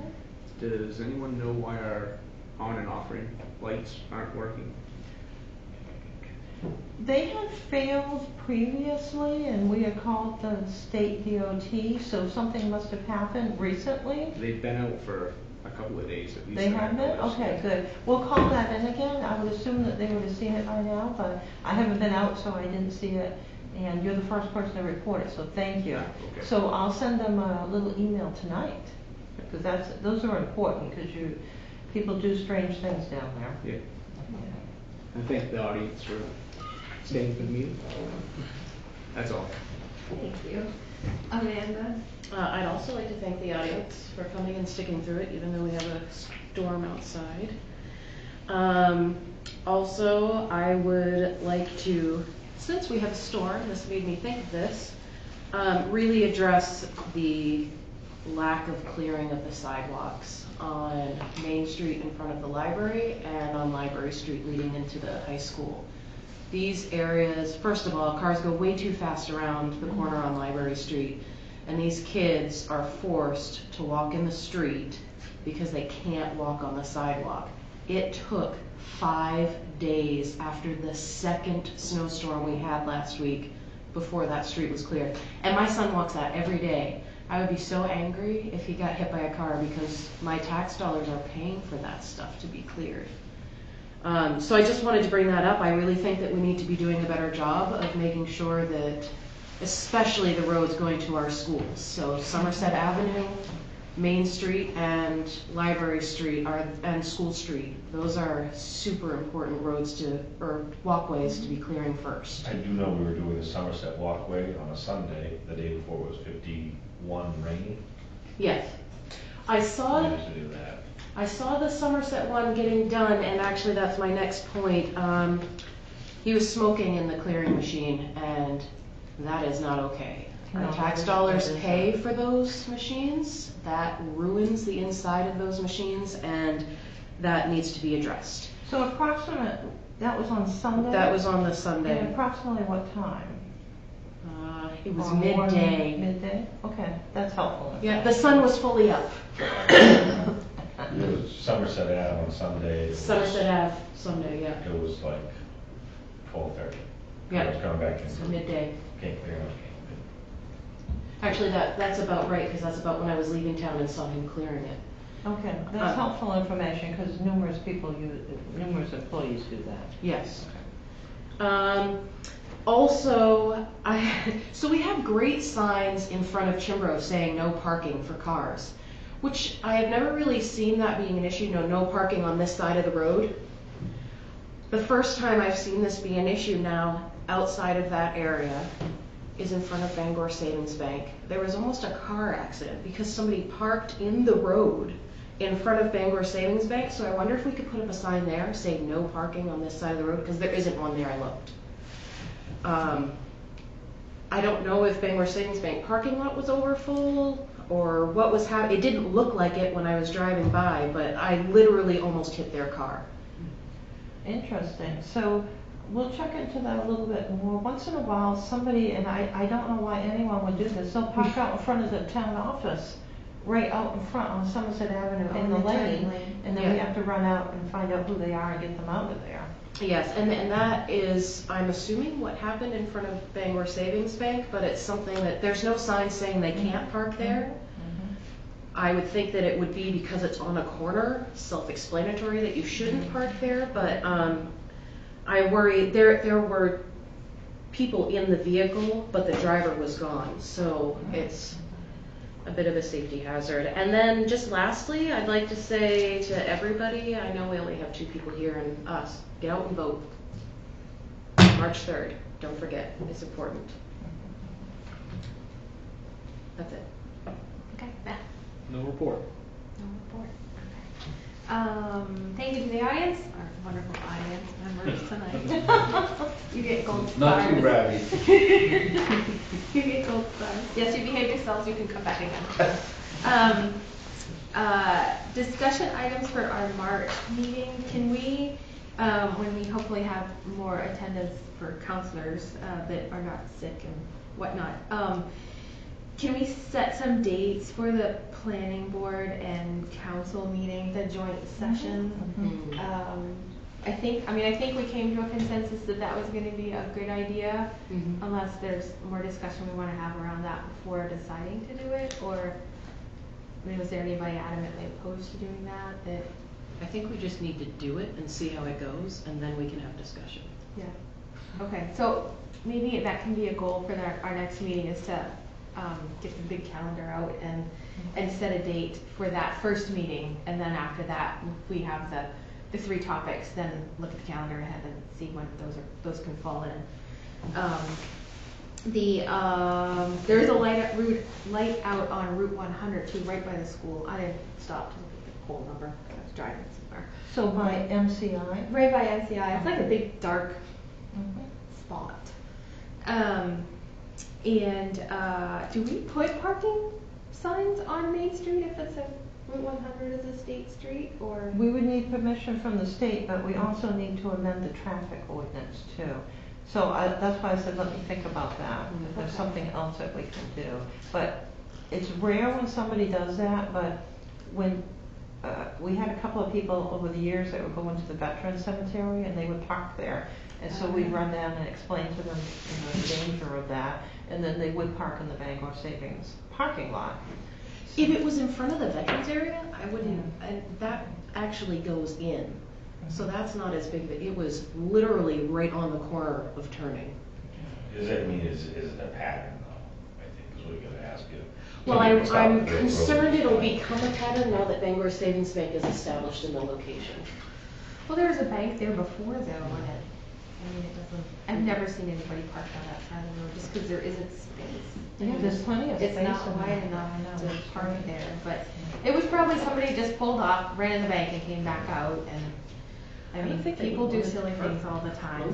Does anyone know why our on and off ring lights aren't working? They had failed previously, and we had called the state DOT, so something must have happened recently. They've been out for a couple of days at least. They have been? Okay, good. We'll call that in again. I would assume that they would have seen it by now, but I haven't been out, so I didn't see it. And you're the first person to report it, so thank you. Okay. So I'll send them a little email tonight, because those are important, because people do strange things down there. Yeah. I thank the audience for staying for the meeting. That's all. Thank you. Amanda? I'd also like to thank the audience for coming and sticking through it, even though we have a storm outside. Also, I would like to, since we have a storm, this made me think of this, really address the lack of clearing of the sidewalks on Main Street in front of the library and on Library Street leading into the high school. These areas, first of all, cars go way too fast around the corner on Library Street, and these kids are forced to walk in the street because they can't walk on the sidewalk. It took 5 days after the second snowstorm we had last week before that street was cleared. And my son walks that every day. I would be so angry if he got hit by a car because my tax dollars are paying for that stuff to be cleared. So I just wanted to bring that up. I really think that we need to be doing a better job of making sure that, especially the roads going to our schools. So Somerset Avenue, Main Street, and Library Street and School Street. Those are super important roads or walkways to be clearing first. I do know we were doing the Somerset walkway on a Sunday, the day before it was 51 rainy. Yes. I saw We used to do that. I saw the Somerset one getting done, and actually that's my next point. He was smoking in the clearing machine, and that is not okay. Our No, tax that dollars is pay not. for those machines. That ruins the inside of those machines, and that needs to be addressed. So that was on Sunday? That was on the And Sunday. approximately what time? It was Or morning, midday. Midday? Okay, that's helpful. Yeah, the sun was fully up. It was Somerset Ave on Sunday. It was- Somerset Ave, Sunday, yeah. It was like 12:30. Yeah. I was coming back in. So midday. Can't clear enough. Actually, that's about right, because that's about when I was leaving town and saw him clearing it. Okay, that's helpful information, because numerous employees do that. Yes. Also, so we have great signs in front of Chimbro saying no parking for cars, which I have never really seen that being an issue, no parking on this side of the road. The first time I've seen this be an issue now outside of that area is in front of Bangor Savings Bank. There was almost a car accident because somebody parked in the road in front of Bangor Savings Bank, so I wonder if we could put up a sign there saying no parking on this side of the road, because there isn't one there, I looked. I don't know if Bangor Savings Bank parking lot was overfull or what was happening. It didn't look like it when I was driving by, but I literally almost hit their car. Interesting. So we'll check into that a little bit more. Once in a while, somebody, and I don't know why anyone would do this, they'll park out in front of the town office, right out in front on Somerset Avenue in the lane, and then we Yeah. have to run out and find out who they are and get them out of there. Yes, and that is, I'm assuming, what happened in front of Bangor Savings Bank, but it's something that, there's no sign saying they can't park there. I would think that it would be because it's on a corner, self-explanatory that you shouldn't park there, but I worry, there were people in the vehicle, but the driver was gone, so a bit of a safety hazard. And then just lastly, I'd like to say to everybody, I know we only have 2 people here and us, get out and vote. March 3rd, don't forget, it's important. That's it. Okay, Beth? No report. No report. Okay. Thank you to the audience, our wonderful audience members tonight. You get gold stars. Not too rowdy. You get gold stars. Yes, you behave yourselves, you can come back again. Discussion items for our March meeting. Can we, when we hopefully have more attendance for counselors that are not sick and whatnot, can we set some dates for the planning board and council meeting, the joint session? I think we came to a consensus that that was going to be a good idea, unless there's more discussion we want to have around that before deciding to do it, or was there anybody adamantly opposed to doing that? I think we just need to do it and see how it goes, and then we can have discussion. Yeah. Okay, so maybe that can be a goal for our next meeting, is to get the big calendar out and set a date for that first meeting, and then after that, if we have the 3 topics, then look at the calendar ahead and see when those can fall in. There is a light out on Route 100 too, right by the school. I didn't stop to look at the pole number. I was driving somewhere. So by MCI? Right by NCI. It's like a big dark spot. Do we put parking signs on Main Street if it's Route 100 is a state street, or? We would need permission from the state, but we also need to amend the traffic ordinance too. So that's why I said, let me think about that, if there's something else that we can do. But it's rare when somebody does that, but when we had a couple of people over the years that would go into the Veterans Cemetery and they would park there. And so we'd run down and explain to them, the danger of that, and then they would park in the Bangor Savings parking lot. If it was in front of the veterans area, I wouldn't, that actually goes in. So that's not as big, but it was literally right on the corner of turning. Is it a pattern though? I think is what we gotta ask you. Well, I'm concerned it'll become a pattern now that Bangor Savings Bank is established in the location. Well, there was a bank there before though, I've never seen anybody park on that side of the road, just because there isn't space. Yeah, there's plenty of space. It's not wide enough to park there, but it was probably somebody just pulled off, ran in the bank and came back out, and I mean, people do silly things all the time.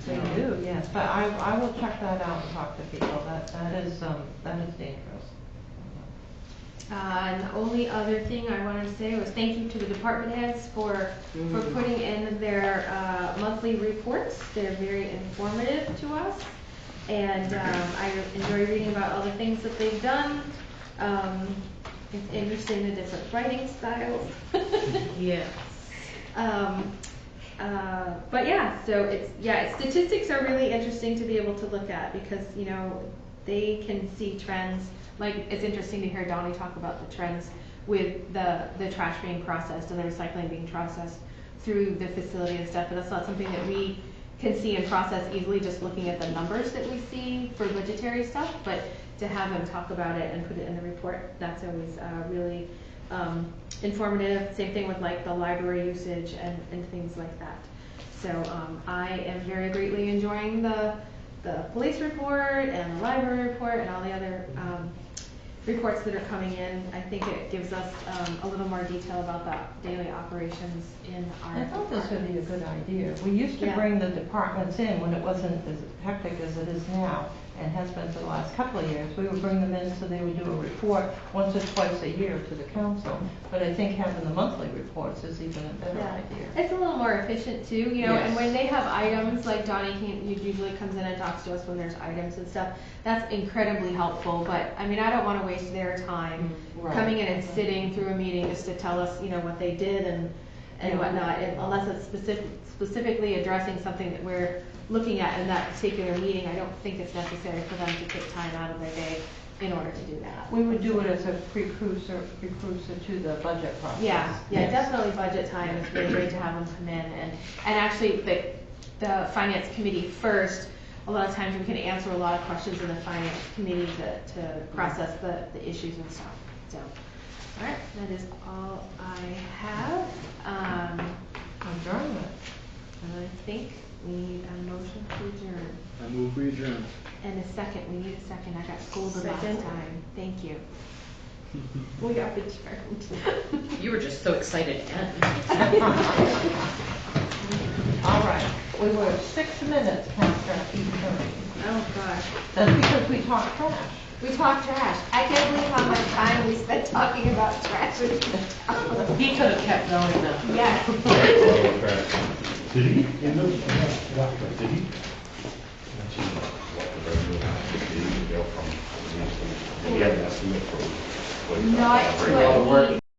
They do, yes, but I will check that out and talk to people. That is dangerous. And the only other thing I wanted to say was thank you to the department heads for putting in their monthly reports. They're very informative to us, and I enjoy reading about all the things that they've done. It's interesting, the different writing styles. Yes. But yeah, so statistics are really interesting to be able to look at, because they can see trends. Like, it's interesting to hear Donnie talk about the trends with the trash being processed and the recycling being processed through the facility and stuff, but that's not something that we can see and process easily just looking at the numbers that we see for budgetary stuff. But to have them talk about it and put it in the report, that's always really informative. Same thing with like the library usage and things like that. So I am very greatly enjoying the police report and the library report and all the other reports that are coming in. I think it gives us a little more detail about the daily operations in our I thought this would be a good idea. We used to Yeah. bring the departments in when it wasn't as hectic as it is now, and has been for the last couple of years. We would bring them in so they would do a report once or twice a year to the council. But I think having the monthly reports is even a better idea. It's a little more efficient too, Yes. and when they have items, like Donnie usually comes in and talks to us when there's items and stuff, that's incredibly helpful. But I mean, I don't want to waste their time Right. coming in and sitting through a meeting just to tell us, what they did and whatnot, unless it's specifically addressing something that we're looking at in that particular meeting. I don't think it's necessary for them to take time out of their day in order to do that. We would do it as a precursor to the budget process. Yeah, Yes. definitely budget time is really great to have them come in, and actually the finance committee first a lot of times we can answer a lot of questions in the finance committee to process the issues and stuff, so. All right, that is all I have. Adjournment. I think we need a motion to adjourn. I move we adjourn. And a second, we need a second, I got scolded last Second. time, thank you. We are adjourned. You were just so excited to end. All right, we were 6 minutes past our 8:30. Oh, gosh. That's because we talked trash. We talked trash. I can't believe how much time we spent talking about trash. He could have kept going though. Yes. Did he? Did he? He had an estimate for. Not what he